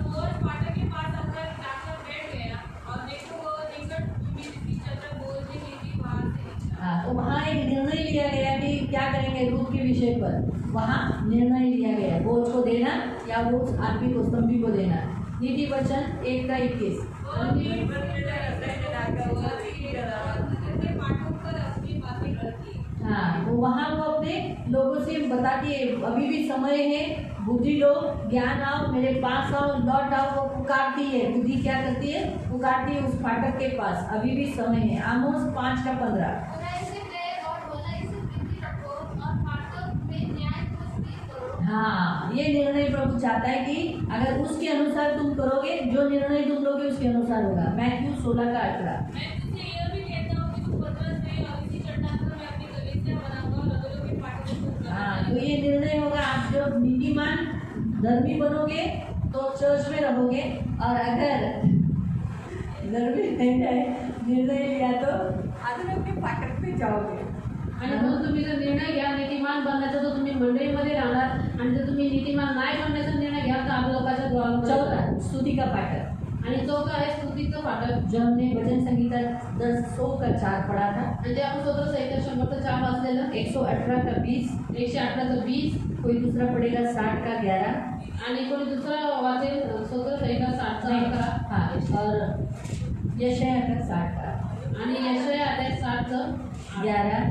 बोझ फाटक के पास आकर जाकर बैठ गया और देखो वो निकट भूमि थी, चचा बोझ की बाहर से निकला। हाँ, तो वहाँ एक निर्णय लिया गया कि क्या करेंगे रूथ के विषय पर। वहाँ निर्णय लिया गया बोझ को देना या बोझ आदमी को स्तंभी को देना। नीति वचन 1 का 21। वो नीट बनकर अपने जगह हुआ थी अपने पाठों पर अपनी बातें करती। हाँ, तो वहाँ वो अपने लोगों से बताती है, अभी भी समय है, बुद्धि लो, ज्ञान आओ, मेरे पास आओ, लौट आओ। वो पुकारती है, बुद्धि क्या करती है, पुकारती है उस फाटक के पास, अभी भी समय है। आमोस 5 का 15। बुराई से डर और भलाई से प्रीति रखो और फाटक में न्याय को स्थिर करो। हाँ, ये निर्णय प्रभु चाहता है कि अगर उसके अनुसार तुम करोगे, जो निर्णय तुम लोगे उसके अनुसार होगा। मैथ्यू 16 का 18। मैं तुझे यह भी कहता हूँ कि तू पतरस में और इसी चट्टान पर मैं अपनी कलीसिया बनाऊंगा और नगरों के फाटकों को खोलूंगा। हाँ, तो ये निर्णय होगा, आप जो नीतिमान धर्मी बनोगे तो चर्च में रहोगे, और अगर धर्मी नहीं है, निर्णय लिया तो आदमी के फाटक पे जाओगे। आणि म्हणून तुम्ही जर निर्णय घ्या नीतिमान बनण्याचा, तर तुम्ही मंडळीमध्ये राहणार, आणि जर तुम्ही नीतिमान नाही बनण्याचा निर्णय घ्याल तर आप लोकांच्या द्वारावर चौथा स्तुति का फाटक, आणि चौथा आहे स्तुतीचं फाटक। जो हमने भजन संगीता 100 का 4 पढ़ा था, आणि ते आपण स्तोत्र संहिता 100 वाचलेलं, 118 का 20, 118 20, कोई दूसरा पढ़ेगा 60 का 11, आणि कोणी दुसरा वाचेल स्तोत्र संहिता 60 11, हाँ, और यशायाह का 60 का आणि यशाया अध्याय 60 11,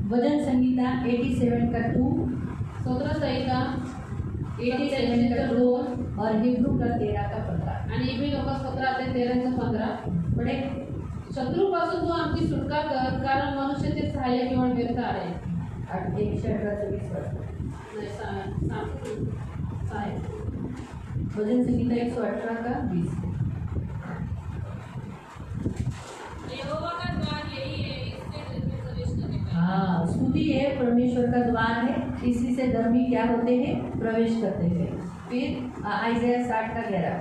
भजन संगीता 87 का 2, स्तोत्र संहिता 87 का 2 और हिब्रू का 13 का 15। आणि इब्री लोक स्तोत्र अध्याय 13 15। पढ़े। शत्रूपासून तू आमची सुटका कर, कारण मनुष्याचे सहाय्य केवळ व्यर्थ आहे। 118-20 नाही, आहे। भजन संगीता 118 का 20। यहोवा का द्वार यही है, इससे धर्मी प्रवेश करेगा। हाँ, स्तुति है परमेश्वर का द्वार है, इसी से धर्मी क्या होते हैं, प्रवेश करते हैं। फिर आइज़ाया 60 का 11।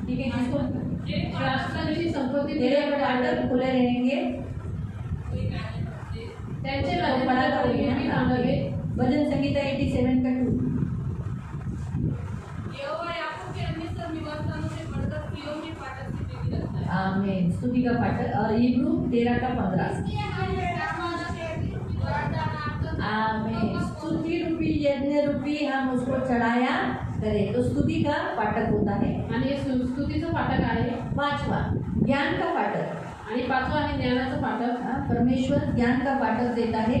ठीक है, जिसको राष्ट्राची संपत्ती तेरे फाटक खुले रहेंगे, त्यांचे तो राज्य पढ़ा था मी थांबवे। भजन संगीता 87 का 2। यहोवा याकूब के अन्य सब निवासस्थानों से बढ़कर सिय्योन के फाटक से प्रीति रखता है। आमीन। स्तुति का फाटक और हिब्रू 13 का 15। आमीन। स्तुति रूपी यज्ञ रूपी हम उसको चढ़ाया करें, तो स्तुति का फाटक होता है। आणि हे स्तुतीचं फाटक आहे। 5वां ज्ञान का फाटक, आणि 5वां आहे ज्ञानाचं फाटक। परमेश्वर ज्ञान का फाटक देता है,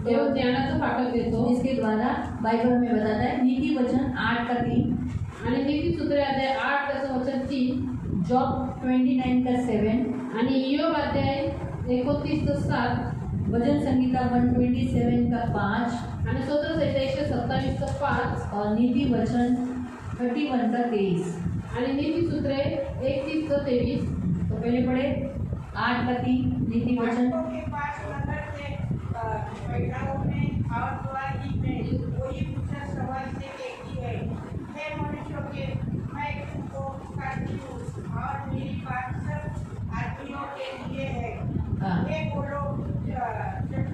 देव ज्ञानाचं फाटक देतो। इसके द्वारा बाइबल में बताता है। नीति वचन 8 का 3, आणि नीतिसूत्रे अध्याय 8 त्याचं वचन 3, जॉब 29 का 7, आणि इयोब अध्याय 29 ते 7, भजन संगीता 127 का 5 आणि स्तोत्र संहिता 127 ते 5, और नीति वचन 31 का 23। आणि नीतिसूत्रे 31 ते 23। तो पहले पढ़े 8 का 3 नीति वचन। फाटकों के पास नगर से बैठाओं में और द्वारी में कोई पूछा सवाल से कहती है, हे मनुष्यों के, मैं तुमको पुकारती हूँ और मेरी बात सब आदमियों के लिए है। हाँ, हे बोलो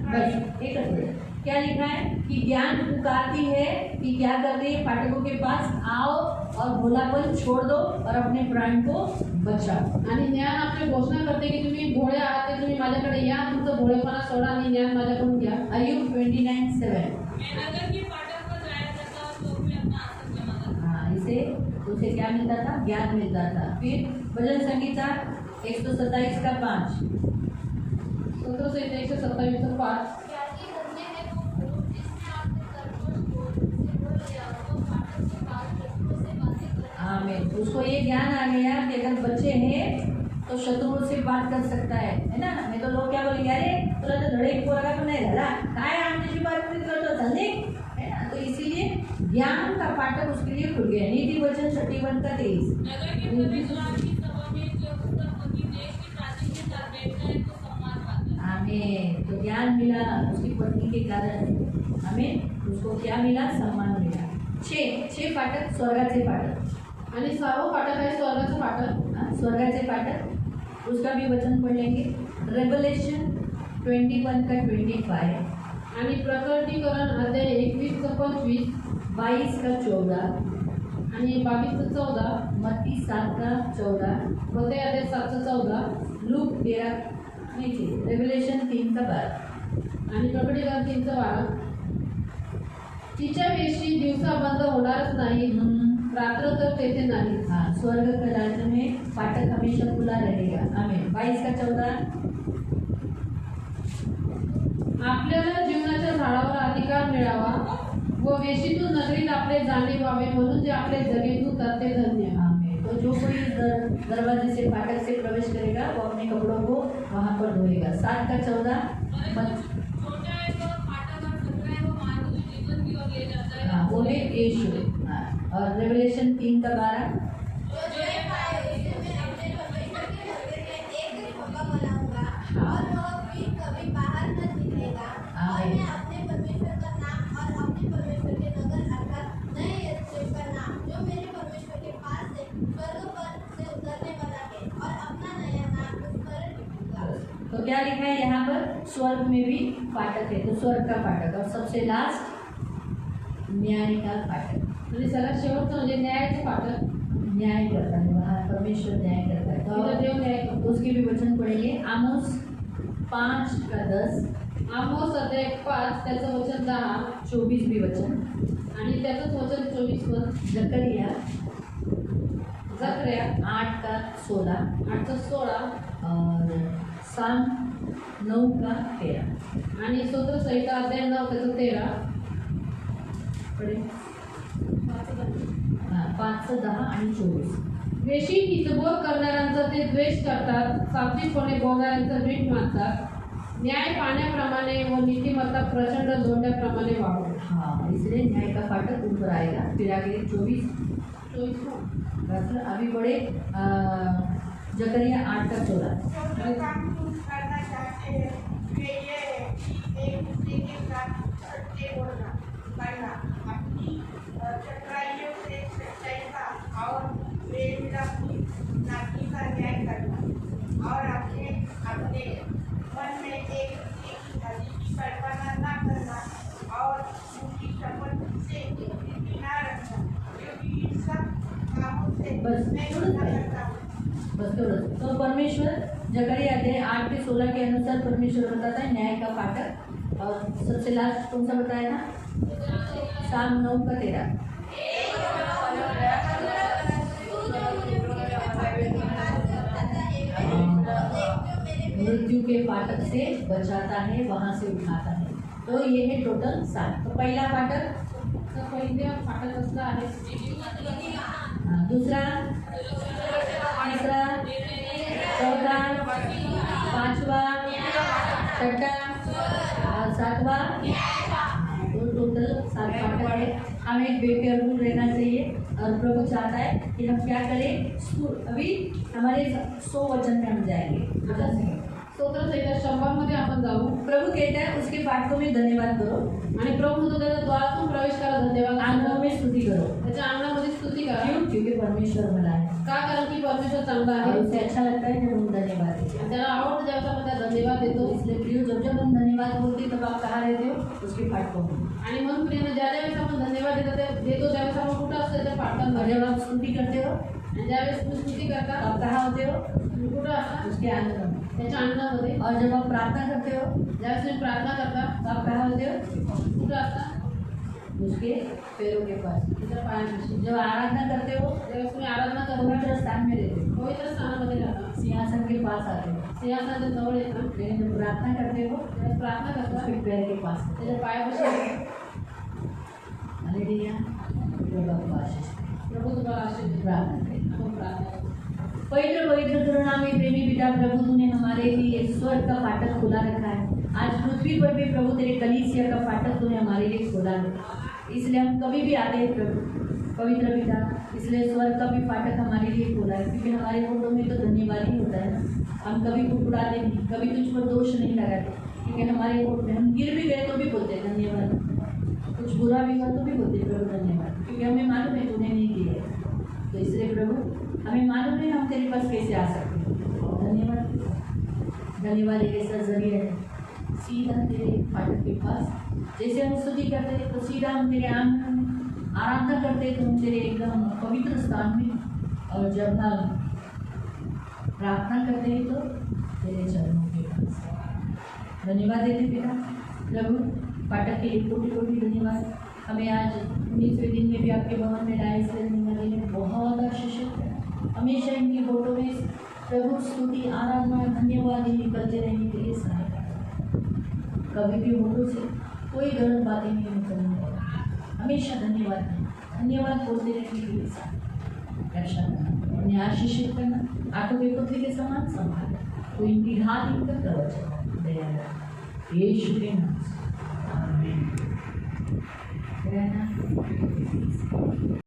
बस एक मिनट। क्या लिखा है कि ज्ञान पुकारती है कि क्या कर रही है, फाटकों के पास आओ और भोलापन छोड़ दो और अपने प्राण को बचाओ। आणि ज्ञान आपली घोषणा करते की तुम्ही भोळे आहात, ते तुम्ही माझ्याकडे या, तुमचं भोळेपणा सोडा आणि ज्ञान माझ्याकडून घ्या। अय्यूब 29:7। मैं नगर के उसे क्या मिलता था? ज्ञान मिलता था। फिर भजन संगीता 127 का 5। स्तोत्र संहिता 127 का 5। त्यागी धन्य है वो पुरुष जिसने आपके कर्मों को से बोल लिया, वो फाटक के पास शत्रुओं से बातें करे। आमीन। उसको ये ज्ञान आ गया कि अगर बच्चे हैं तो शत्रुओं से बात कर सकता है ना? नहीं तो लोग क्या बोलेंगे, अरे तुला तो धड़े को लगा तो नहीं झाला, काय आमच्याशी बात नहीं करतो धंधे, है ना? तो इसीलिए ज्ञान का फाटक उसके लिए खुल गया। नीति वचन 31 का 23। नगर के प्रवेशद्वार की सभा में जो उत्तम पति देश के प्राचीन के साथ बैठता है तो सम्मान पाता है। आमीन। तो ज्ञान मिला उसकी पत्नी के कारण। आमीन। उसको क्या मिला? सम्मान मिला। 6 फाटक स्वर्गाचे फाटक। आणि 6वं फाटक आहे स्वर्गाचं फाटक। स्वर्गाचे फाटक उसका भी वचन पढ़ लेंगे। रेवलेशन 21 का 25, आणि प्रकटीकरण अध्याय 21 का 25, 22 का 14, आणि 22 का 14, मत्ती 7 का 14, मत्ती अध्याय 7 का 14, लूक 13 नीचे, रेवलेशन 3 का 12। आणि प्रकटीकरण 3 का 12। तिच्या वेशी दिवसा बंद होणारच नाही, रात्र तर तेथे नाही। हाँ, स्वर्ग के राज्य में फाटक हमेशा खुला रहेगा। आमीन। 22 का 14, आपल्याला जीवनाच्या झाडावर अधिकार मिळावा व वेशीतून नगरीत आपले जाणे व्हावे, म्हणून जे आपले जगे धुतात ते धन्य। आमीन। तो जो कोई दरवाजे से फाटक से प्रवेश करेगा वो अपने कपड़ों को वहाँ पर धोएगा। 7 का 14, छोटा है तो फाटक और सकरा है वो मानव जीवन की ओर ले जाता है। हाँ, वो है यीशु। हाँ, और रेवलेशन 3 का 12, जो जय पाए उसे मैं अपने परमेश्वर के मंदिर में एक खंभा बनाऊंगा और वह फिर कभी बाहर न निकलेगा, और मैं अपने परमेश्वर का नाम और अपने परमेश्वर के नगर अर्थात नए यरूशलेम का नाम जो मेरे परमेश्वर के पास से स्वर्ग पर से उतरने वाला है, और अपना नया नाम उस पर लिखूंगा। तो क्या लिखा है यहाँ पर? स्वर्ग में भी फाटक है, तो स्वर्ग का फाटक। और सबसे लास्ट न्याय का फाटक। आणि सगळ्यात शेवटचं म्हणजे न्यायाचं फाटक। न्याय करता है वहाँ, परमेश्वर न्याय करता है। तिथं देव न्याय तो करतो। उसके भी वचन पढ़ेंगे। आमोस 5 का 10, आमोस अध्याय 5 त्याचं वचन 10 24 भी वचन। आणि त्याचंच वचन 24 वर। जकरिया जकर्या 8 का 16 8चं 16 और साम 9 का 13 आणि स्तोत्र संहिता अध्याय 9 त्याचं 13। पढ़े। हाँ, 5 से 10 आणि 24। वेशी हितबोध करणाऱ्यांचा ते द्वेष करतात, सात्विकपणे बोलणाऱ्यांचा मीठ मानतात, न्याय पाण्याप्रमाणे व नीतिमत्ता प्रचंड धोंड्याप्रमाणे वाहू। हाँ, इसलिए न्याय का फाटक ऊपर आएगा। फिर आगे 24 मतलब अभी पढ़े जकरिया 8 का 14। जो काम तुम करना चाहते हैं वे ये है कि एक दूसरे के साथ सत्य बोलना करना, अपनी चतुराइयों से सच्चाई का और नाती का न्याय करना, और अपने अपने मन में एक दूसरे की हानि की कल्पना न करना, और उनकी शपथ से ना रखना, क्योंकि इन सब कामों से बस। मैं गुनाह करता हूँ। बस थोड़ा। तो परमेश्वर जकरिया अध्याय 8 के 16 के अनुसार परमेश्वर बताता है न्याय का फाटक। और सबसे लास्ट कौन सा बताया ना? साम 9 का 13। मृत्यु के फाटक से बचाता है, वहां से उठाता है। तो ये है टोटल 7। तो पहला फाटक, तर पहिल्या फाटक असलं आहे हाँ, दूसरा, तीसरा, चौथा, पांचवा, छठा और 7वां। तो टोटल 7 फाटक है। हमें बेकेयरफुल रहना चाहिए। और प्रभु चाहता है कि हम क्या करें। अभी हमारे 100 वचन में हम जाएंगे। वचन से स्तोत्र संहिता 100 मध्ये आपण जाऊ। प्रभु कहता है उसके फाटकों में धन्यवाद करो, आणि प्रभू म्हणतो त्याच्या द्वारातून प्रवेश करा, धन्यवाद आंगनों में स्तुति करो। त्याच्या अंगणामध्ये स्तुती करा। क्यों? क्योंकि परमेश्वर भला है का? कारण की परमेश्वर चांगला और आहे उसे अच्छा लगता है जब हम धन्यवाद देते हैं। आणि त्याला आवडतं जेव्हा आपण त्याला धन्यवाद देतो। इसलिए प्रियो, जब जब हम धन्यवाद बोलते हैं तब आप कहाँ रहते हो? उसके फाटकों में। आणि म्हणून प्रियने ज्या ज्यावेळेस आपण धन्यवाद देतो त्यावेळेस आपण कुठं असतो? त्याच्या और फाटकांमध्ये। जब आप स्तुति करते हो आणि ज्यावेळेस तुम्ही स्तुती करता तो आप कहाँ होते हो? तुम्ही कुठं असता? उसके आंगन में। त्याच्या अंगणामध्ये। और जब आप प्रार्थना करते हो ज्यावेळेस तुम्ही प्रार्थना करता तो आप कहाँ होते हो? कुठं असता? उसके पैरों के पास। त्याच्या पायापाशी जब आराधना करते हो ज्यावेळेस तुम्ही आराधना पवित्र करता स्थान में रहते हो, पवित्र स्थानामध्ये राहता सिंहासन के पास आते हो, सिंहासनाच्या जवळ येता लेकिन जब प्रार्थना करते हो त्यावेळेस प्रार्थना करता उसके पैर के पास आते त्याच्या पायापाशी हो। हालेलुया, प्रभु आपको आशीष दे। प्रभू तुम्हाला आशीष देतो. प्रार्थना करें। आपण प्रार्थना करू. पवित्र पवित्र करुणामय प्रेमी पिता प्रभु, तूने हमारे लिए स्वर्ग का फाटक खुला रखा है। आज पृथ्वी पर भी प्रभु तेरे कलीसिया का फाटक तूने हमारे लिए खोला है, इसलिए हम कभी भी आते हैं प्रभु पवित्र पिता, इसलिए स्वर्ग का भी फाटक हमारे लिए खोला है, क्योंकि हमारे मुंडों में तो धन्यवाद ही होता है ना। हम कभी कुड़कुड़ाते नहीं, कभी तुझ पर दोष नहीं लगाते, क्योंकि हमारे मुंड में हम गिर भी गए तो भी बोलते हैं धन्यवाद, कुछ बुरा भी हुआ तो भी बोलते हैं प्रभु धन्यवाद, क्योंकि हमें मालूम है तूने नहीं किया है। तो इसलिए प्रभु हमें मालूम है हम तेरे पास कैसे आ सकते हैं। धन्यवाद, धन्यवाद एक ऐसा जरिया है सीधा तेरे फाटक के पास, जैसे हम स्तुति करते हैं तो सीधा हम तेरे आंगन में, आराधना करते हैं तो हम तेरे एकदम पवित्र स्थान में, और जब हम प्रार्थना करते हैं तो तेरे चरणों के पास। धन्यवाद देते पिता प्रभु, फाटक के लिए कोटि कोटि धन्यवाद। हमें आज 19वें दिन में भी आपके भवन में लाए, इसलिए धन्यवाद देने बहुत आशीष है। हमेशा इनकी फोटो में प्रभु स्तुति आराधना धन्यवाद ही निकलते रहने के लिए सहायता करें। कभी भी होठों से कोई गलत बातें नहीं निकलनी चाहिए, हमेशा धन्यवाद बोलते रहने के लिए सहायता रक्षा करना, उन्हें आशीषित करना, आंखों के पुत्री के समान संभालना, तो इनकी ढाल इनका कवच दया यीशु के नाम से आमीन।